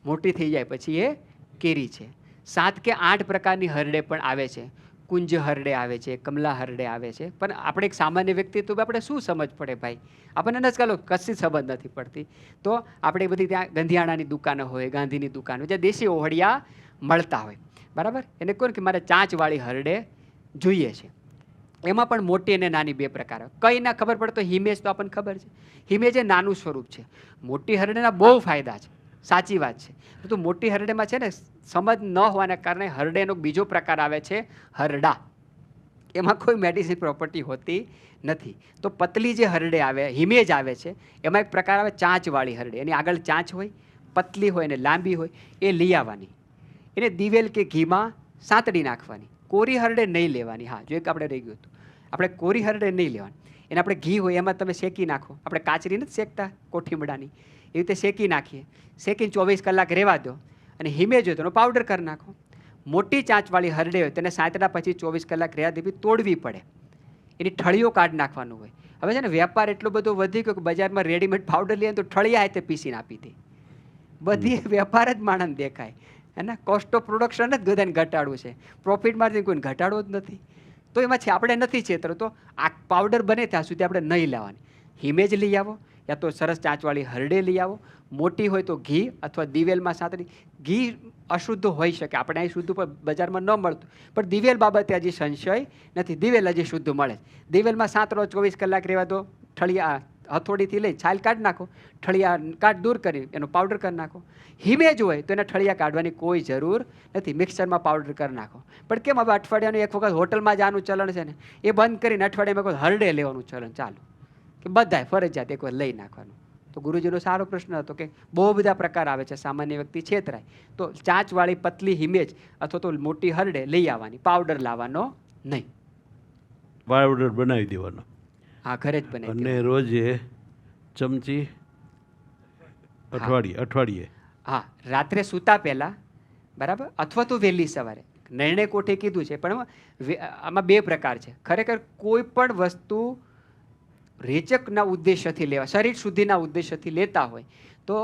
મોટી થઈ જાય પછી એ કેરી છે. 7 કે 8 પ્રકારની હરડે પણ આવે છે. કુંજ હરડે આવે છે, કમલા હરડે આવે છે. પણ આપણે એક સામાન્ય વ્યક્તિ તો આપણે શું સમજ પડે ભાઈ? આપણને નથી ચાલો કશી સમજ નથી પડતી. તો આપણે બધી ત્યાં ગંધિયાણાની દુકાનો હોય, ગાંધીની દુકાન હોય, જ્યાં દેશી ઓહળિયા મળતા હોય, બરાબર? એને કહો કે મારે ચાંચવાળી હરડે જોઈએ છે. એમાં પણ મોટી અને નાની બે પ્રકાર હોય. કઈ ના ખબર પડે તો હિમેજ તો આપણને ખબર છે. હિમેજ એ નાનું સ્વરૂપ છે. મોટી હરડેના બહુ ફાયદા છે, સાચી વાત છે. તો મોટી હરડેમાં છે ને સમજ ન હોવાના કારણે હરડેનો બીજો પ્રકાર આવે છે હરડા. એમાં કોઈ મેડિસિન પ્રોપર્ટી હોતી નથી. તો પતલી જે હરડે આવે, હિમેજ આવે છે, એમાં એક પ્રકાર આવે ચાંચવાળી હરડે. એની આગળ ચાંચ હોય, પતલી હોય અને લાંબી હોય. એ લઈ આવવાની, એને દિવેલ કે ઘીમાં સાંતળી નાખવાની. કોરી હરડે નહીં લેવાની. હા, જો એક આપણે રહી ગયું હતું, આપણે કોરી હરડે નહીં લેવાની. એને આપણે ઘી હોય એમાં તમે શેકી નાખો. આપણે કાચરી નથી શેકતા કોઠીમડાની, એ રીતે શેકી નાખીએ. શેકીને 24 કલાક રહેવા દો. અને હિમેજ હોય તો એનો પાવડર કરી નાખો. મોટી ચાંચવાળી હરડે હોય તેને સાંતળ્યા પછી 24 કલાક રહ્યા દેવી તોડવી પડે. એની ઠળીઓ કાઢી નાખવાનું હોય. હવે છે ને વેપાર એટલો બધો વધી ગયો કે બજારમાં રેડીમેડ પાવડર લઈએ તો ઠળિયા હાથે પીસીને આપી દે. બધી વેપાર જ માણસ દેખાય. એના કોસ્ટ ઓફ પ્રોડક્શન જ બધાને ઘટાડવું છે, પ્રોફિટ માર્જિન કોઈને ઘટાડવો જ નથી. તો એમાં છે આપણે નથી છેતરો તો આ પાવડર બને ત્યાં સુધી આપણે નહીં લાવવાની. હિમેજ લઈ આવો, યા તો સરસ ચાંચવાળી હરડે લઈ આવો. મોટી હોય તો ઘી અથવા દિવેલમાં સાંતળી. ઘી અશુદ્ધ હોઈ શકે, આપણે અહીં શુદ્ધ પણ બજારમાં ન મળતું, પણ દિવેલ બાબતે હજી સંશય નથી. દિવેલ હજી શુદ્ધ મળે. દિવેલમાં સાંતળો, 24 કલાક રહેવા દો. ઠળિયા હથોડીથી લઈ છાલ કાઢી નાખો, ઠળિયા કાઢ દૂર કરી એનો પાવડર કરી નાખો. હિમેજ હોય તો એના ઠળિયા કાઢવાની કોઈ જરૂર નથી, મિક્સરમાં પાવડર કરી નાખો. પણ કેમ હવે અઠવાડિયાનું એક વખત હોટલમાં જવાનું ચલણ છે ને, એ બંધ કરીને અઠવાડિયામાં કોઈ હરડે લેવાનું ચલણ ચાલુ, કે બધાય ફરજિયાત એક વાર લઈ નાખવાનું. તો ગુરુજીનો સારો પ્રશ્ન હતો કે બહુ બધા પ્રકાર આવે છે, સામાન્ય વ્યક્તિ છેતરાય. તો ચાંચવાળી પતલી હિમેજ અથવા તો મોટી હરડે લઈ આવવાની, પાવડર લાવવાનો નહીં. પાવડર બનાવી દેવાનો. હા, ઘરે જ બને. અને રોજે ચમચી અઠવાડિયે. હા, રાત્રે સૂતા પહેલા, બરાબર, અથવા તો વહેલી સવારે. નિર્ણય કોઠે કીધું છે, પણ આમાં બે પ્રકાર છે. ખરેખર કોઈ પણ વસ્તુ રેચકના ઉદ્દેશ્યથી લેવા, શરીર શુદ્ધિના ઉદ્દેશ્યથી લેતા હોય તો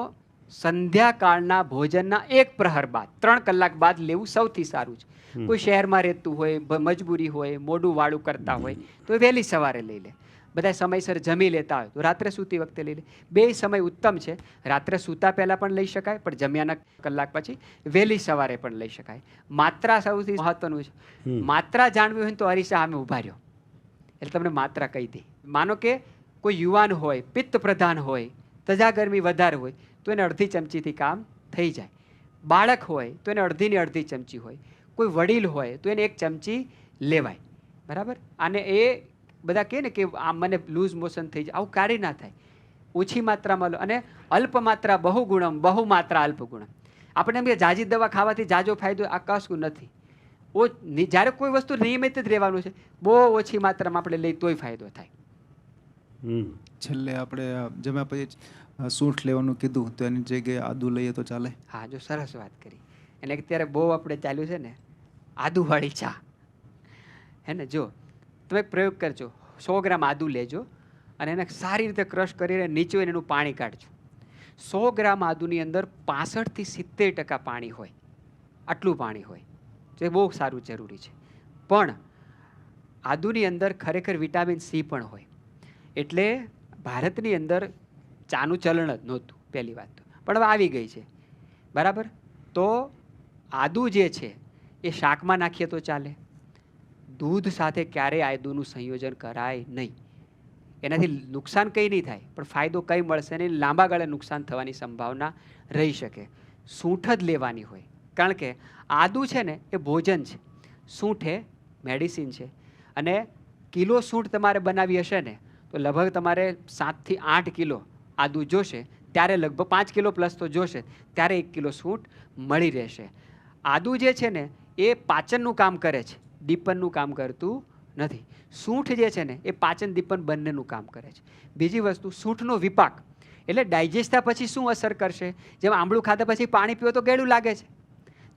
સંધ્યાકાળના ભોજનના 1 પ્રહર બાદ 3 કલાક બાદ લેવું સૌથી સારું છે. કોઈ શહેરમાં રહેતું હોય, મજબૂરી હોય, મોડું વાળું કરતા હોય તો એ વહેલી સવારે લઈ લે. બધા સમયસર જમી લેતા હોય તો રાત્રે સૂતી વખતે લઈ લે. 2 સમય ઉત્તમ છે. રાત્રે સૂતા પહેલાં પણ લઈ શકાય, પણ જમ્યાના કલાક પછી વહેલી સવારે પણ લઈ શકાય. માત્રા સૌથી મહત્વનું છે. માત્રા જાણવી હોય તો અરીસા સામે ઊભા રહ્યો એટલે તમને માત્રા કહી દે. માનો કે કોઈ યુવાન હોય, પિત્ત પ્રધાન હોય, તજા ગરમી વધારે હોય તો એને અડધી ચમચીથી કામ થઈ જાય. બાળક હોય તો એને અડધી ચમચી હોય. કોઈ વડીલ હોય તો એને 1 ચમચી લેવાય. બરાબર. અને એ બધા કહે ને કે આ મને લૂઝ મોશન થઈ જાય, આવું કાર્ય ના થાય. ઓછી માત્રામાં લો. અને અલ્પ માત્રા બહુ ગુણમ, બહુ માત્રા અલ્પ ગુણમ. આપણે એમ કે જાજી દવા ખાવાથી જાજો ફાયદો, આ કશું નથી. જ્યારે કોઈ વસ્તુ નિયમિત જ રહેવાનું છે, બહુ ઓછી માત્રામાં આપણે લઈ તોય ફાયદો થાય. છેલ્લે આપણે જમ્યા પછી સૂંઠ લેવાનું કીધું તો એની જગ્યાએ આદુ લઈએ તો ચાલે? હા, જો સરસ વાત કરી. અને અત્યારે બહુ આપણે ચાલ્યું છે ને આદુવાળી ચા, હે ને. જો તમે પ્રયોગ કરજો, 100 ગ્રામ આદુ લેજો અને એને સારી રીતે ક્રશ કરીને નીચોઈને એનું પાણી કાઢજો. 100 ગ્રામ આદુની અંદર 65 થી 70% પાણી હોય. આટલું પાણી હોય તો એ બહુ સારું જરૂરી છે. પણ આદુની અંદર ખરેખર વિટામિન સી પણ હોય. એટલે ભારતની અંદર ચાનું ચલણ જ નહોતું પહેલી વાત તો, પણ હવે આવી ગઈ છે. બરાબર. તો આદુ જે છે એ શાકમાં નાખીએ તો ચાલે. દૂધ સાથે ક્યારેય આદુનું સંયોજન કરાય નહીં. એનાથી નુકસાન કંઈ નહીં થાય, પણ ફાયદો કંઈ મળશે નહીં. લાંબા ગાળે નુકસાન થવાની સંભાવના રહી શકે. સૂંઠ જ લેવાની હોય, કારણ કે આદુ છે ને એ ભોજન છે, સૂંઠ એ મેડિસિન છે. અને કિલો સૂંઠ તમારે બનાવી હશે ને તો લગભગ તમારે 7 થી 8 કિલો આદુ જોશે, ત્યારે લગભગ 5 કિલો પ્લસ તો જોશે, ત્યારે 1 કિલો સૂંઠ મળી રહેશે. આદુ જે છે ને એ પાચનનું કામ કરે છે, દીપનનું કામ કરતું નથી. સૂંઠ જે છે ને એ પાચન દીપન બંનેનું કામ કરે છે. બીજી વસ્તુ, સૂંઠનો વિપાક એટલે ડાયજેસ્ટ થયા પછી શું અસર કરશે? જેમ આંબળું ખાધા પછી પાણી પીવો તો ગળ્યું લાગે છે.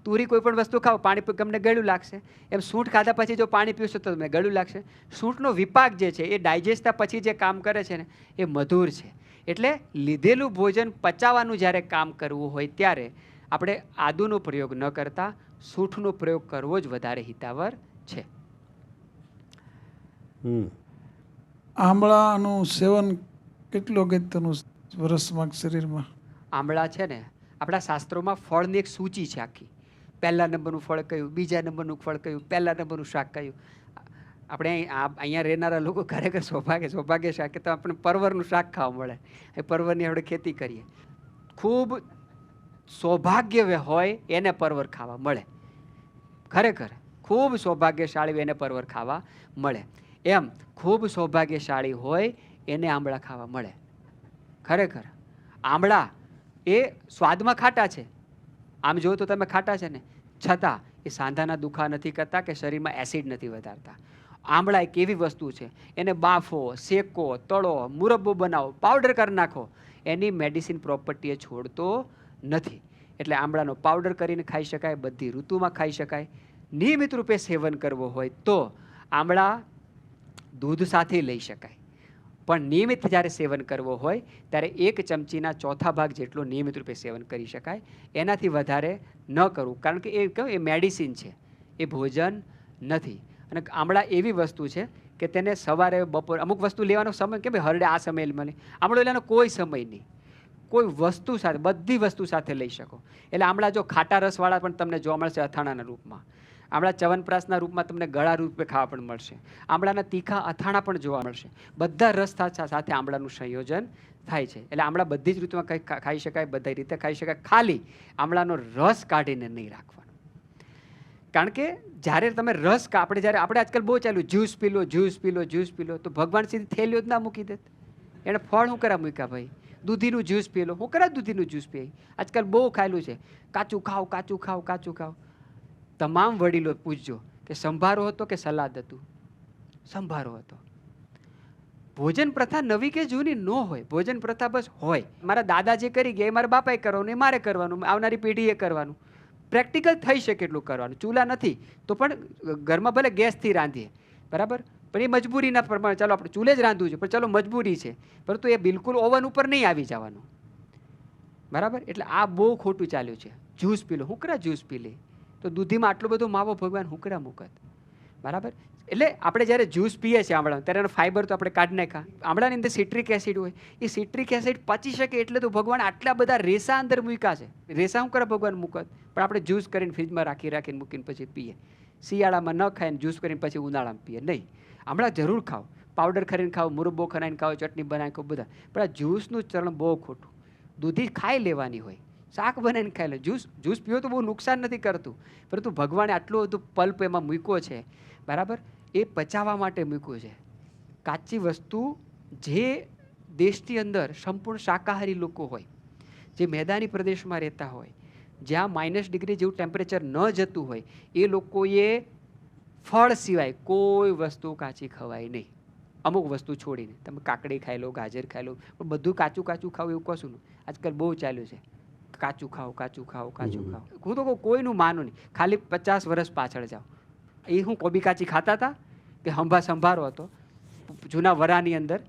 તુરી કોઈ પણ વસ્તુ ખાઓ, પાણી તમને ગળ્યું લાગશે. એમ સૂંઠ ખાધા પછી જો પાણી પીવશો તો તમને ગળ્યું લાગશે. સૂંઠનો વિપાક જે છે એ ડાયજેસ્ટ થયા પછી જે કામ કરે છે ને એ મધુર છે. એટલે લીધેલું ભોજન પચાવવાનું જ્યારે કામ કરવું હોય ત્યારે આપણે આદુનો પ્રયોગ ન કરતા સૂંઠનો પ્રયોગ કરવો જ વધારે હિતાવહ છે. આમળાનું સેવન કેટલું અગત્યનું વરસમાં શરીરમાં? આમળા છે ને આપણા શાસ્ત્રોમાં ફળની એક સૂચિ છે આખી. 1લા નંબરનું ફળ કયું, 2જા નંબરનું ફળ કયું, 1લા નંબરનું શાક કયું. આપણે અહીંયા રહેનારા લોકો ખરેખર સૌભાગ્ય શાક કે તો આપણે પરવરનું શાક ખાવા મળે. એ પરવરની આપણે ખેતી કરીએ. ખૂબ સૌભાગ્ય હોય એને પરવર ખાવા મળે. ખરેખર ખૂબ સૌભાગ્યશાળી એને પરવર ખાવા મળે. એમ ખૂબ સૌભાગ્યશાળી હોય એને આંબળા ખાવા મળે. ખરેખર આંબળા એ સ્વાદમાં ખાટા છે, આમ જો તો તમે ખાટા છે ને, છતાં એ સાંધાના દુખા નથી કરતા કે શરીરમાં એસિડ નથી વધારતા. આંબળા એક એવી વસ્તુ છે, એને બાફો, શેકો, તળો, મુરબ્બો બનાવો, પાવડર કરી નાખો, એની મેડિસિન પ્રોપર્ટી એ છોડતો નથી. એટલે આંબળાનો પાવડર કરીને ખાઈ શકાય, બધી ઋતુમાં ખાઈ શકાય. નિયમિત રૂપે સેવન કરવો હોય તો આંબળા દૂધ સાથે લઈ શકાય, પણ નિયમિત જ્યારે સેવન કરવો હોય ત્યારે 1 ચમચીના 1/4 ભાગ જેટલો નિયમિત રૂપે સેવન કરી શકાય. એનાથી વધારે ન કરવું, કારણ કે એ કહ્યું એ મેડિસિન છે, એ ભોજન નથી. અને આમળા એવી વસ્તુ છે કે તેને સવારે બપોર અમુક વસ્તુ લેવાનો સમય કે ભાઈ હરડે આ સમય મળે, આમળો લેવાનો કોઈ સમય નહીં. કોઈ વસ્તુ સાથે, બધી વસ્તુ સાથે લઈ શકો. એટલે આમળા જો ખાટા રસવાળા પણ તમને જોવા મળશે અથાણાના રૂપમાં, આમળા ચ્યવનપ્રાશના રૂપમાં તમને ગળા રૂપે ખાવા પણ મળશે, આમળાના તીખા અથાણા પણ જોવા મળશે. બધા રસ સાથે આમળાનું સંયોજન થાય છે. એટલે આમળા બધી જ ઋતુમાં ખાઈ શકાય, બધી રીતે ખાઈ શકાય. ખાલી આમળાનો રસ કાઢીને નહીં રાખવાનો, કારણ કે જ્યારે તમે રસ આપણે આજકાલ બહુ ચાલ્યું જ્યુસ પી લો, જ્યુસ પી લો, જ્યુસ પી લો, તો ભગવાન સીધી થેલીઓ જ ના મૂકી દેત. એને ફળ હું કરા મૂક્યા ભાઈ? દૂધીનું જ્યુસ પી લો, હું કરા દૂધીનું જ્યુસ પી? આજકાલ બહુ ખાયેલું છે કાચું ખાવ, કાચું ખાવ, કાચું ખાવ. તમામ વડીલો પૂછજો કે સંભારો હતો કે સલાદ હતું? સંભારો હતો. ભોજન પ્રથા નવી કે જૂની ન હોય, ભોજન પ્રથા બસ હોય. મારા દાદા જે કરી ગયા એ મારા બાપાએ કરવાનું, એ મારે કરવાનું, આવનારી પેઢીએ કરવાનું. પ્રેક્ટિકલ થઈ શકે એટલું કરવાનું. ચૂલા નથી તો પણ ઘરમાં ભલે ગેસથી રાંધીએ, બરાબર, પણ એ મજબૂરીના પ્રમાણે ચાલો આપણે ચૂલે જ રાંધવું છે, પણ ચાલો મજબૂરી છે, પરંતુ એ બિલકુલ ઓવન ઉપર નહીં આવી જવાનું. બરાબર? એટલે આ બહુ ખોટું ચાલ્યું છે. જ્યુસ પી લો, હુંકરા જ્યુસ પી લે, તો દૂધીમાં આટલો બધો માવો ભગવાન હુંકરા મૂકત. બરાબર? એટલે આપણે જ્યારે જ્યુસ પીએ છીએ આમળાનું, ત્યારે એનો ફાઈબર તો આપણે કાઢી નાખ્યા. આમળાની અંદર સિટ્રિક એસિડ હોય, એ સિટ્રિક એસિડ પચી શકે એટલે તો ભગવાન આટલા બધા રેસા અંદર મૂક્યા છે. રેસા શું કરે ભગવાન મૂકત? પણ આપણે જ્યુસ કરીને ફ્રીજમાં રાખીને મૂકીને પછી પીએ. શિયાળામાં ન ખાઈને જ્યુસ કરીને પછી ઉનાળામાં પીએ નહીં. આમળા જરૂર ખાઓ, પાવડર કરીને ખાઓ, મુરબ્બો ખાઈને ખાઓ, ચટણી બનાવી ખાઓ, બધા. પણ આ જ્યુસનું ચલણ બહુ ખોટું. દૂધી ખાઈ લેવાની હોય, શાક બનાવીને ખાઈ લે. જ્યુસ પીવો તો બહુ નુકસાન નથી કરતું, પરંતુ ભગવાને આટલું બધું પલ્પ એમાં મૂક્યો છે. બરાબર? એ પચાવવા માટે મૂક્યું છે. કાચી વસ્તુ જે દેશની અંદર સંપૂર્ણ શાકાહારી લોકો હોય, જે મેદાની પ્રદેશમાં રહેતા હોય, જ્યાં -ડિગ્રી જેવું ટેમ્પરેચર ન જતું હોય, એ લોકોએ ફળ સિવાય કોઈ વસ્તુ કાચી ખવાય નહીં. અમુક વસ્તુ છોડીને તમે કાકડી ખાઈ લો, ગાજર ખાઈ લો, પણ બધું કાચું ખાવ એવું કશું નહીં. આજકાલ બહુ ચાલ્યું છે, કાચું ખાઓ. હું તો કોઈનું માનું નહીં. ખાલી 50 વર્ષ પાછળ જાઓ. એ હું કોબી કાચી ખાતા હતા કે સંભારો હતો? જૂના વરાની અંદર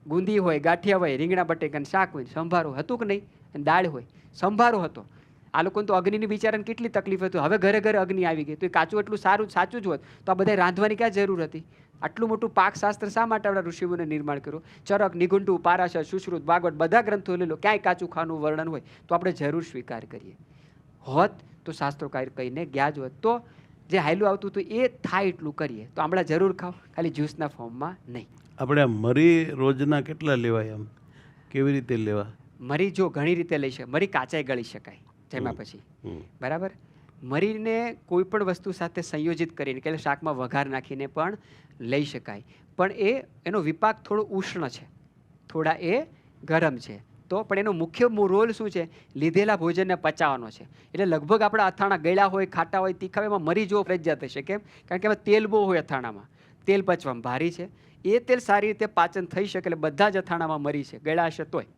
ગુંદી હોય, ગાંઠિયા હોય, રીંગણા બટેકાનું શાક હોય, સંભારો હતું કે નહીં? અને દાળ હોય, સંભારો હતો. આ લોકોને તો અગ્નિની બિચારાને કેટલી તકલીફ હતી. હવે ઘરે ઘરે અગ્નિ આવી ગઈ, તો એ કાચું એટલું સાચું જ હોત તો આ બધા રાંધવાની ક્યાં જરૂર હતી? આટલું મોટું પાકશાસ્ત્ર શા માટે આપણા ઋષિઓને નિર્માણ કર્યું? ચરક, નિઘુંટુ, પારાશર, સુશ્રુત, ભાગવત બધા ગ્રંથો લઈ લો, ક્યાંય કાચું ખાવાનું વર્ણન હોય તો આપણે જરૂર સ્વીકાર કરીએ. હોત તો શાસ્ત્રોકાર કહીને ગયા જ હોત તો જે હાયલું આવતું હતું એ થાય એટલું કરીએ. તો આમળા જરૂર ખાઓ, ખાલી જ્યુસના ફોર્મમાં નહીં. આપણે મરી રોજના કેટલા લેવાય? આમ કેવી રીતે લેવા? મરી જો ઘણી રીતે લઈ શકાય. મરી કાચાઈ ગળી શકાય જેમાં પછી. બરાબર? મરીને કોઈ પણ વસ્તુ સાથે સંયોજિત કરીને કે શાકમાં વઘાર નાખીને પણ લઈ શકાય. પણ એનો વિપાક થોડો ઉષ્ણ છે, થોડા એ ગરમ છે. તો પણ એનો મુખ્ય રોલ શું છે? લીધેલા ભોજનને પચાવવાનો છે. એટલે લગભગ આપણા અથાણા ગળ્યા હોય, ખાટા હોય, તીખા હોય, એમાં મરી જેવો ફરજિયાત હશે. કેમ? કારણ કે એમાં તેલ બહુ હોય અથાણામાં. તેલ પચવામાં ભારી છે. એ તેલ સારી રીતે પાચન થઈ શકે એટલે બધા જ અથાણામાં મરી છે, ગળ્યા હશે તોય.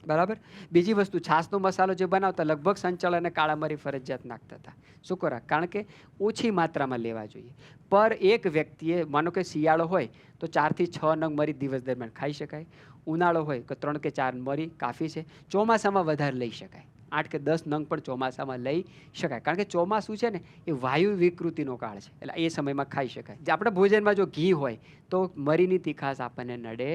બરાબર? બીજી વસ્તુ, છાશનો મસાલો જે બનાવતા લગભગ સંચળ અને કાળા મરી ફરજિયાત નાખતા હતા. શું કરો? કારણ કે ઓછી માત્રામાં લેવા જોઈએ. પર એક વ્યક્તિએ, માનો કે શિયાળો હોય તો 4 થી 6 નંગ મરી દિવસ દરમિયાન ખાઈ શકાય. ઉનાળો હોય તો 3 કે 4 મરી કાફી છે. ચોમાસામાં વધારે લઈ શકાય, 8 કે 10 નંગ પણ ચોમાસામાં લઈ શકાય. કારણ કે ચોમાસું છે ને એ વાયુ વિકૃતિનો કાળ છે, એટલે એ સમયમાં ખાઈ શકાય. જે આપણા ભોજનમાં જો ઘી હોય તો મરીની તીખાશ આપણને નડે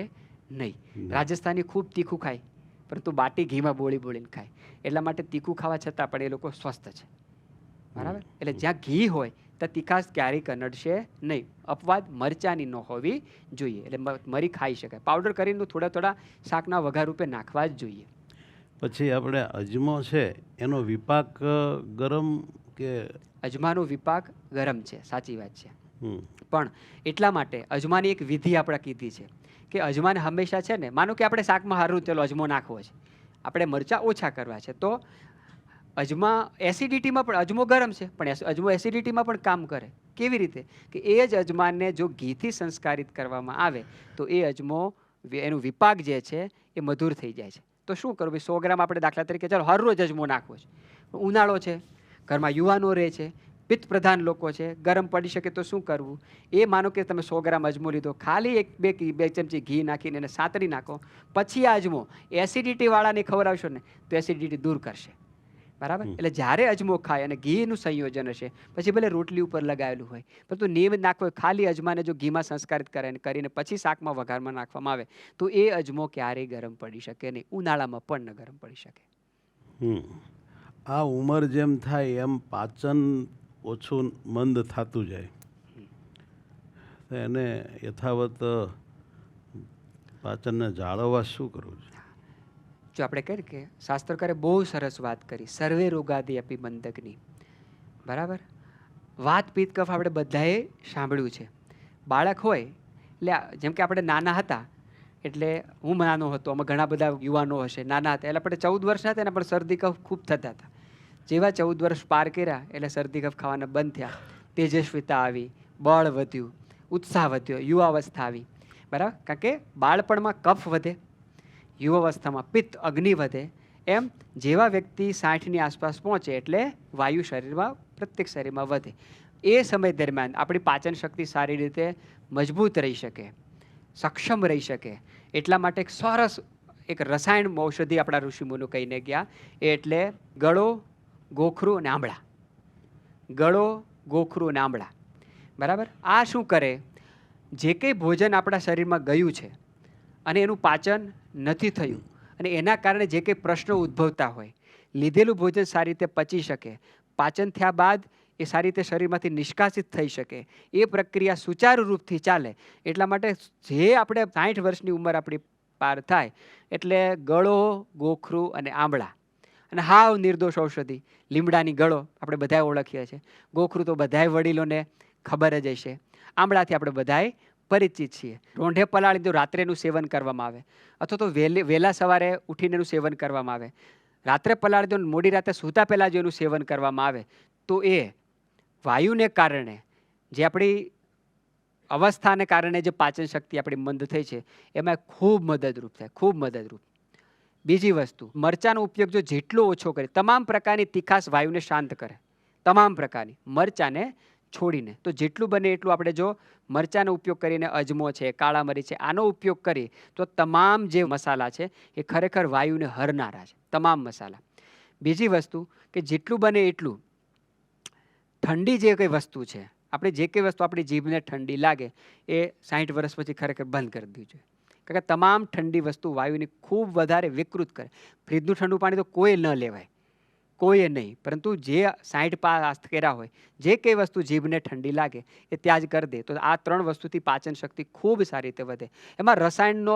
નહીં. રાજસ્થાની ખૂબ તીખું ખાય, પરંતુ બાટી ઘીમાં બોળીને ખાય. એટલા માટે તીખું ખાવા છતાં પણ એ લોકો સ્વસ્થ છે. બરાબર? એટલે જ્યાં ઘી હોય ત્યાં તીખાશ ક્યારેય નડશે નહીં. અપવાદ મરચાની ન હોવી જોઈએ. એટલે મરી ખાઈ શકાય. પાવડર કરીને થોડા શાકના વઘાર રૂપે નાખવા જ જોઈએ. પછી આપણે અજમો છે એનો વિપાક ગરમ કે? અજમાનો વિપાક ગરમ છે, સાચી વાત છે. પણ એટલા માટે અજમાની એક વિધિ આપણે કીધી છે કે અજમાને હંમેશા છે ને, માનો કે આપણે શાકમાં હારું ચલો અજમો નાખવો છે, આપણે મરચાં ઓછા કરવા છે, તો અજમા એસિડિટીમાં પણ અજમો ગરમ છે, પણ અજમો એસિડિટીમાં પણ કામ કરે. કેવી રીતે? કે એ જ અજમાને જો ઘીથી સંસ્કારિત કરવામાં આવે તો એ અજમો એનું વિપાક જે છે એ મધુર થઈ જાય છે. તો શું કરવું? 100 ગ્રામ આપણે દાખલા તરીકે ચાલો હર રોજ અજમો નાખવો છે. ઉનાળો છે, ઘરમાં યુવાનો રહે છે, પિત્ત પ્રધાન લોકો છે, ગરમ પડી શકે તો શું કરવું? એ માનો કે તમે 100 ગ્રામ અજમો લીધો, ખાલી 1-2 ચમચી ઘી નાખીને એને સાતરી નાખો. પછી આ અજમો એસિડિટીવાળાને ખવડાવશો ને તો એસિડિટી દૂર કરશે. બરાબર? એટલે જ્યારે અજમો ખાય અને ઘીનું સંયોજન હશે, પછી ભલે રોટલી ઉપર લગાવેલું હોય, પરંતુ નિયમિત નાખવો. ખાલી અજમાને જો ઘીમાં સંસ્કારિત કરીને પછી શાકમાં વઘારમાં નાખવામાં આવે તો એ અજમો ક્યારેય ગરમ પડી શકે નહીં. ઉનાળામાં પણ ન ગરમ પડી શકે. આ ઉંમર જેમ થાય એમ પાચન ઓછું મંદ થતું જાય, એને યથાવત પાચનને જાળવવા શું કરવું છે? જો આપણે કહીએ કે શાસ્ત્રકારે બહુ સરસ વાત કરી, સર્વે રોગાદી અપી બંધકની. બરાબર? વાત પિત્ત કફ આપણે બધાએ સાંભળ્યું છે. બાળક હોય એટલે જેમ કે આપણે નાના હતા, એટલે હું નાનો હતો, અમે ઘણા બધા યુવાનો હશે નાના હતા, એટલે આપણે 14 વર્ષના હતા ને પણ શરદી કફ ખૂબ થતા હતા. જેવા 14 વર્ષ પાર કર્યા એટલે શરદી કફ ખાવાના બંધ થયા, તેજસ્વીતા આવી, બળ વધ્યું, ઉત્સાહ વધ્યો, યુવાવસ્થા આવી. બરાબર? કારણ કે બાળપણમાં કફ વધે, યુવાવસ્થામાં પિત્ત અગ્નિ વધે. એમ જેવા વ્યક્તિ 60ની આસપાસ પહોંચે એટલે વાયુ શરીરમાં પ્રત્યેક શરીરમાં વધે. એ સમય દરમિયાન આપણી પાચન શક્તિ સારી રીતે મજબૂત રહી શકે, સક્ષમ રહી શકે. એટલા માટે એક સરસ એક રસાયણ ઔષધિ આપણા ઋષિમુનિઓ કહીને ગયા, એ એટલે ગળો, ગોખરું અને આંબળા. ગળો, ગોખરું અને આંબળા, બરાબર. આ શું કરે, જે કંઈ ભોજન આપણા શરીરમાં ગયું છે અને એનું પાચન નથી થયું અને એના કારણે જે કંઈ પ્રશ્નો ઉદ્ભવતા હોય, લીધેલું ભોજન સારી રીતે પચી શકે, પાચન થયા બાદ એ સારી રીતે શરીરમાંથી નિષ્કાસિત થઈ શકે, એ પ્રક્રિયા સુચારુ રૂપથી ચાલે. એટલા માટે જે આપણે 60 વર્ષની ઉંમર આપણી પાર થાય એટલે ગળો, ગોખરું અને આંબળા, અને હાવ નિર્દોષ ઔષધિ લીમડાની ગળો આપણે બધાએ ઓળખીએ છીએ, ગોખરું તો બધાય વડીલોને ખબર જ હશે, આંબળાથી આપણે બધાય પરિચિત છીએ. રોંઢે પલાળી જો રાત્રેનું સેવન કરવામાં આવે અથવા તો વહેલા સવારે ઉઠીને એનું સેવન કરવામાં આવે, રાત્રે પલાળી દો મોડી રાતે સૂતા પહેલાં જો એનું સેવન કરવામાં આવે તો એ વાયુને કારણે જે આપણી અવસ્થાને કારણે જે પાચન શક્તિ આપણી મંદ થઈ છે એમાં ખૂબ મદદરૂપ થાય, ખૂબ મદદરૂપ. બીજી વસ્તુ, મરચાંનો ઉપયોગ જો જેટલો ઓછો કરે, તમામ પ્રકારની તીખાશ વાયુને શાંત કરે, તમામ પ્રકારની, મરચાંને છોડીને. તો જેટલું બને એટલું આપણે જો મરચાંનો ઉપયોગ કરીને, અજમો છે, કાળા મરી છે, આનો ઉપયોગ કરીએ તો તમામ જે મસાલા છે એ ખરેખર વાયુને હરનારા છે, તમામ મસાલા. બીજી વસ્તુ કે જેટલું બને એટલું ઠંડી જે કંઈ વસ્તુ છે, આપણે જે કંઈ વસ્તુ આપણી જીભને ઠંડી લાગે એ 60 વર્ષ પછી ખરેખર બંધ કરી દેવી જોઈએ. કારણ કે તમામ ઠંડી વસ્તુ વાયુને ખૂબ વધારે વિકૃત કરે. ફ્રીજનું ઠંડુ પાણી તો કોઈ ન લેવાય, કોઈએ નહીં, પરંતુ જે 60 પાસ કર્યા હોય, જે કંઈ વસ્તુ જીભને ઠંડી લાગે એ ત્યાં જ કરી દે તો આ 3 વસ્તુથી પાચન શક્તિ ખૂબ સારી રીતે વધે. એમાં રસાયણનો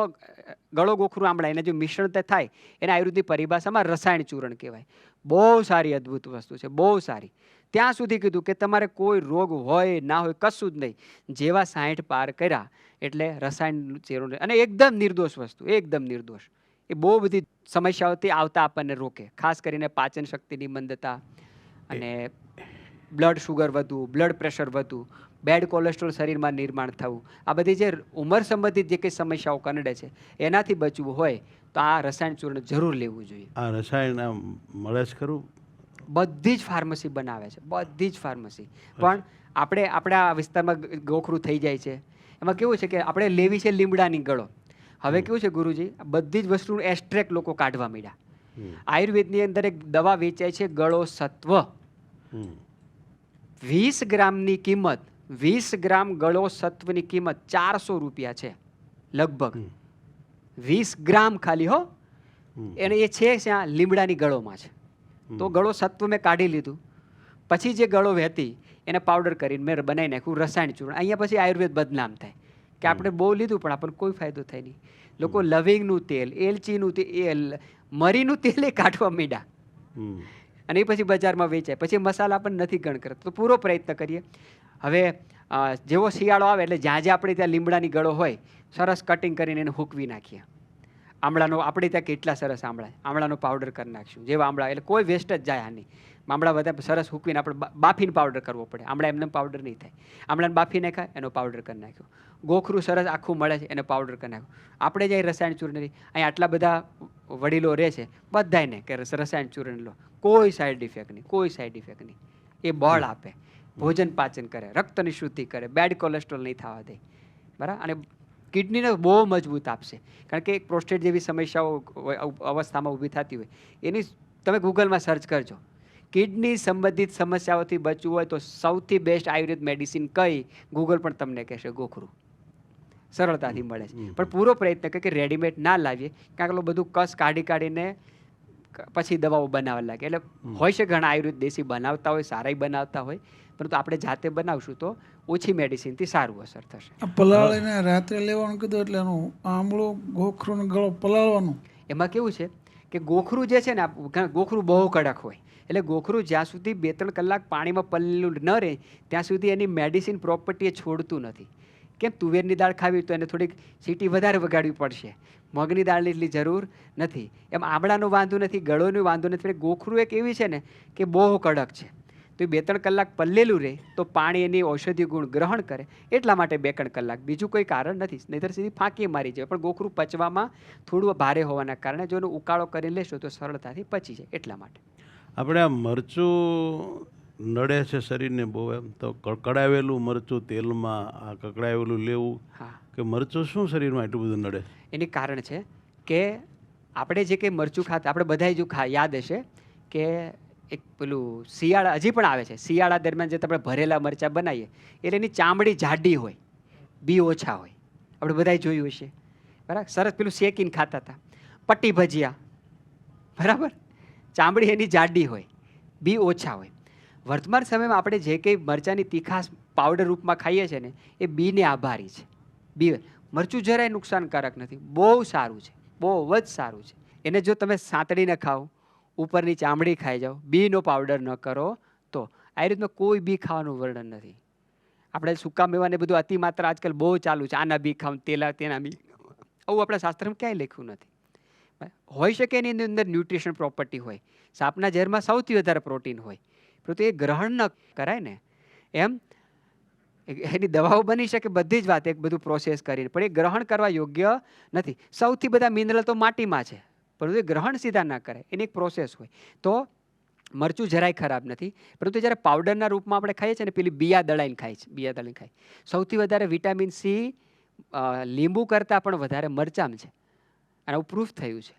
ગળો, ગોખરું, આંબળા એના જે મિશ્રણ થાય એને આયુર્વેદની પરિભાષામાં રસાયણ ચૂર્ણ કહેવાય. બહુ સારી અદ્ભુત વસ્તુ છે, બહુ સારી. ત્યાં સુધી કીધું કે તમારે કોઈ રોગ હોય ના હોય કશું જ નહીં, જેવા 60 પાર કર્યા એટલે રસાયણ ચૂર્ણ, અને એકદમ નિર્દોષ વસ્તુ, એકદમ નિર્દોષ. એ બહુ બધી સમસ્યાઓથી આવતા આપણને રોકે, ખાસ કરીને પાચન શક્તિની મંદતા અને બ્લડ શુગર વધવું, બ્લડ પ્રેશર વધવું, બેડ કોલેસ્ટ્રોલ શરીરમાં નિર્માણ થવું, આ બધી જે ઉંમર સંબંધિત જે કંઈ સમસ્યાઓ કનડે છે એનાથી બચવું હોય તો આ રસાયણ ચૂર્ણ જરૂર લેવું જોઈએ. આ રસાયણ મળે છે ખરું? બધી જ ફાર્મસી બનાવે છે, બધી જ ફાર્મસી. પણ આપણે આપણા વિસ્તારમાં ગોખરું થઈ જાય છે, એમાં કેવું છે કે આપણે લેવી છે લીમડાની ગળો. હવે કેવું છે ગુરુજી, બધી જ વસ્તુનું એસ્ટ્રેક્ટ લોકો કાઢવા માંડ્યા. આયુર્વેદની અંદર એક દવા વેચાય છે ગળો સત્વ, 20 ગ્રામની કિંમત, 20 ગ્રામ ગળો સત્વની કિંમત 400 રૂપિયા છે લગભગ. 20 ગ્રામ ખાલી હો, એને એ છે ત્યાં લીમડાની ગળોમાં છે. તો ગળો સત્વ મેં કાઢી લીધું, પછી જે ગળો વહેતી એને પાવડર કરીને મેં બનાવી નાખ્યું રસાયણ ચૂર્ણ. અહીંયા પછી આયુર્વેદ બદનામ થાય કે આપણે બહુ લીધું પણ આપણને કોઈ ફાયદો થાય નહીં. લોકો લવિંગનું તેલ, એલચીનું તેલ, મરીનું તેલ એ કાઢવા માંડ્યા અને એ પછી બજારમાં વેચાય, પછી મસાલા પણ નથી ગણ કરતા. તો પૂરો પ્રયત્ન કરીએ. હવે જેવો શિયાળો આવે એટલે જ્યાં જ્યાં આપણે ત્યાં લીમડાની ગળો હોય સરસ કટિંગ કરીને એને હૂકવી નાખીએ. આમળાનો આપણે ત્યાં કેટલા સરસ આમળાનો પાવડર કરી નાખશું, જેવા આમળા, એટલે કોઈ વેસ્ટ જ જાય આની. આમળા બધા સરસ હૂકવીને આપણે બાફીને પાવડર કરવો પડે, આમળા એમને પાવડર નહીં થાય. આમળાને બાફી નાખાય, એનો પાવડર કરી નાખ્યો. ગોખરું સરસ આખું મળે છે, એને પાવડર કરી નાખ્યો. આપણે જાય રસાયણ ચૂર્ણ, અહીંયા આટલા બધા વડીલો રહે છે બધાને કે રસાયણ ચૂર્ણ લો, કોઈ સાઈડ ઇફેક્ટ નહીં, કોઈ સાઈડ ઇફેક્ટ નહીં. એ બળ આપે, ભોજન પાચન કરે, રક્તની શુદ્ધિ કરે, બેડ કોલેસ્ટ્રોલ નહીં થવા દે, બરાબર. અને કિડનીને બહુ મજબૂત આપશે, કારણ કે પ્રોસ્ટેટ જેવી સમસ્યાઓ અવસ્થામાં ઊભી થતી હોય એની તમે ગૂગલમાં સર્ચ કરજો. કિડની સંબંધિત સમસ્યાઓથી બચવું હોય તો સૌથી બેસ્ટ આયુર્વેદ મેડિસિન કઈ, ગૂગલ પણ તમને કહેશે ગોખરું. સરળતાથી મળે છે, પણ પૂરો પ્રયત્ન કરે કે રેડીમેડ ના લાવીએ, કારણ કે બધું કસ કાઢીને પછી દવાઓ બનાવવા લાગે. એટલે હોય છે ઘણા આયુર્વેદ દેશી બનાવતા હોય, સારા બનાવતા હોય, પરંતુ આપણે જાતે બનાવશું તો ઓછી મેડિસિનથી સારું અસર થશે. પલાળીને રાત્રે લેવાનું કીધું એટલે એનું આંબળો, ગોખરું ને ગળો પલાળવાનું. એમાં કેવું છે કે ગોખરું જે છે ને, ગોખરું બહુ કડક હોય, એટલે ગોખરું જ્યાં સુધી 2-3 કલાક પાણીમાં પલળેલું ન રહે ત્યાં સુધી એની મેડિસિન પ્રોપર્ટી એ છોડતું નથી. કેમ, તુવેરની દાળ ખાવી તો એને થોડીક સીટી વધારે વગાડવી પડશે, મગની દાળની એટલી જરૂર નથી. એમ આમળાનો વાંધો નથી, ગળોનો વાંધો નથી. ગોખરું એક એવી છે ને કે બહુ કડક છે, તો એ 2-3 કલાક પલળેલું રહે તો પાણી એની ઔષધીય ગુણ ગ્રહણ કરે, એટલા માટે 2 કલાક, બીજું કોઈ કારણ નથી. નહીંતર સીધી ફાંકી મારી જાય. પણ ગોખરું પચવામાં થોડું ભારે હોવાના કારણે જો એનો ઉકાળો કરીને લેશો તો સરળતાથી પચી જાય, એટલા માટે. આપણે આ મરચું નડે છે શરીરને બહુ એમ તો કકડાવેલું મરચું તેલમાં આ કકડાવેલું લેવું હા, કે મરચું શું શરીરમાં એટલું બધું નડે? એની કારણ છે કે આપણે જે કંઈ મરચું ખાતા, આપણે બધાય જો યાદ હશે કે એક પેલું શિયાળા હજી પણ આવે છે, શિયાળા દરમિયાન જે આપણે ભરેલા મરચાં બનાવીએ એટલે એની ચામડી જાડી હોય, બી ઓછા હોય. આપણે બધાય જોયું હશે, બરાબર? સરસ પેલું શેકીને ખાતા હતા. પટ્ટી ભજીયા, બરાબર? ચામડી એની જાડી હોય, બી ઓછા હોય. વર્તમાન સમયમાં આપણે જે કંઈ મરચાંની તીખાશ પાવડર રૂપમાં ખાઈએ છીએ ને એ બીને આભારી છે. બી મરચું જરાય નુકસાનકારક નથી, બહુ સારું છે, બહુ જ સારું છે. એને જો તમે સાંતળીને ખાઓ, ઉપરની ચામડી ખાઈ જાઓ, બીનો પાવડર ન કરો તો આ રીતનું કોઈ બી ખાવાનું વર્ણન નથી. આપણે સૂકા મેવાને બધું અતિ માત્રા આજકાલ બહુ ચાલુ છે, આના બી ખાવ, તેના બી, આવું આપણા શાસ્ત્રમાં ક્યાંય લખ્યું નથી. હોઈ શકે એની અંદર ન્યુટ્રિશન પ્રોપર્ટી હોય, સાપના ઝેરમાં સૌથી વધારે પ્રોટીન હોય, પરંતુ એ ગ્રહણ ન કરાય ને. એમ એની દવાઓ બની શકે, બધી જ વાત, એક બધું પ્રોસેસ કરીને, પણ એ ગ્રહણ કરવા યોગ્ય નથી. સૌથી બધા મિનરલ તો માટીમાં છે, પરંતુ એ ગ્રહણ સીધા ના કરે, એની એક પ્રોસેસ હોય. તો મરચું જરાય ખરાબ નથી, પરંતુ જ્યારે પાવડરના રૂપમાં આપણે ખાઈએ છીએ ને, પેલી બિયા દળાઈને ખાય છે, બિયા દળાઈને ખાય. સૌથી વધારે વિટામિન સી લીંબુ કરતાં પણ વધારે મરચાં છે, અને આવું પ્રૂફ થયું છે.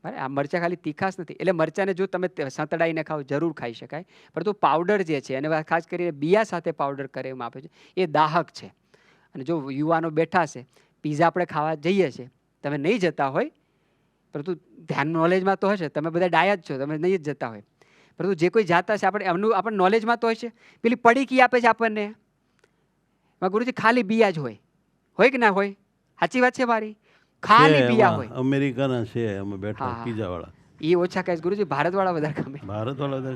બરાબર? આ મરચાં ખાલી તીખાશ નથી, એટલે મરચાંને જો તમે સંતળાઈને ખાઓ જરૂર ખાઈ શકાય, પરંતુ પાવડર જે છે, અને ખાસ કરીને બિયા સાથે પાવડર કરવામાં આપે છે, એ દાહક છે. અને જો યુવાનો બેઠા છે, પીઝા આપણે ખાવા જઈએ છીએ, તમે નહીં જતા હોય, પરંતુ ધ્યાન નોલેજમાં તો હશે, તમે બધા ડાયા જ છો, તમે નહીં જ જતા હોય, પરંતુ જે કોઈ જાતા છે આપણે નોલેજમાં તો હશે. પેલી પડીકી આપે છે આપણને, એમાં ગુરુજી ખાલી બિયા જ હોય કે ના હોય? સાચી વાત છે મારી? ખાલી બિયા હોય. અમેરિકાના છે અમે બેઠા હા. પીઝા વાળા, એ ઓછા ખાય ગુરુજી, ભારતવાળા વધારે ગમે. ભારત વાળા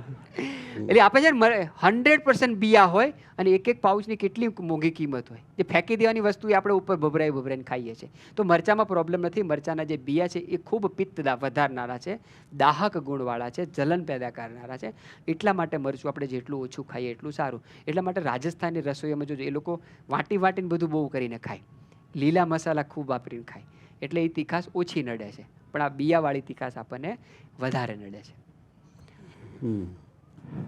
એટલે આપણે છે ને 100% બિયા હોય, અને એક એક પાઉચની કેટલી મોંઘી કિંમત હોય, જે ફેંકી દેવાની વસ્તુ એ આપણે ઉપર ભભરાઈને ખાઈએ છીએ. તો મરચામાં પ્રોબ્લેમ નથી. મરચાના જે બિયા છે એ ખૂબ પિત્ત વધારનારા છે, દાહક ગુણવાળા છે, જલન પેદા કરનારા છે. એટલા માટે મરચું આપણે જેટલું ઓછું ખાઈએ એટલું સારું. એટલા માટે રાજસ્થાનની રસોઈમાં જોજો, એ લોકો વાટીને બધું બહુ કરીને ખાય, લીલા મસાલા ખૂબ વાપરીને ખાય, એટલે એ તીખાશ ઓછી નડે છે. પણ આ બિયાવાળી તીખાશ આપણને વધારે નડે છે.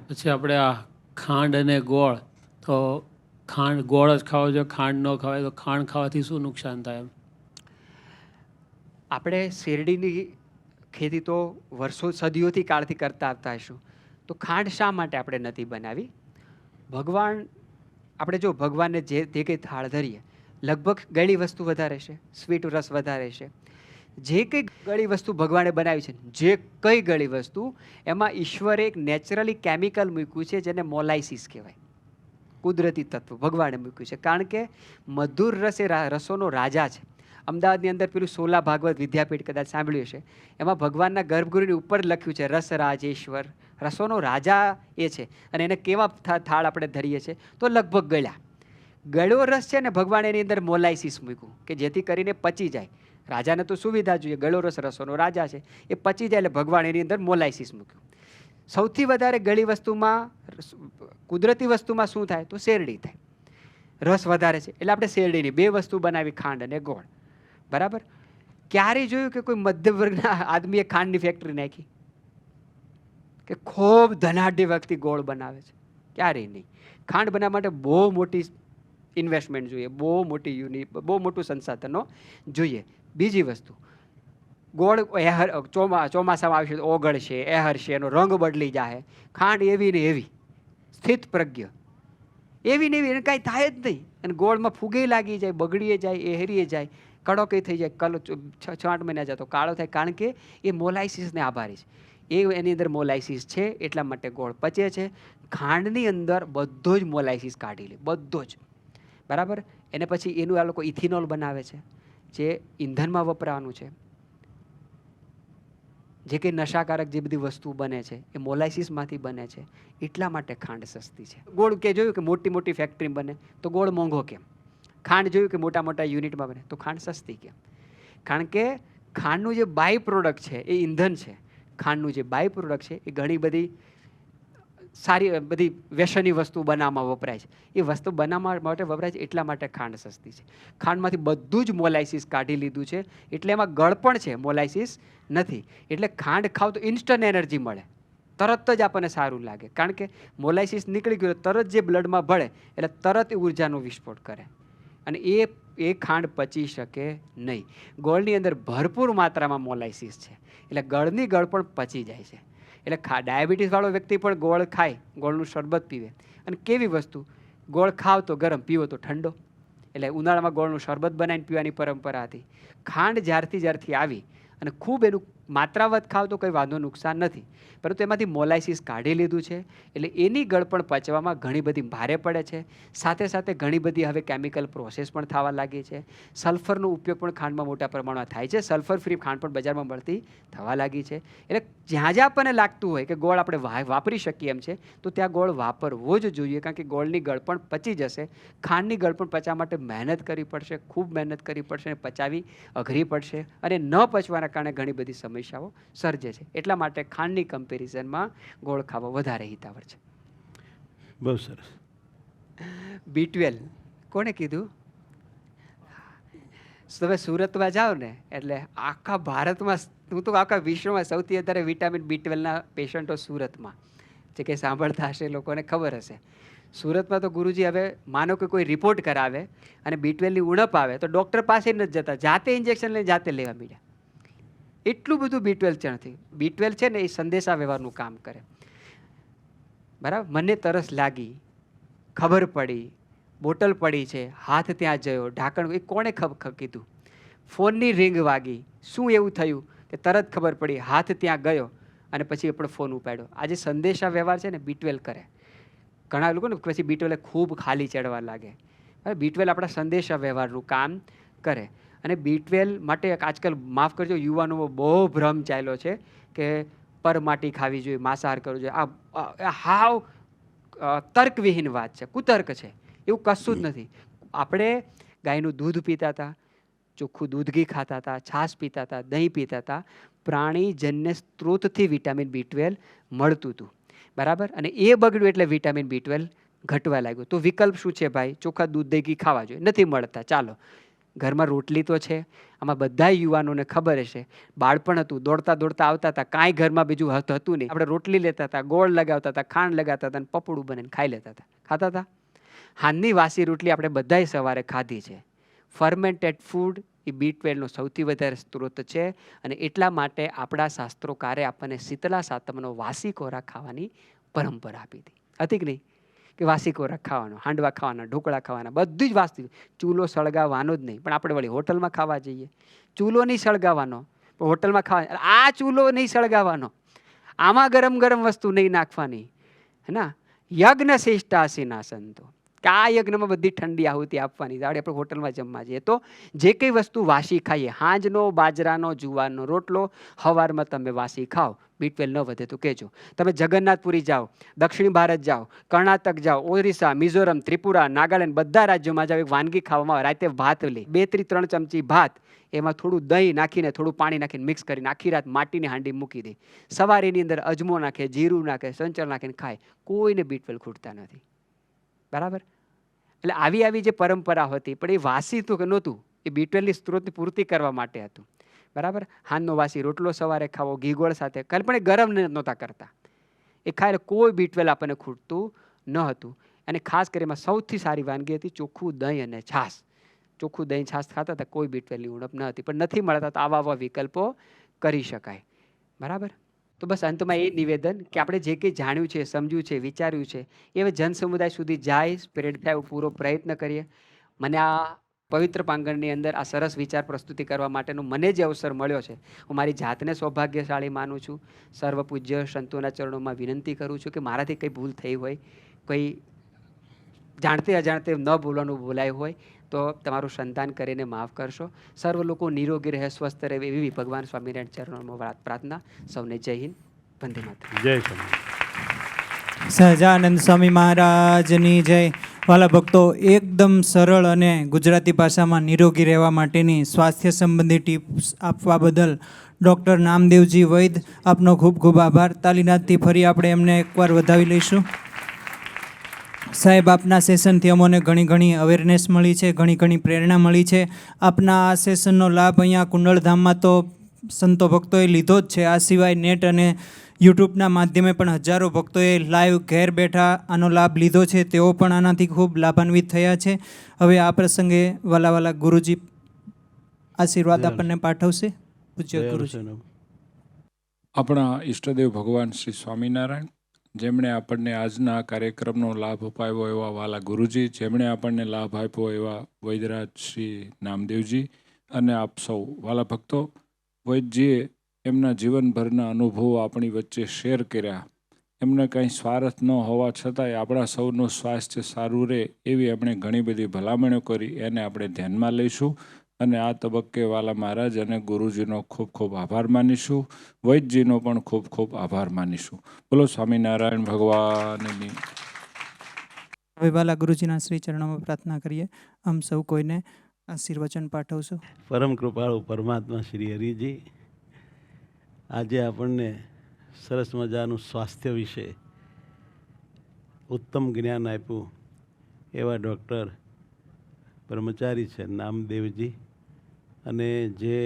પછી આપણે આ ખાંડ અને ગોળ, તો ગોળ જ ખાવો જોઈએ, ખાંડ ન ખવાય, તો ખાંડ ખાવાથી શું નુકસાન થાય? એમ આપણે શેરડીની ખેતી તો વર્ષો સદીઓથી કાળથી કરતા આવતા હશું, તો ખાંડ શા માટે આપણે નથી બનાવી? આપણે જો ભગવાનને જે કંઈ થાળ ધરીએ, લગભગ ગળી વસ્તુ વધારે છે, સ્વીટ રસ વધારે છે. જે કંઈ ગળી વસ્તુ ભગવાને બનાવી છે, જે કઈ ગળી વસ્તુ, એમાં ઈશ્વરે એક નેચરલી કેમિકલ મૂક્યું છે, જેને મોલાઇસિસ કહેવાય, કુદરતી તત્વ ભગવાને મૂક્યું છે. કારણ કે મધુર રસ એ રસોનો રાજા છે. અમદાવાદની અંદર પેલું સોલા ભાગવત વિદ્યાપીઠ કદાચ સાંભળ્યું છે, એમાં ભગવાનના ગર્ભગૃહની ઉપર લખ્યું છે રસ રાજેશ્વર, રસોનો રાજા એ છે. અને એને કેવા થાળ આપણે ધરીએ છીએ? તો લગભગ ગળ્યો રસ છે ને, ભગવાન એની અંદર મોલાઇસિસ મૂક્યું કે જેથી કરીને પચી જાય. રાજાને તો સુવિધા જોઈએ, ગળ્યો રસ રસોનો રાજા છે, એ પચી જાય, એટલે ભગવાન એની અંદર મોલાઇસિસ મૂક્યું. સૌથી વધારે ગળી વસ્તુમાં, કુદરતી વસ્તુમાં શું થાય? તો શેરડી થાય. રસ વધારે છે એટલે આપણે શેરડીની 2 વસ્તુ બનાવી, ખાંડ અને ગોળ. બરાબર? ક્યારેય જોયું કે કોઈ મધ્યમ વર્ગના આદમીએ ખાંડની ફેક્ટરી નાખી? કે ખૂબ ધનાઢ્ય વ્યક્તિ ગોળ બનાવે છે? ક્યારેય નહીં. ખાંડ બનાવવા માટે બહુ મોટી ઇન્વેસ્ટમેન્ટ જોઈએ, બહુ મોટું સંસાધનો જોઈએ. બીજી વસ્તુ, ગોળ ચોમાસામાં આવશે તો ઓગળશે, એહરશે, એનો રંગ બદલી જાય. ખાંડ એવી ને એવી સ્થિત પ્રજ્ઞ, એવી ને એવી, એને કાંઈ થાય જ નહીં. અને ગોળમાં ફૂગે લાગી જાય, બગડીએ જાય, એહરીએ જાય, કડક થઈ જાય, 6-8 મહિના જતો કાળો થાય. કારણ કે એ મોલાઇસિસને આભારી છે. એની અંદર મોલાઇસિસ છે, એટલા માટે ગોળ પચે છે. ખાંડની અંદર બધો જ મોલાઇસિસ કાઢી લે, બધો જ. બરાબર? એને પછી એનું આ લોકો ઇથિનોલ બનાવે છે, જે ઈંધણમાં વપરાવાનું છે. જે કંઈ નશાકારક જે બધી વસ્તુ બને છે એ મોલાઇસિસમાંથી બને છે. એટલા માટે ખાંડ સસ્તી છે. ગોળ કે જોયું કે મોટી મોટી ફેક્ટરી બને તો ગોળ મોંઘો કેમ? ખાંડ જોયું કે મોટા મોટા યુનિટમાં બને તો ખાંડ સસ્તી કેમ? કારણ કે ખાંડનું જે બાય પ્રોડક્ટ છે એ ઈંધણ છે. ખાંડનું જે બાય પ્રોડક્ટ છે એ ઘણી બધી સારી બધી વ્યસની વસ્તુ બનાવવામાં વપરાય છે. એ વસ્તુ બનાવવા માટે વપરાય છે, એટલા માટે ખાંડ સસ્તી છે. ખાંડમાંથી બધું જ મોલાઇસિસ કાઢી લીધું છે, એટલે એમાં ગળ પણ છે, મોલાઇસિસ નથી. એટલે ખાંડ ખાવ તો ઇન્સ્ટન્ટ એનર્જી મળે, તરત જ આપણને સારું લાગે, કારણ કે મોલાઇસિસ નીકળી ગયું તરત જે બ્લડમાં ભળે એટલે તરત ઉર્જાનો વિસ્ફોટ કરે અને એ ખાંડ પચી શકે નહીં. ગોળની અંદર ભરપૂર માત્રામાં મોલાઇસિસ છે એટલે ગળની ગળ પણ પચી જાય છે. એટલે ડાયાબિટીસવાળો વ્યક્તિ પણ ગોળ ખાય, ગોળનું શરબત પીવે. અને કેવી વસ્તુ, ગોળ ખાવ તો ગરમ, પીવો તો ઠંડો. એટલે ઉનાળામાં ગોળનું શરબત બનાવીને પીવાની પરંપરા હતી. ખાંડ જ્યારથી આવી અને ખૂબ એનું માત્રાવત ખાવ તો કંઈ વાંધો નુકસાન નથી, પરંતુ એમાંથી મોલાઇસિસ કાઢી લીધું છે એટલે એની ગળ પણ પચવામાં ઘણી બધી ભારે પડે છે. સાથે સાથે ઘણી બધી હવે કેમિકલ પ્રોસેસ પણ થવા લાગી છે. સલ્ફરનો ઉપયોગ પણ ખાંડમાં મોટા પ્રમાણમાં થાય છે. સલ્ફર ફ્રી ખાંડ પણ બજારમાં મળતી થવા લાગી છે. એટલે જ્યાં આપણને લાગતું હોય કે ગોળ આપણે વાપરી શકીએ એમ છે તો ત્યાં ગોળ વાપરવો જ જોઈએ, કારણ કે ગોળની ગળ પણ પચી જશે. ખાંડની ગળ પણ પચવા માટે મહેનત કરવી પડશે, ખૂબ મહેનત કરવી પડશે અને પચાવી અઘરી પડશે અને ન પચવાના કારણે ઘણી બધી સમસ્યાઓ સર્જે છે. એટલા માટે ખાંડની કમ્પેરિઝનમાં ગોળ ખાવો વધારે હિતાવહ છે. બહુ સરસ. B12 કોણે કીધું? તમે સુરતમાં જાઓ ને એટલે આખા ભારતમાં, હું તો આખા વિશ્વમાં સૌથી વધારે વિટામિન B12ના પેશન્ટો સુરતમાં, જે કંઈ સાંભળતા હશે લોકોને ખબર હશે. સુરતમાં તો ગુરુજી હવે માનો કે કોઈ રિપોર્ટ કરાવે અને B12ની ઉણપ આવે તો ડૉક્ટર પાસે નથી જતા, જાતે ઇન્જેક્શન લઈને જાતે લેવા માંડ્યા. એટલું બધું B12 ચણથી. B12 છે ને એ સંદેશા વ્યવહારનું કામ કરે. બરાબર, મને તરસ લાગી, ખબર પડી, બોટલ પડી છે, હાથ ત્યાં જયો, ઢાંકણ, એ કોણે કીધું? ફોનની રિંગ વાગી, શું એવું થયું કે તરત ખબર પડી, હાથ ત્યાં ગયો અને પછી આપણે ફોન ઉપાડ્યો. આજે સંદેશા વ્યવહાર છે ને B12 કરે. ઘણા લોકો ને પછી B12 ખૂબ ખાલી ચડવા લાગે. B12 આપણા સંદેશા વ્યવહારનું કામ કરે. અને B12 માટે આજકાલ, માફ કરજો, યુવાનોમાં બહુ ભ્રમ ચાલ્યો છે કે પરમાટી ખાવી જોઈએ, માંસાહાર કરવો જોઈએ. આ હાવ તર્કવિહીન વાત છે, કુતર્ક છે. એવું કશું જ નથી. આપણે ગાયનું દૂધ પીતા હતા, ચોખ્ખું દૂધ ઘી ખાતા હતા, છાશ પીતા હતા, દહીં પીતા હતા. પ્રાણીજન્ય સ્ત્રોતથી વિટામિન B12 મળતું હતું. બરાબર, અને એ બગડ્યું એટલે વિટામિન B12 ઘટવા લાગ્યું. તો વિકલ્પ શું છે ભાઈ? ચોખ્ખા દૂધ દહીં ઘી ખાવા જોઈએ, નથી મળતા. ચાલો, ઘરમાં રોટલી તો છે. આમાં બધા યુવાનોને ખબર હશે, બાળપણ હતું, દોડતા દોડતા આવતા હતા, કાંઈ ઘરમાં બીજું હતું નહીં. આપણે રોટલી લેતા હતા, ગોળ લગાવતા હતા, ખાંડ લગાવતા હતા અને પપડું બનાવીને ખાઈ લેતા હતા, ખાતા હતા. હાનની વાસી રોટલી આપણે બધાએ સવારે ખાધી છે. ફર્મેન્ટેડ ફૂડ એ B12નો સૌથી વધારે સ્ત્રોત છે અને એટલા માટે આપણા શાસ્ત્રોકારે આપણને શીતળા સાતમનો વાસી ખોરાક ખાવાની પરંપરા આપી હતી. હતી કે નહીં? કે વાસી ખોરાક ખાવાનો, હાંડવા ખાવાના, ઢોકળા ખાવાના, બધી જ વાસ્તુ. ચૂલો સળગાવવાનો જ નહીં, પણ આપણે વળી હોટલમાં ખાવા જઈએ. ચૂલો નહીં સળગાવવાનો, પણ હોટલમાં ખાવા. આ ચૂલો નહીં સળગાવવાનો, આમાં ગરમ ગરમ વસ્તુ નહીં નાખવાની, હે ના? યજ્ઞ શિષ્ટાસીના સંતો, કે આ યજ્ઞમાં બધી ઠંડી આહુતિ આપવાની. આપણે હોટલમાં જમવા જઈએ તો જે કંઈ વસ્તુ વાસી ખાઈએ, હાંજનો બાજરાનો જુવારનો રોટલો સવારમાં તમે વાસી ખાઓ, B12 ન વધે તો કહેજો. તમે જગન્નાથપુરી જાઓ, દક્ષિણ ભારત જાઓ, કર્ણાટક જાઓ, ઓરિસ્સા, મિઝોરમ, ત્રિપુરા, નાગાલેન્ડ, બધા રાજ્યોમાં જાઓ, એક વાનગી ખાવામાં આવે. રાતે ભાત લે, 2 થી 3 ચમચી ભાત, એમાં થોડું દહીં નાખીને, થોડું પાણી નાખીને મિક્સ કરીને આખી રાત માટીની હાંડી મૂકી દે. સવારે એની અંદર અજમો નાખે, જીરું નાખે, સંચળ નાખીને ખાય. કોઈને B12 ખૂટતા નથી. બરાબર, એટલે આવી જે પરંપરા હતી, પણ એ વાસી તો નહોતું, એ B12ની સ્ત્રોતની પૂર્તિ કરવા માટે હતું. બરાબર, હાનનો વાસી રોટલો સવારે ખાવો ઘી ગોળ સાથે, કાલે પણ એ ગરમ નહોતા કરતા. એ ખાય કોઈ B12 આપણને ખૂટતું ન હતું. અને ખાસ કરીને સૌથી સારી વાનગી હતી ચોખ્ખું દહીં અને છાશ. ચોખ્ખું દહીં છાશ ખાતા હતા, કોઈ B12ની ઉણપ ન હતી. પણ નથી મળતા તો આવા વિકલ્પો કરી શકાય. બરાબર, તો બસ અંતમાં એ નિવેદન કે આપણે જે કંઈ જાણ્યું છે, સમજ્યું છે, વિચાર્યું છે, એ હવે જન સમુદાય સુધી જાય, સ્પ્રેડ થાય, પૂરો પ્રયત્ન કરીએ. મને આ પવિત્ર પ્રાંગણની અંદર આ સરસ વિચાર પ્રસ્તુતિ કરવા માટેનો મને જે અવસર મળ્યો છે, હું મારી જાતને સૌભાગ્યશાળી માનું છું. સર્વ પૂજ્ય સંતોના ચરણોમાં વિનંતી કરું છું કે મારાથી કંઈ ભૂલ થઈ હોય, કંઈ જાણતે અજાણતે ન બોલવાનું બોલાયું હોય તો તમારું સંતાન કરીને માફ કરશો. સર્વ લોકો નિરોગી રહે, સ્વસ્થ રહે, એવી ભગવાન સ્વામિનારાયણ ચરણોમાં પ્રાર્થના. સૌને જય હિન્દ, વંદે માતરમ. જય સ્વામી. સહજાનંદ સ્વામી મહારાજની જય. વાલા ભક્તો, એકદમ સરળ અને ગુજરાતી ભાષામાં નિરોગી રહેવા માટેની સ્વાસ્થ્ય સંબંધી ટિપ્સ આપવા બદલ ડૉક્ટર નામદેવજી વૈદ આપનો ખૂબ ખૂબ આભાર. તાલીનાથથી ફરી આપણે એમને એકવાર વધાવી લઈશું. સાહેબ, આપના સેશનથી અમોને ઘણી અવેરનેસ મળી છે, ઘણી પ્રેરણા મળી છે. આપના આ સેશનનો લાભ અહીંયા કુંડળધામમાં તો સંતો ભક્તોએ લીધો જ છે. આ સિવાય નેટ અને યુટ્યુબના માધ્યમે પણ હજારો ભક્તોએ લાઈવ ઘેર બેઠા આનો લાભ લીધો છે. તેઓ પણ આનાથી ખૂબ લાભાન્વિત થયા છે. હવે આ પ્રસંગે વાલા ગુરુજી આશીર્વાદ આપણને પાઠવશે. પૂજ્ય ગુરુજી. આપણા ઈષ્ટદેવ ભગવાન શ્રી સ્વામિનારાયણ, જેમણે આપણને આજના કાર્યક્રમનો લાભ અપાવ્યો એવા વાલા ગુરુજી, જેમણે આપણને લાભ આપ્યો એવા વૈદ્યરાજ શ્રી નામદેવજી, અને આપ સૌ વાલા ભક્તો, વૈદ્યજીએ એમના જીવનભરના અનુભવો આપણી વચ્ચે શેર કર્યા. એમને કંઈ સ્વાર્થ ન હોવા છતાંય આપણા સૌનું સ્વાસ્થ્ય સારું રહે એવી એમણે ઘણી બધી ભલામણો કરી. એને આપણે ધ્યાનમાં લઈશું અને આ તબક્કે વાલા મહારાજ અને ગુરુજીનો ખૂબ ખૂબ આભાર માનીશું. વૈદ્યજીનો પણ ખૂબ ખૂબ આભાર માનીશું. બોલો સ્વામિનારાયણ ભગવાનની. હવે વાલા ગુરુજીના શ્રી ચરણોમાં પ્રાર્થના કરીએ. આમ સૌ કોઈને આશીર્વચન પાઠવશું. પરમ કૃપાળુ પરમાત્મા શ્રી હરિજી આજે આપણને સરસ મજાનું સ્વાસ્થ્ય વિશે ઉત્તમ જ્ઞાન આપ્યું એવા ડૉક્ટર બ્રહ્મચારી છે નામદેવજી, અને જે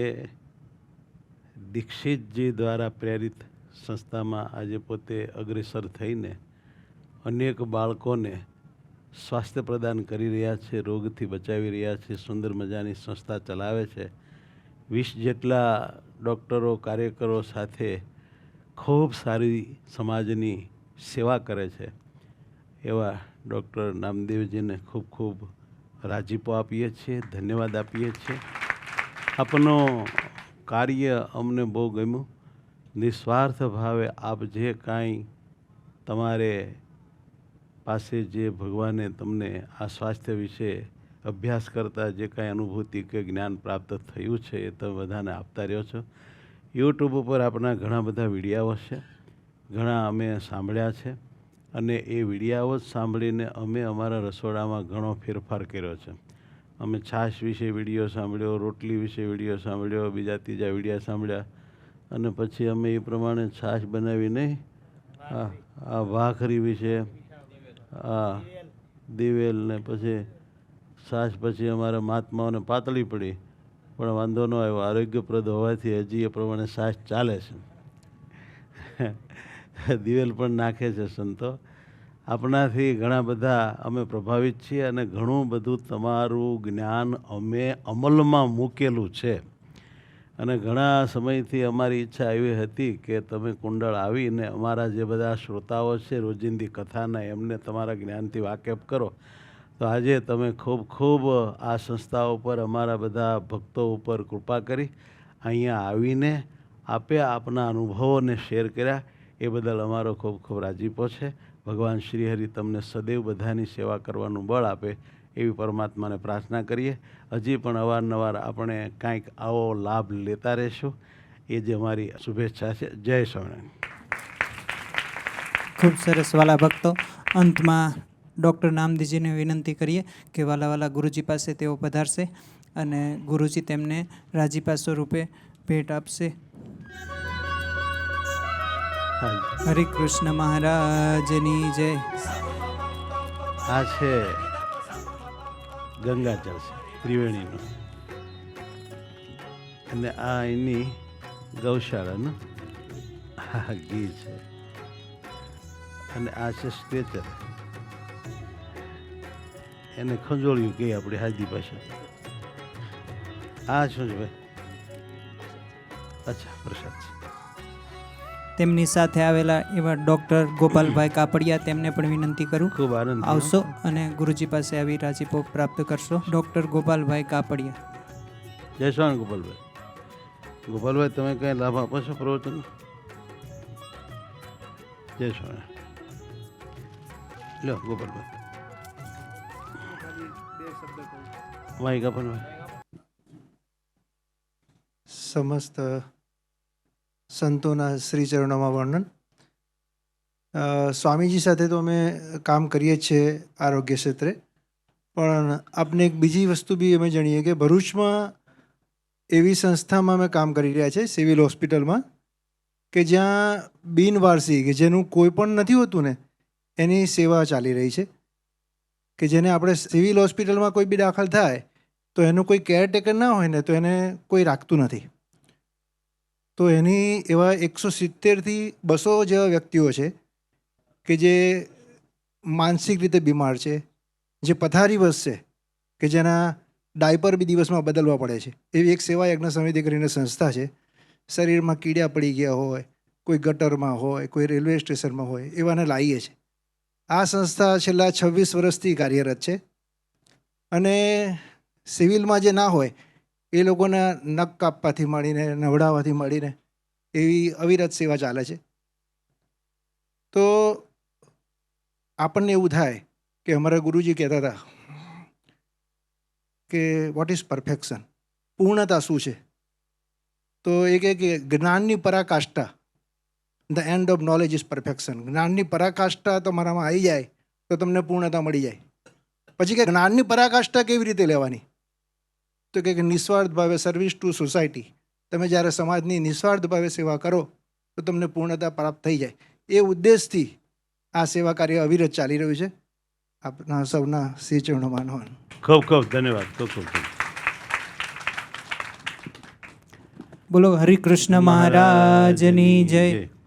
દીક્ષિતજી દ્વારા પ્રેરિત સંસ્થામાં આજે પોતે અગ્રેસર થઈને અનેક બાળકોને સ્વાસ્થ્ય પ્રદાન કરી રહ્યા છે, રોગથી બચાવી રહ્યા છે, સુંદર મજાની સંસ્થા ચલાવે છે. 20 જેટલા ડૉક્ટરો કાર્યકરો સાથે ખૂબ સારી સમાજની સેવા કરે છે એવા ડૉક્ટર નામદેવજીને ખૂબ ખૂબ રાજીપો આપીએ છીએ, ધન્યવાદ આપીએ છીએ. આપનો કાર્ય અમને બહુ ગમ્યું. નિસ્વાર્થ ભાવે આપ જે કાંઈ તમારે પાસે જે ભગવાને તમને આ સ્વાસ્થ્ય વિશે અભ્યાસ કરતાં જે કાંઈ અનુભૂતિ કે જ્ઞાન પ્રાપ્ત થયું છે એ તમે બધાને આપતા રહ્યો છો. યુટ્યુબ ઉપર આપણા ઘણા બધા વિડીયાઓ છે, ઘણા અમે સાંભળ્યા છે, અને એ વિડીયાઓ જ સાંભળીને અમે અમારા રસોડામાં ઘણો ફેરફાર કર્યો છે. અમે છાશ વિશે વિડીયો સાંભળ્યો, રોટલી વિશે વિડીયો સાંભળ્યો, બીજા ત્રીજા વિડીયા સાંભળ્યા, અને પછી અમે એ પ્રમાણે છાશ બનાવી નહીં, આ ભાખરી વિશે, દિવેલ, ને પછી છાશ પછી અમારા મહાત્માઓને પાતળી પડી, પણ વાંધો ન આવ્યો, આરોગ્યપ્રદ હોવાથી હજી એ પ્રમાણે છાશ ચાલે છે. દિવેલ પણ નાખે છે સંતો. આપણાથી ઘણા બધા અમે પ્રભાવિત છીએ, અને ઘણું બધું તમારું જ્ઞાન અમે અમલમાં મૂકેલું છે. અને ઘણા સમયથી અમારી ઈચ્છા એવી હતી કે તમે કુંડળ આવીને અમારા જે બધા શ્રોતાઓ છે રોજિંદી કથાના, એમને તમારા જ્ઞાનથી વાકેફ કરો. તો આજે તમે ખૂબ ખૂબ આ સંસ્થા ઉપર, અમારા બધા ભક્તો ઉપર કૃપા કરી અહીંયા આવીને આપે આપના અનુભવોને શેર કર્યા. એ બદલ અમારો ખૂબ ખૂબ રાજીપો છે. ભગવાન શ્રી હરિ તમને સદૈવ બધાની સેવા કરવાનું બળ આપે એવી પરમાત્માને પ્રાર્થના કરીએ. હજી પણ અવારનવાર આપણે કાંઈક આવો લાભ લેતા રહેશું, એ જ અમારી શુભેચ્છા છે. જય સ્વામિનારાયણ. ખૂબ સરસ વાલા ભક્તો. અંતમાં ડૉક્ટર નામદેવજીને વિનંતી કરીએ કે વાલા ગુરુજી પાસે તેઓ પધારશે અને ગુરુજી તેમને રાજીપા સ્વરૂપે ભેટ આપશે. હરે કૃષ્ણ મહારાજની જય. આ છે ગંગાજળ છે ત્રિવેણીનું, અને આ એની ગૌશાળાનું આ ઘી છે, અને આ છે સ્ટ્રેચર. એને ખંજોળ્યું કે આપણી હાદી ભાષા. આ શું છે ભાઈ? અચ્છા, પ્રસાદ છે. તેમની સાથે આવેલા એવા ડૉક્ટર ગોપાલભાઈ કાપડિયા, તેમને પણ વિનંતી કરું ખૂબ આનંદ આવશો અને ગુરુજી પાસે આવી રાજીપો પ્રાપ્ત કરશો. ડૉક્ટર ગોપાલભાઈ કાપડિયા. જય સ્વામી ગોપાલભાઈ. ગોપાલભાઈ, તમે કંઈ લાભ આપો છો પ્રવચન? જય સ્વામી. લો ગોપાલભાઈ, માઇક આપો ને. સમસ્ત સંતોના શ્રી ચરણોમાં વર્ણન. સ્વામીજી સાથે તો અમે કામ કરીએ જ છીએ આરોગ્ય ક્ષેત્રે, પણ આપને એક બીજી વસ્તુ બી અમે જાણીએ કે ભરૂચમાં એવી સંસ્થામાં અમે કામ કરી રહ્યા છીએ, સિવિલ હોસ્પિટલમાં, કે જ્યાં બિનવારસી, કે જેનું કોઈ પણ નથી હોતું ને, એની સેવા ચાલી રહી છે. કે જેને આપણે સિવિલ હોસ્પિટલમાં કોઈ બી દાખલ થાય તો એનું કોઈ કેરટેકર ના હોય ને, તો એને કોઈ રાખતું નથી. તો એની એવા 170થી 200 જેવા વ્યક્તિઓ છે કે જે માનસિક રીતે બીમાર છે, જે પથારીવશ છે, કે જેના ડાયપર બી દિવસમાં બદલવા પડે છે. એવી એક સેવા યજ્ઞ સમિતિ કરીને સંસ્થા છે. શરીરમાં કીડા પડી ગયા હોય, કોઈ ગટરમાં હોય, કોઈ રેલવે સ્ટેશનમાં હોય, એવાને લાવીએ છીએ. આ સંસ્થા છેલ્લા 26 વર્ષથી કાર્યરત છે. અને સિવિલમાં જે ના હોય એ લોકોના નખ કાપવાથી માંડીને નવડાવવાથી માંડીને એવી અવિરત સેવા ચાલે છે. તો આપણને એવું થાય કે અમારા ગુરુજી કહેતા હતા કે વોટ ઇઝ પરફેક્શન, પૂર્ણતા શું છે? તો એ કહે કે જ્ઞાનની પરાકાષ્ઠા, the end of knowledge is perfection. જ્ઞાનની પરાકાષ્ઠા તમારામાં આવી જાય તો તમને પૂર્ણતા મળી જાય. પછી કે જ્ઞાનની પરાકાષ્ઠા કેવી રીતે લેવાની? તો કે નિસ્વાર્થ ભાવે સર્વિસ ટુ સોસાયટી. તમે જ્યારે સમાજની નિસ્વાર્થ ભાવે સેવા કરો તો તમને પૂર્ણતા પ્રાપ્ત થઈ જાય. એ ઉદ્દેશથી આ સેવા કાર્ય અવિરત ચાલી રહ્યું છે. આપના સૌના શ્રી ચરણોમાં નમન. ખૂબ ખૂબ ધન્યવાદ. ખૂબ ખૂબ ધન્યવાદ. બોલો હરિકૃષ્ણ મહારાજની જય.